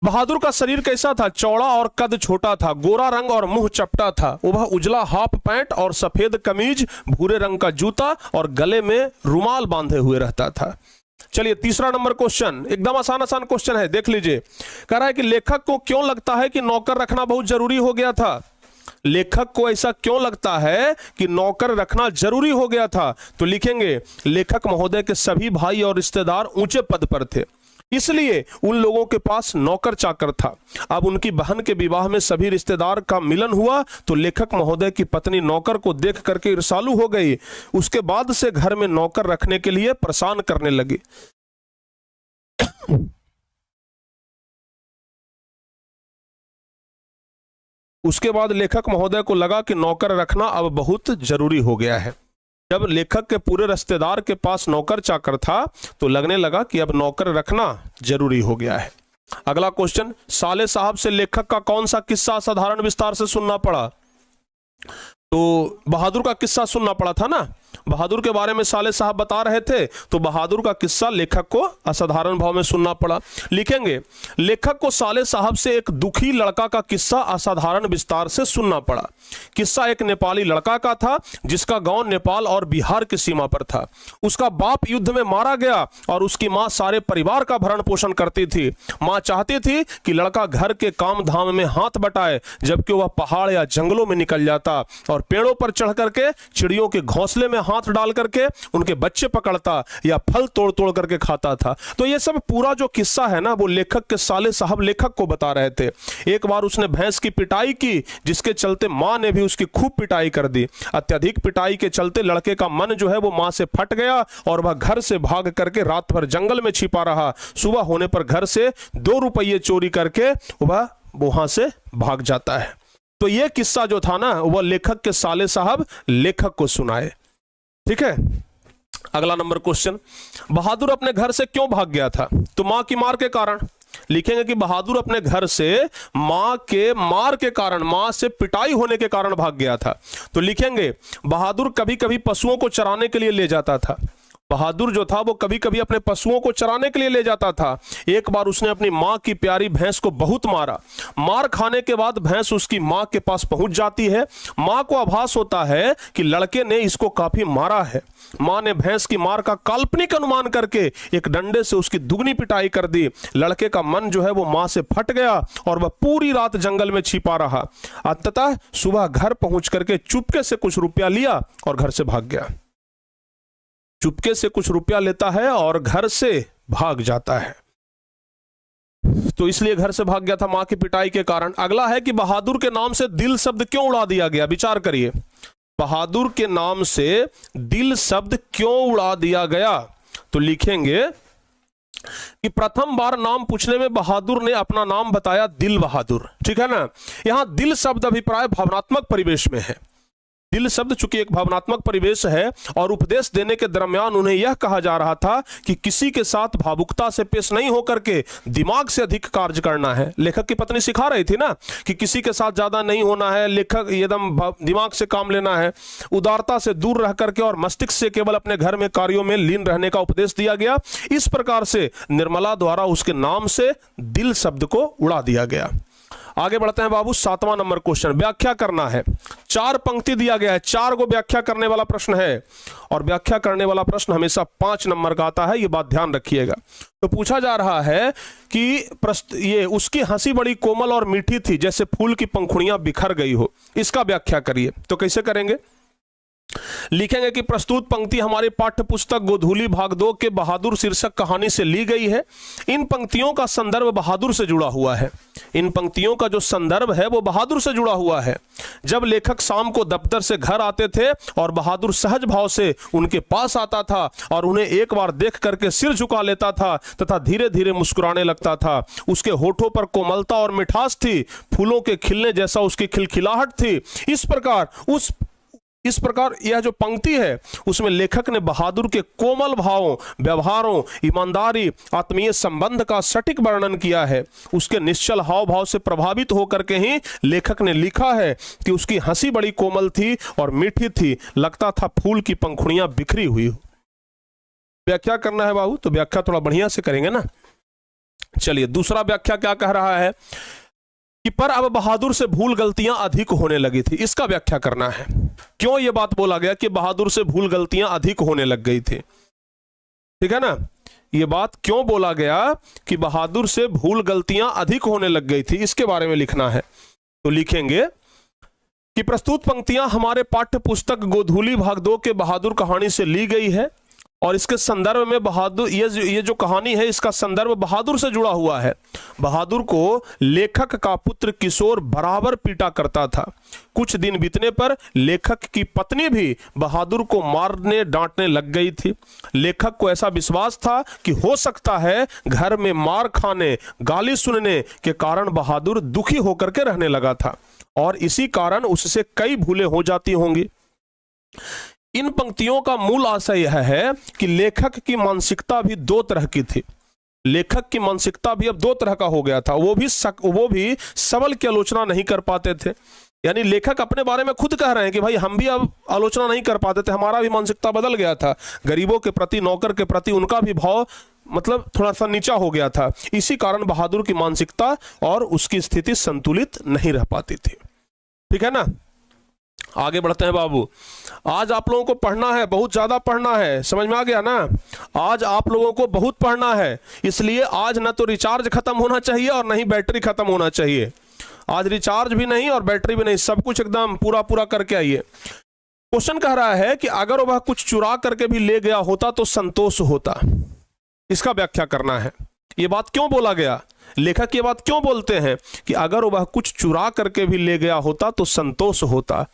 S1: बहादुर का शरीर कैसा था? चौड़ा और कद छोटा था, गोरा रंग और मुंह चपटा था। वह उजला हाफ पैंट और सफेद कमीज, भूरे रंग का जूता और गले में रुमाल बांधे हुए रहता था। चलिए तीसरा नंबर क्वेश्चन, एकदम आसान आसान क्वेश्चन है, देख लीजिए। कह रहा है कि लेखक को क्यों लगता है कि नौकर रखना बहुत जरूरी हो गया था? लेखक को ऐसा क्यों लगता है कि नौकर रखना जरूरी हो गया था? तो लिखेंगे, लेखक महोदय के सभी भाई और रिश्तेदार ऊंचे पद पर थे, इसलिए उन लोगों के पास नौकर चाकर था। अब उनकी बहन के विवाह में सभी रिश्तेदार का मिलन हुआ तो लेखक महोदय की पत्नी नौकर को देख करके ईर्ष्यालु हो गई। उसके बाद से घर में नौकर रखने के लिए परेशान करने लगी। उसके बाद लेखक महोदय को लगा कि नौकर रखना अब बहुत जरूरी हो गया है। जब लेखक के पूरे रिश्तेदार के पास नौकर चाकर था तो लगने लगा कि अब नौकर रखना जरूरी हो गया है। अगला क्वेश्चन, साले साहब से लेखक का कौन सा किस्सा असाधारण विस्तार से सुनना पड़ा? तो बहादुर का किस्सा सुनना पड़ा था ना, बहादुर के बारे में साले साहब बता रहे थे, तो बहादुर का किस्सा लेखक को असाधारण भाव में सुनना पड़ा। लिखेंगे, लेखक को साले साहब से एक दुखी लड़का का किस्सा असाधारण विस्तार से सुनना पड़ा। किस्सा एक नेपाली लड़का का था जिसका गांव नेपाल और बिहार की सीमा पर था। उसका बाप युद्ध में मारा गया और उसकी मां सारे परिवार का भरण पोषण करती थी। मां चाहती थी कि लड़का घर के काम धाम में हाथ बटाए, जबकि वह पहाड़ या जंगलों में निकल जाता और पेड़ों पर चढ़ करके चिड़ियों के घोंसले में हाथ डाल करके उनके बच्चे पकड़ता या फल तोड़ तोड़ करके खाता था। तो ये सब पूरा जो किस्सा है ना, वो लेखक के साले साहब लेखक को बता रहे थे। एक बार उसने भैंस की पिटाई की, जिसके चलते मां ने भी उसकी खूब पिटाई कर दी। अत्यधिक पिटाई के चलते लड़के का मन जो है वो मां से फट गया और वह घर से भाग करके रात भर जंगल में छिपा रहा। सुबह होने पर घर से 2 रुपये चोरी करके वह वहां से भाग जाता है। तो यह किस्सा जो था ना, वह लेखक के साले साहब लेखक को सुनाए। ठीक है, अगला नंबर क्वेश्चन, बहादुर अपने घर से क्यों भाग गया था? तो मां की मार के कारण। लिखेंगे कि बहादुर अपने घर से मां के मार के कारण, मां से पिटाई होने के कारण भाग गया था। तो लिखेंगे, बहादुर कभी कभी पशुओं को चराने के लिए ले जाता था। बहादुर जो था वो कभी कभी अपने पशुओं को चराने के लिए ले जाता था। एक बार उसने अपनी मां की प्यारी भैंस को बहुत मारा। मार खाने के बाद भैंस उसकी मां के पास पहुंच जाती है। मां को आभास होता है कि लड़के ने इसको काफी मारा है। मां ने भैंस की मार का काल्पनिक अनुमान करके एक डंडे से उसकी दुगनी पिटाई कर दी। लड़के का मन जो है वो मां से फट गया और वह पूरी रात जंगल में छिपा रहा। अंततः सुबह घर पहुंच करके चुपके से कुछ रुपया लिया और घर से भाग गया। चुपके से कुछ रुपया लेता है और घर से भाग जाता है। तो इसलिए घर से भाग गया था मां की पिटाई के कारण। अगला है कि बहादुर के नाम से दिल शब्द क्यों उड़ा दिया गया? विचार करिए, बहादुर के नाम से दिल शब्द क्यों उड़ा दिया गया? तो लिखेंगे कि प्रथम बार नाम पूछने में बहादुर ने अपना नाम बताया दिल बहादुर। ठीक है ना, यहां दिल शब्द अभिप्राय भावनात्मक परिवेश में है। दिल शब्द चूंकि एक भावनात्मक परिवेश है और उपदेश देने के दरमियान उन्हें यह कहा जा रहा था कि किसी के साथ भावुकता से पेश नहीं होकर के दिमाग से अधिक कार्य करना है। लेखक की पत्नी सिखा रही थी ना कि किसी के साथ ज्यादा नहीं होना है, लेखक एकदम दिमाग से काम लेना है। उदारता से दूर रह करके और मस्तिष्क से केवल अपने घर में कार्यों में लीन रहने का उपदेश दिया गया। इस प्रकार से निर्मला द्वारा उसके नाम से दिल शब्द को उड़ा दिया गया। आगे बढ़ते हैं बाबू, 7वां नंबर क्वेश्चन, व्याख्या करना है। 4 पंक्ति दिया गया है, 4 को व्याख्या करने वाला प्रश्न है और व्याख्या करने वाला प्रश्न हमेशा 5 नंबर का आता है, ये बात ध्यान रखिएगा। तो पूछा जा रहा है कि ये उसकी हंसी बड़ी कोमल और मीठी थी, जैसे फूल की पंखुड़ियां बिखर गई हो। इसका व्याख्या करिए। तो कैसे करेंगे? लिखेंगे कि प्रस्तुत पंक्ति हमारे पाठ्य पुस्तक गोधूली भाग 2 के बहादुर शीर्षक कहानी से ली गई है। इन पंक्तियों का संदर्भ बहादुर से जुड़ा हुआ है। इन पंक्तियों का जो संदर्भ है वो बहादुर से जुड़ा हुआ है। जब लेखक शाम को दफ्तर से घर आते थे और बहादुर सहज भाव से उनके पास आता था और उन्हें एक बार देख करके सिर झुका लेता था तथा धीरे धीरे मुस्कुराने लगता था। उसके होठों पर कोमलता और मिठास थी, फूलों के खिलने जैसा उसकी खिलखिलाहट थी। इस प्रकार यह जो पंक्ति है उसमें लेखक ने बहादुर के कोमल भावों, व्यवहारों, ईमानदारी, आत्मीय संबंध का सटीक वर्णन किया है। उसके निश्चल हाव भाव से प्रभावित होकर के ही लेखक ने लिखा है कि उसकी हंसी बड़ी कोमल थी और मीठी थी, लगता था फूल की पंखुड़ियां बिखरी हुई। व्याख्या करना है बाबू, तो व्याख्या थोड़ा बढ़िया से करेंगे ना। चलिए, दूसरा व्याख्या क्या कह रहा है कि पर अब बहादुर से भूल गलतियां अधिक होने लगी थी। इसका व्याख्या करना है, क्यों यह बात बोला गया कि बहादुर से भूल गलतियां अधिक होने लग गई थी। ठीक है ना, यह बात क्यों बोला गया कि बहादुर से भूल गलतियां अधिक होने लग गई थी, इसके बारे में लिखना है। तो लिखेंगे कि प्रस्तुत पंक्तियां हमारे पाठ्य पुस्तक गोधूली भाग 2 के बहादुर कहानी से ली गई है और इसके संदर्भ में बहादुर, ये जो कहानी है इसका संदर्भ बहादुर से जुड़ा हुआ है। बहादुर को लेखक का पुत्र किशोर बराबर पीटा करता था। कुछ दिन बीतने पर लेखक की पत्नी भी बहादुर को मारने डांटने लग गई थी। लेखक को ऐसा विश्वास था कि हो सकता है घर में मार खाने, गाली सुनने के कारण बहादुर दुखी होकर के रहने लगा था। और इसी कारण उससे कई भूलें हो जाती होंगी। इन पंक्तियों का मूल आशय यह है कि लेखक की मानसिकता भी दो तरह की थी। लेखक की मानसिकता भी अब दो तरह का हो गया था। वो भी सबल की आलोचना नहीं कर पाते थे। यानी लेखक अपने बारे में खुद कह रहे हैं कि भाई हम भी अब आलोचना नहीं कर पाते थे, हमारा भी मानसिकता बदल गया था। गरीबों के प्रति, नौकर के प्रति उनका भी भाव मतलब थोड़ा सा नीचा हो गया था। इसी कारण बहादुर की मानसिकता और उसकी स्थिति संतुलित नहीं रह पाती थी। ठीक है ना। आगे बढ़ते हैं बाबू। आज आप लोगों को पढ़ना है, बहुत ज्यादा पढ़ना है, समझ में आ गया ना। आज आप लोगों को बहुत पढ़ना है, इसलिए आज ना तो रिचार्ज खत्म होना चाहिए और ना ही बैटरी खत्म होना चाहिए। आज रिचार्ज भी नहीं और बैटरी भी नहीं, सब कुछ एकदम पूरा पूरा करके आइए। क्वेश्चन कह रहा है कि अगर वह कुछ चुरा करके भी ले गया होता तो संतोष होता। इसका व्याख्या करना है। यह बात क्यों बोला गया, लेखक ये बात क्यों बोलते हैं कि अगर वह कुछ चुरा करके भी ले गया होता तो संतोष होता।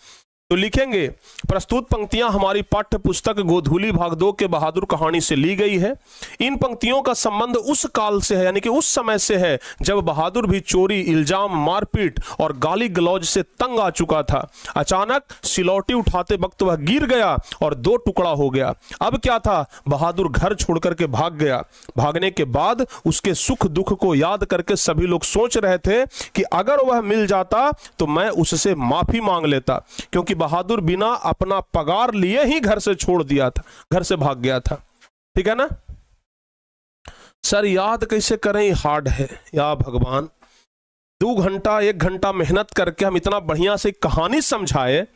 S1: तो लिखेंगे, प्रस्तुत पंक्तियां हमारी पाठ्य पुस्तक गोधूली भाग 2 के बहादुर कहानी से ली गई है। इन पंक्तियों का संबंध उस काल से है, यानी कि उस समय से है जब बहादुर भी चोरी, इल्जाम, मारपीट और गाली गलौज से तंग आ चुका था। अचानक सिलौटी उठाते वक्त वह गिर गया और दो टुकड़ा हो गया। अब क्या था, बहादुर घर छोड़ करके भाग गया। भागने के बाद उसके सुख दुख को याद करके सभी लोग सोच रहे थे कि अगर वह मिल जाता तो मैं उससे माफी मांग लेता, क्योंकि बहादुर बिना अपना पगार लिए ही घर से छोड़ दिया था, घर से भाग गया था। ठीक है ना। सर याद कैसे करें, हार्ड है या भगवान। 2 घंटा 1 घंटा मेहनत करके हम इतना बढ़िया से कहानी समझाए।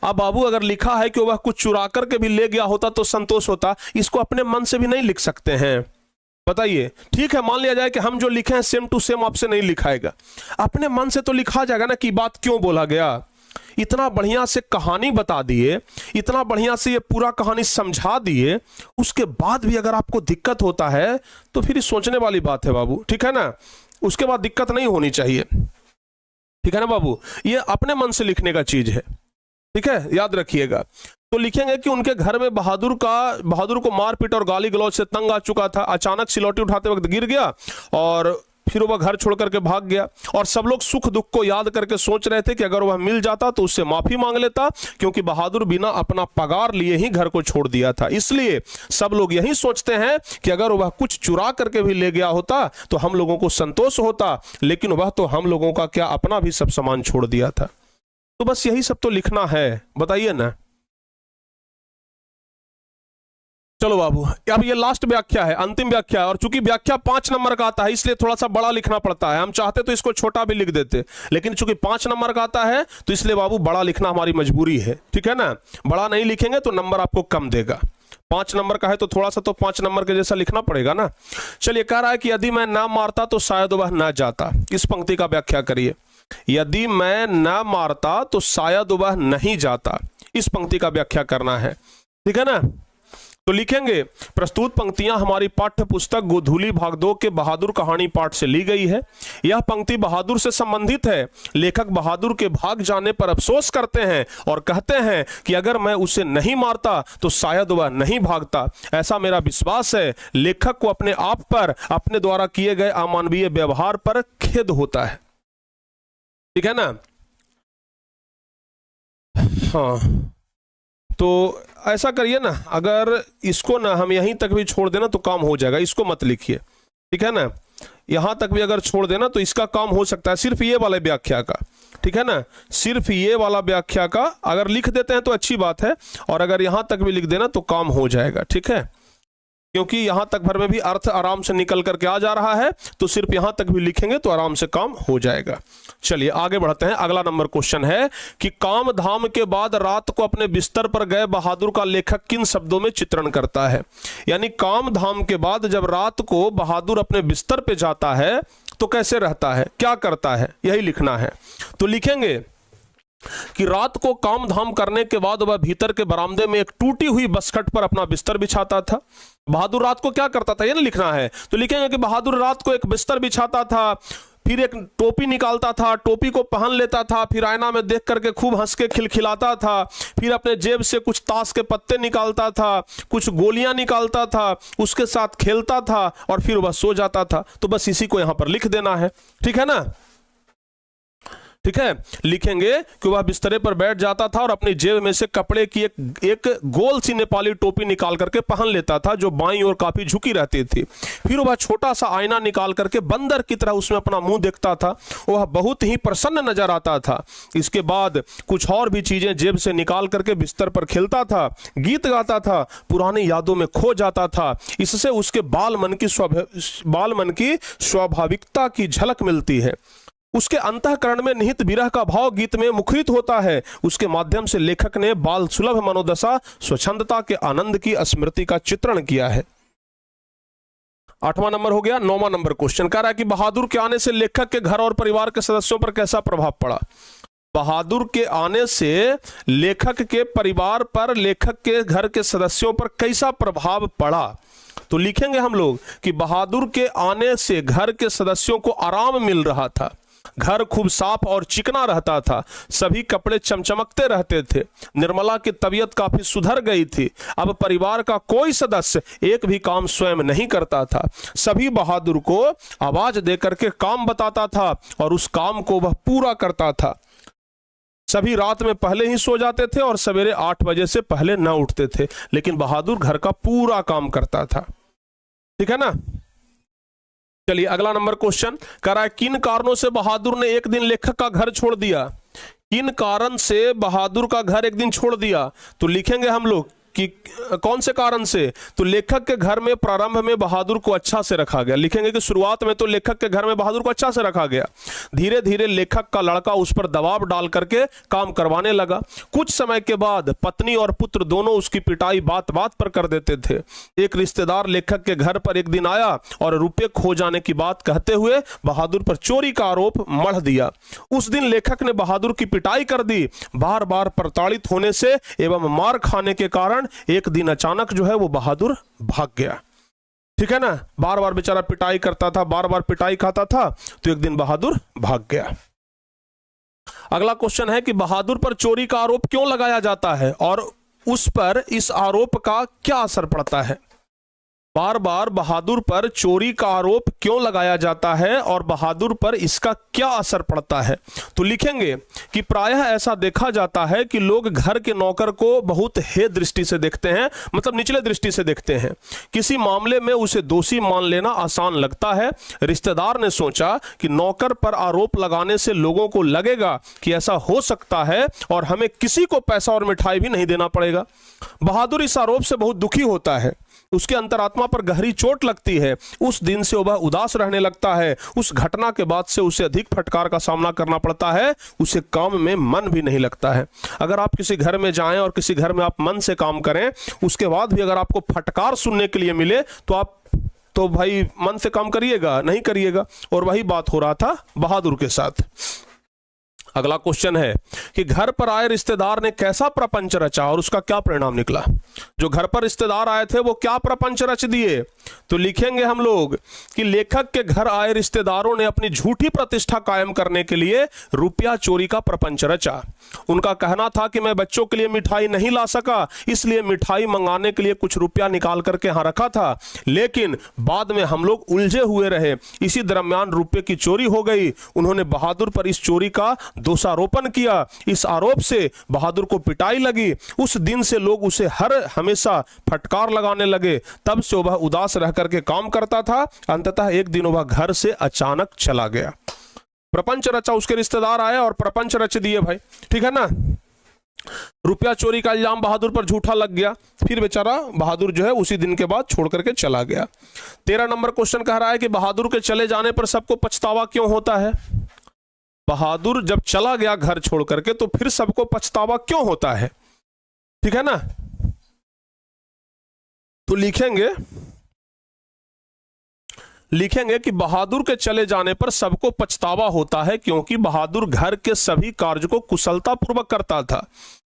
S1: अब बाबू अगर लिखा है कि वह कुछ चुरा करके भी ले गया होता तो संतोष होता, इसको अपने मन से भी नहीं लिख सकते हैं। बताइए, ठीक है मान लिया जाए कि हम जो लिखे हैं सेम टू सेम आपसे नहीं लिखाएगा, अपने मन से तो लिखा जाएगा ना कि बात क्यों बोला गया। इतना बढ़िया से कहानी बता दिए, इतना बढ़िया से ये पूरा कहानी समझा दिए, उसके बाद भी अगर आपको दिक्कत होता है तो फिर सोचने वाली बात है बाबू। ठीक है ना, उसके बाद दिक्कत नहीं होनी चाहिए। ठीक है ना बाबू, ये अपने मन से लिखने का चीज है। ठीक है, याद रखिएगा। तो लिखेंगे कि उनके घर में बहादुर को मारपीट और गाली गलौज से तंग आ चुका था। अचानक सिलौटी उठाते वक्त गिर गया और फिर वह घर छोड़ करके भाग गया। और सब लोग सुख दुख को याद करके सोच रहे थे कि अगर वह मिल जाता तो उससे माफी मांग लेता, क्योंकि बहादुर बिना अपना पगार लिए ही घर को छोड़ दिया था। इसलिए सब लोग यही सोचते हैं कि अगर वह कुछ चुरा करके भी ले गया होता तो हम लोगों को संतोष होता, लेकिन वह तो हम लोगों का क्या अपना भी सब सामान छोड़ दिया था। तो बस यही सब तो लिखना है, बताइए ना। चलो बाबू, अब ये लास्ट व्याख्या है, अंतिम व्याख्या है। और चूंकि व्याख्या 5 नंबर का आता है इसलिए थोड़ा सा बड़ा लिखना पड़ता है। हम चाहते तो इसको छोटा भी लिख देते, लेकिन चूंकि 5 नंबर का आता है तो इसलिए बाबू बड़ा लिखना हमारी मजबूरी है। ठीक है ना, बड़ा नहीं लिखेंगे तो नंबर आपको कम देगा। 5 नंबर का है तो थोड़ा सा तो 5 नंबर के जैसा लिखना पड़ेगा ना। चलिए, कह रहा है कि यदि मैं ना मारता तो शायद वह ना जाता। इस पंक्ति का व्याख्या करिए। यदि मैं ना मारता तो शायद वह नहीं जाता। इस पंक्ति का व्याख्या करना है। ठीक है ना। तो लिखेंगे, प्रस्तुत पंक्तियां हमारी पाठ्य पुस्तक गोधूली भाग 2 के बहादुर कहानी पाठ से ली गई है। यह पंक्ति बहादुर से संबंधित है। लेखक बहादुर के भाग जाने पर अफसोस करते हैं और कहते हैं कि अगर मैं उसे नहीं मारता तो शायद वह नहीं भागता। ऐसा मेरा विश्वास है। लेखक को अपने आप पर, अपने द्वारा किए गए अमानवीय व्यवहार पर खेद होता है। ठीक है ना। हाँ, तो ऐसा करिए ना, अगर इसको ना हम यहीं तक भी छोड़ देना तो काम हो जाएगा। इसको मत लिखिए। ठीक है ना, यहां तक भी अगर छोड़ देना तो इसका काम हो सकता है, सिर्फ ये वाले व्याख्या का। ठीक है ना, सिर्फ ये वाला व्याख्या का अगर लिख देते हैं तो अच्छी बात है, और अगर यहां तक भी लिख देना तो काम हो जाएगा। ठीक है, क्योंकि यहां तक भर में भी अर्थ आराम से निकल करके आ जा रहा है, तो सिर्फ यहां तक भी लिखेंगे तो आराम से काम हो जाएगा। चलिए आगे बढ़ते हैं। अगला नंबर क्वेश्चन है कि काम धाम के बाद रात को अपने बिस्तर पर गए बहादुर का लेखक किन शब्दों में चित्रण करता है। यानी काम धाम के बाद जब रात को बहादुर अपने बिस्तर पे जाता है तो कैसे रहता है, क्या करता है, यही लिखना है। तो लिखेंगे कि रात को काम धाम करने के बाद वह भीतर के बरामदे में एक टूटी हुई बसखट पर अपना बिस्तर बिछाता था। बहादुर रात को क्या करता था, ये ना लिखना है। तो लिखेंगे कि बहादुर रात को एक बिस्तर बिछाता था, फिर एक टोपी निकालता था, टोपी को पहन लेता था, फिर आईना में देख करके खूब हंस के खिलखिलाता था, फिर अपने जेब से कुछ ताश के पत्ते निकालता था, कुछ गोलियां निकालता था, उसके साथ खेलता था और फिर वह सो जाता था। तो बस इसी को यहां पर लिख देना है। ठीक है ना। ठीक है, लिखेंगे कि वह बिस्तरे पर बैठ जाता था और अपनी जेब में से कपड़े की एक गोल सी नेपाली टोपी निकाल करके पहन लेता था, जो बाईं ओर काफी झुकी रहती थी। फिर वह छोटा सा आईना निकाल करके बंदर की तरह उसमें अपना मुंह देखता था। वह बहुत ही प्रसन्न नजर आता था। इसके बाद कुछ और भी चीजें जेब से निकाल करके बिस्तर पर खेलता था, गीत गाता था, पुरानी यादों में खो जाता था। इससे उसके बाल मन की स्वाभाविकता की झलक मिलती है। उसके अंतःकरण में निहित विरह का भाव गीत में मुखरित होता है। उसके माध्यम से लेखक ने बाल सुलभ मनोदशा, स्वच्छंदता के आनंद की स्मृति का चित्रण किया है। 8वां नंबर हो गया। 9वां नंबर क्वेश्चन कह रहा है कि बहादुर के आने से लेखक के घर और परिवार के सदस्यों पर कैसा प्रभाव पड़ा। बहादुर के आने से लेखक के परिवार पर, लेखक के घर के सदस्यों पर कैसा प्रभाव पड़ा। तो लिखेंगे हम लोग कि बहादुर के आने से घर के सदस्यों को आराम मिल रहा था। घर खूब साफ और चिकना रहता था। सभी कपड़े चमचमकते रहते थे। निर्मला की तबीयत काफी सुधर गई थी। अब परिवार का कोई सदस्य एक भी काम स्वयं नहीं करता था। सभी बहादुर को आवाज देकर के काम बताता था और उस काम को वह पूरा करता था। सभी रात में पहले ही सो जाते थे और सवेरे 8 बजे से पहले न उठते थे, लेकिन बहादुर घर का पूरा काम करता था। ठीक है ना। चलिए अगला नंबर क्वेश्चन कह रहा है किन कारणों से बहादुर ने एक दिन लेखक का घर छोड़ दिया। किन कारण से बहादुर का घर एक दिन छोड़ दिया। तो लिखेंगे हम लोग कि कौन से कारण से। तो लेखक के घर में प्रारंभ में बहादुर को अच्छा से रखा गया। लिखेंगे कि शुरुआत में तो लेखक के घर में बहादुर को अच्छा से रखा गया। धीरे धीरे लेखक का लड़का उस पर दबाव डाल करके काम करवाने लगा। कुछ समय के बाद पत्नी और पुत्र दोनों उसकी पिटाई बात बात पर कर देते थे। एक रिश्तेदार लेखक के घर पर एक दिन आया और रुपये खो जाने की बात कहते हुए बहादुर पर चोरी का आरोप मढ़ दिया। उस दिन लेखक ने बहादुर की पिटाई कर दी। बार बार प्रताड़ित होने से एवं मार खाने के कारण एक दिन अचानक जो है वो बहादुर भाग गया। ठीक है ना। बार बार बेचारा पिटाई करता था, बार बार पिटाई खाता था, तो एक दिन बहादुर भाग गया। अगला क्वेश्चन है कि बहादुर पर चोरी का आरोप क्यों लगाया जाता है और उस पर इस आरोप का क्या असर पड़ता है। बार बार बहादुर पर चोरी का आरोप क्यों लगाया जाता है और बहादुर पर इसका क्या असर पड़ता है। तो लिखेंगे कि प्रायः ऐसा देखा जाता है कि लोग घर के नौकर को बहुत हे दृष्टि से देखते हैं, मतलब निचले दृष्टि से देखते हैं। किसी मामले में उसे दोषी मान लेना आसान लगता है। रिश्तेदार ने सोचा कि नौकर पर आरोप लगाने से लोगों को लगेगा कि ऐसा हो सकता है और हमें किसी को पैसा और मिठाई भी नहीं देना पड़ेगा। बहादुर इस आरोप से बहुत दुखी होता है। उसके अंतरात्मा पर गहरी चोट लगती है। उस दिन से वह उदास रहने लगता है। उस घटना के बाद से उसे अधिक फटकार का सामना करना पड़ता है। उसे काम में मन भी नहीं लगता है। अगर आप किसी घर में जाएं और किसी घर में आप मन से काम करें, उसके बाद भी अगर आपको फटकार सुनने के लिए मिले तो भाई मन से काम करिएगा, नहीं करिएगा। और वही बात हो रहा था बहादुर के साथ। अगला क्वेश्चन है कि घर पर आए रिश्तेदार ने कैसा प्रपंच रचा और उसका क्या परिणाम निकला। जो घर पर रिश्तेदार आए थे वो क्या प्रपंच रच दिए। तो लिखेंगे हम लोग कि लेखक के घर आए रिश्तेदारों ने अपनी झूठी प्रतिष्ठा कायम करने के लिए रुपया चोरी का प्रपंच रचा। उनका कहना था कि मैं बच्चों के लिए मिठाई नहीं ला सका, इसलिए मिठाई मंगाने के लिए कुछ रुपया निकाल करके यहां रखा था, लेकिन बाद में हम लोग उलझे हुए रहे। इसी दरमियान रुपये की चोरी हो गई। उन्होंने बहादुर पर इस चोरी का दोषारोपण किया। इस आरोप से बहादुर को पिटाई लगी। उस दिन से लोग उसे हमेशा फटकार लगाने लगे। तब से वह उदास रह करके काम करता था। अंततः एक दिन वह घर से अचानक चला गया। प्रपंच रचा, उसके रिश्तेदार आए और प्रपंच रच दिए भाई। ठीक है ना। रुपया चोरी का इल्जाम बहादुर पर झूठा लग गया। फिर बेचारा बहादुर जो है उसी दिन के बाद छोड़ करके चला गया। 13 नंबर क्वेश्चन कह रहा है कि बहादुर के चले जाने पर सबको पछतावा क्यों होता है। बहादुर जब चला गया घर छोड़ करके तो फिर सबको पछतावा क्यों होता है। ठीक है ना। तो लिखेंगे कि बहादुर के चले जाने पर सबको पछतावा होता है क्योंकि बहादुर घर के सभी कार्य को कुशलतापूर्वक करता था।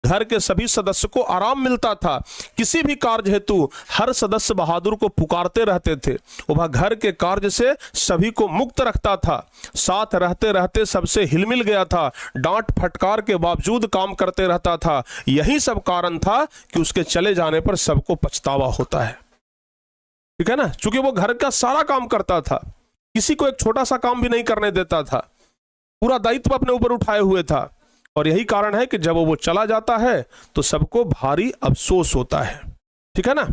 S1: घर के सभी सदस्य को आराम मिलता था। किसी भी कार्य हेतु हर सदस्य बहादुर को पुकारते रहते थे। वह घर के कार्य से सभी को मुक्त रखता था। साथ रहते रहते सबसे हिलमिल गया था। डांट फटकार के बावजूद काम करते रहता था। यही सब कारण था कि उसके चले जाने पर सबको पछतावा होता है। ठीक है ना। चूंकि वो घर का सारा काम करता था, किसी को एक छोटा सा काम भी नहीं करने देता था। पूरा दायित्व अपने ऊपर उठाए हुए था, और यही कारण है कि जब वो चला जाता है तो सबको भारी अफसोस होता है। ठीक है ना।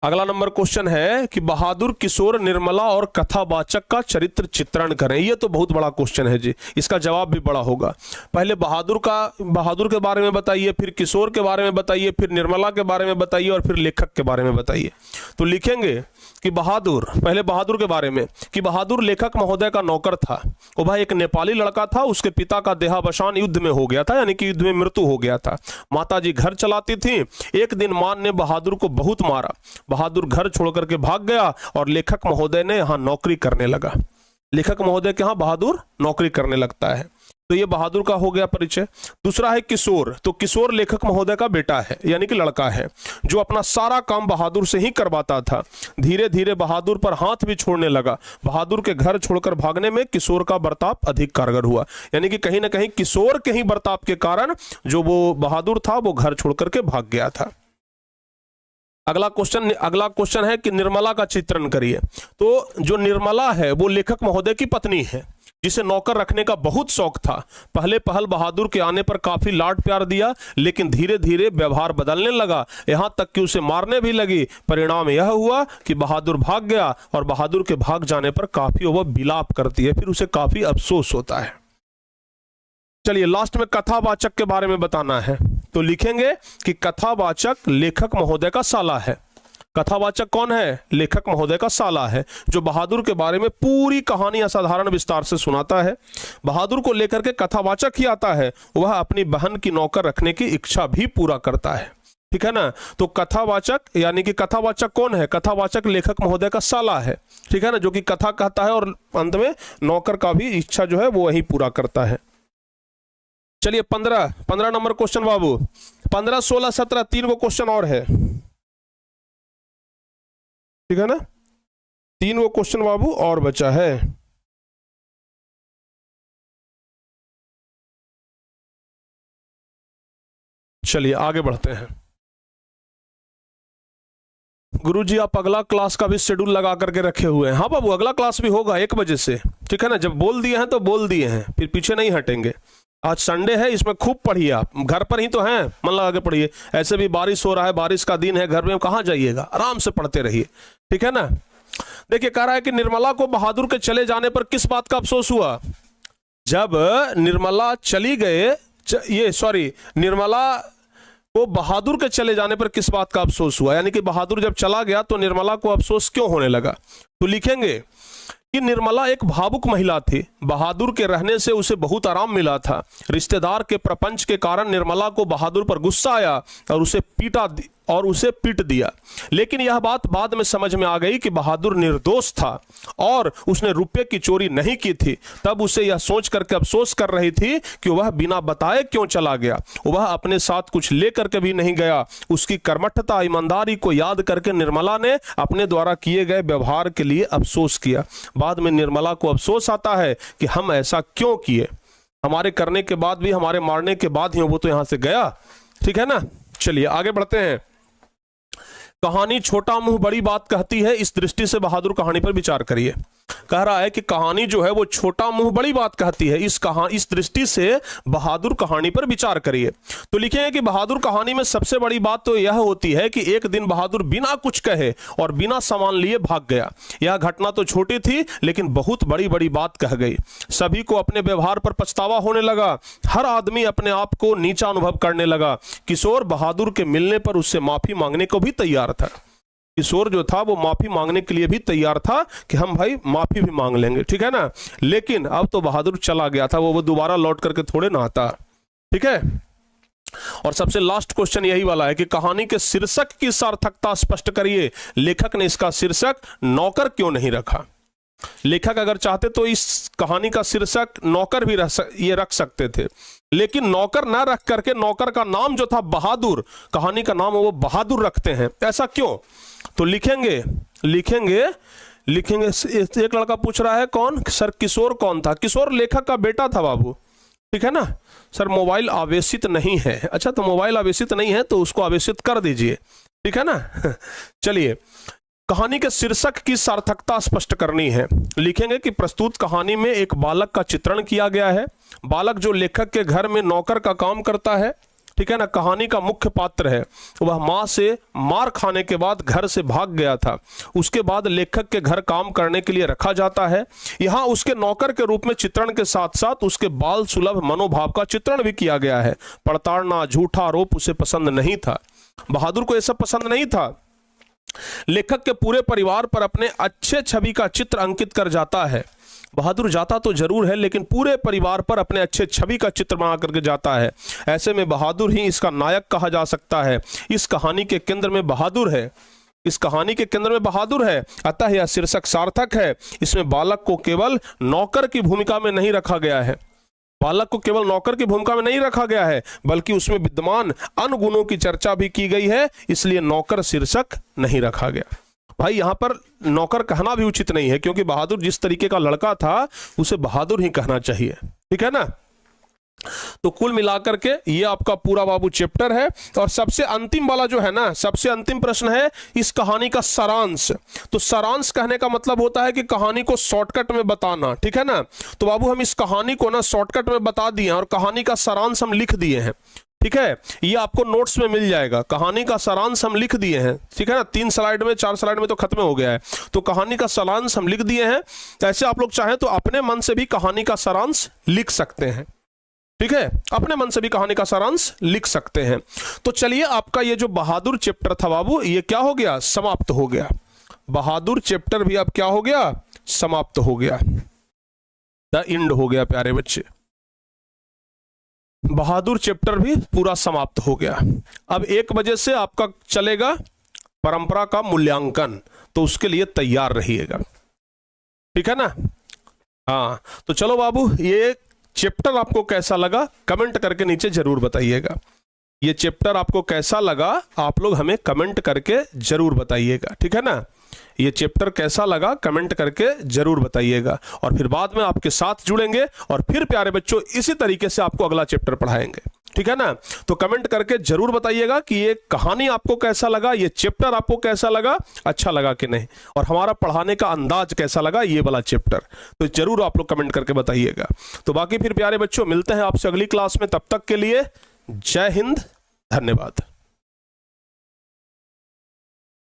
S1: अगला नंबर क्वेश्चन है कि बहादुर किशोर निर्मला और कथावाचक का चरित्र चित्रण करें। ये तो बहुत बड़ा क्वेश्चन है जी, इसका जवाब भी बड़ा होगा। पहले बहादुर के बारे में बताइए, फिर किशोर के बारे में बताइए, फिर निर्मला के बारे में बताइए, और फिर लेखक के बारे में बताइए। तो लिखेंगे कि पहले बहादुर के बारे में कि बहादुर लेखक महोदय का नौकर था। वो भाई एक नेपाली लड़का था, उसके पिता का देहावसान युद्ध में हो गया था, यानी कि युद्ध में मृत्यु हो गया था। माताजी घर चलाती थी। एक दिन मां ने बहादुर को बहुत मारा। बहादुर घर छोड़ करके भाग गया और लेखक महोदय ने यहाँ नौकरी करने लगा। लेखक महोदय के यहाँ बहादुर नौकरी करने लगता है। तो ये बहादुर का हो गया परिचय। दूसरा है किशोर। तो किशोर लेखक महोदय का बेटा है, यानी कि लड़का है, जो अपना सारा काम बहादुर से ही करवाता था। धीरे धीरे बहादुर पर हाथ भी छोड़ने लगा। बहादुर के घर छोड़कर भागने में किशोर का बर्ताव अधिक कारगर हुआ, यानी कि कहीं ना कहीं किशोर के ही बर्ताव के कारण जो वो बहादुर था वो घर छोड़ करके भाग गया था। अगला क्वेश्चन है कि निर्मला का चित्रण करिए। तो जो निर्मला है वो लेखक महोदय की पत्नी है, जिसे नौकर रखने का बहुत शौक था। पहले पहल बहादुर के आने पर काफी लाड प्यार दिया, लेकिन धीरे धीरे व्यवहार बदलने लगा, यहां तक कि उसे मारने भी लगी। परिणाम यह हुआ कि बहादुर भाग गया, और बहादुर के भाग जाने पर काफी वह विलाप करती है, फिर उसे काफी अफसोस होता है। चलिए लास्ट में कथावाचक के बारे में बताना है। तो लिखेंगे कि कथावाचक लेखक महोदय का साला है। कथावाचक कौन है? लेखक महोदय का साला है, जो बहादुर के बारे में पूरी कहानी असाधारण विस्तार से सुनाता है। बहादुर को लेकर के कथावाचक ही आता है, वह अपनी बहन की नौकर रखने की इच्छा भी पूरा करता है। ठीक है ना। तो कथावाचक, यानी कि कथावाचक कौन है? कथावाचक लेखक महोदय का साला है। ठीक है ना, जो कि कथा कहता है और अंत में नौकर का भी इच्छा जो है वो वही पूरा करता है। चलिए 15 नंबर क्वेश्चन बाबू। 15, 16, 17 तीन को क्वेश्चन और है। ठीक है ना, 3 वो क्वेश्चन बाबू और बचा है। चलिए आगे बढ़ते हैं। गुरुजी आप अगला क्लास का भी शेड्यूल लगा करके रखे हुए हैं? हाँ बाबू, अगला क्लास भी होगा 1 बजे से। ठीक है ना, जब बोल दिए हैं तो बोल दिए हैं, फिर पीछे नहीं हटेंगे। आज संडे है, इसमें खूब पढ़िए। आप घर पर ही तो हैं, मन लगा के पढ़िए। ऐसे भी बारिश हो रहा है, बारिश का दिन है, घर में कहाँ जाइएगा, आराम से पढ़ते रहिए। ठीक है ना। देखिए कह रहा है कि निर्मला को बहादुर के चले जाने पर किस बात का अफसोस हुआ? जब निर्मला चली गए, निर्मला को बहादुर के चले जाने पर किस बात का अफसोस हुआ, यानी कि बहादुर जब चला गया तो निर्मला को अफसोस क्यों होने लगा? तो लिखेंगे कि निर्मला एक भावुक महिला थी। बहादुर के रहने से उसे बहुत आराम मिला था। रिश्तेदार के प्रपंच के कारण निर्मला को बहादुर पर गुस्सा आया और उसे पीट दिया। लेकिन यह बात बाद में समझ में आ गई कि बहादुर निर्दोष था और उसने रुपये की चोरी नहीं की थी। तब उसे यह सोच करके अफसोस कर रही थी कि वह बिना बताए क्यों चला गया। वह अपने साथ कुछ लेकर के भी नहीं गया। उसकी कर्मठता, ईमानदारी को याद करके निर्मला ने अपने द्वारा किए गए व्यवहार के लिए अफसोस किया। बाद में निर्मला को अफसोस आता है कि हम ऐसा क्यों किए। हमारे करने के बाद भी, हमारे मारने के बाद ही वो तो यहां से गया। ठीक है ना। चलिए आगे बढ़ते हैं। कहानी छोटा मुंह बड़ी बात कहती है, इस दृष्टि से बहादुर कहानी पर विचार करिए। कह रहा है कि कहानी जो है वो छोटा मुंह बड़ी बात कहती है, इस दृष्टि से बहादुर कहानी पर विचार करिए। तो लिखेंगे कि बहादुर कहानी में सबसे बड़ी बात तो यह होती है कि एक दिन बहादुर बिना कुछ कहे और बिना सामान लिए भाग गया। यह घटना तो छोटी थी लेकिन बहुत बड़ी बड़ी बात कह गई। सभी को अपने व्यवहार पर पछतावा होने लगा। हर आदमी अपने आप को नीचा अनुभव करने लगा। किशोर बहादुर के मिलने पर उससे माफी मांगने को भी तैयार था। किशोर जो था वो माफी मांगने के लिए भी तैयार था कि हम भाई माफी भी मांग लेंगे। ठीक है ना। लेकिन अब तो बहादुर चला गया था, वो दोबारा लौट करके थोड़े ना आता। ठीक है। और सबसे लास्ट क्वेश्चन यही वाला है कि कहानी के शीर्षक की सार्थकता स्पष्ट करिए। लेखक ने इसका शीर्षक नौकर क्यों नहीं रखा? लेखक अगर चाहते तो इस कहानी का शीर्षक नौकर भी ये रख सकते थे, लेकिन नौकर ना रख करके नौकर का नाम जो था बहादुर, कहानी का नाम वो बहादुर रखते हैं। ऐसा क्यों? तो लिखेंगे एक लड़का पूछ रहा है कौन सर? किशोर कौन था? किशोर लेखक का बेटा था बाबू। ठीक है ना। सर मोबाइल आवेशित नहीं है। अच्छा, तो मोबाइल आवेशित नहीं है तो उसको आवेशित कर दीजिए। ठीक है ना। चलिए कहानी के शीर्षक की सार्थकता स्पष्ट करनी है। लिखेंगे कि प्रस्तुत कहानी में एक बालक का चित्रण किया गया है। बालक जो लेखक के घर में नौकर का काम करता है, ठीक है ना। कहानी का मुख्य पात्र है, वह मां से मार खाने के बाद घर से भाग गया था। उसके बाद लेखक के घर काम करने के लिए रखा जाता है। यहाँ उसके नौकर के रूप में चित्रण के साथ साथ उसके बाल सुलभ मनोभाव का चित्रण भी किया गया है। प्रताड़ना, झूठा आरोप उसे पसंद नहीं था। बहादुर को यह सब पसंद नहीं था। लेखक के पूरे परिवार पर अपने अच्छे छवि का चित्र अंकित कर जाता है। बहादुर जाता तो जरूर है, लेकिन पूरे परिवार पर अपने अच्छे छवि का चित्र बना करके जाता है। ऐसे में बहादुर ही इसका नायक कहा जा सकता है। इस कहानी के केंद्र में बहादुर है। इस कहानी के केंद्र में बहादुर है, अतः यह शीर्षक सार्थक है। इसमें बालक को केवल नौकर की भूमिका में नहीं रखा गया है। बालक को केवल नौकर की भूमिका में नहीं रखा गया है, बल्कि उसमें विद्यमान अन्य गुणों की चर्चा भी की गई है, इसलिए नौकर शीर्षक नहीं रखा गया। भाई यहां पर नौकर कहना भी उचित नहीं है, क्योंकि बहादुर जिस तरीके का लड़का था उसे बहादुर ही कहना चाहिए, ठीक है ना। तो कुल मिलाकर के ये आपका पूरा बाबू चैप्टर है। और सबसे अंतिम वाला जो है ना, सबसे अंतिम प्रश्न है इस कहानी का सारांश। तो सारांश कहने का मतलब होता है कि कहानी को शॉर्टकट में बताना, ठीक है ना। तो बाबू हम इस कहानी को ना शॉर्टकट में बता दिए और कहानी का सारांश हम लिख दिए हैं, ठीक है। ये आपको नोट्स में मिल जाएगा। कहानी का सारांश हम लिख दिए हैं, ठीक है ना। 3 स्लाइड में 4 स्लाइड में तो खत्म हो गया है। तो कहानी का सारांश हम लिख दिए हैं। ऐसे आप लोग चाहें तो अपने मन से भी कहानी का सारांश लिख सकते हैं, ठीक है। अपने मन से भी कहानी का सारांश लिख सकते हैं। तो चलिए, आपका ये जो बहादुर चैप्टर था बाबू, ये क्या हो गया, समाप्त हो गया। बहादुर चैप्टर भी अब क्या हो गया, समाप्त हो गया। द एंड हो गया प्यारे बच्चे। बहादुर चैप्टर भी पूरा समाप्त हो गया। अब 1 बजे से आपका चलेगा परंपरा का मूल्यांकन, तो उसके लिए तैयार रहिएगा, ठीक है ना। हाँ, तो चलो बाबू, ये चैप्टर आपको कैसा लगा कमेंट करके नीचे जरूर बताइएगा। ये चैप्टर आपको कैसा लगा आप लोग हमें कमेंट करके जरूर बताइएगा, ठीक है ना। ये चैप्टर कैसा लगा कमेंट करके जरूर बताइएगा, और फिर बाद में आपके साथ जुड़ेंगे और फिर प्यारे बच्चों इसी तरीके से आपको अगला चैप्टर पढ़ाएंगे, ठीक है ना। तो कमेंट करके जरूर बताइएगा कि ये कहानी आपको कैसा लगा, ये चैप्टर आपको कैसा लगा, अच्छा लगा कि नहीं, और हमारा पढ़ाने का अंदाज कैसा लगा ये वाला चैप्टर। तो जरूर आप लोग कमेंट करके बताइएगा। तो बाकी फिर प्यारे बच्चों मिलते हैं आपसे अगली क्लास में। तब तक के लिए जय हिंद, धन्यवाद।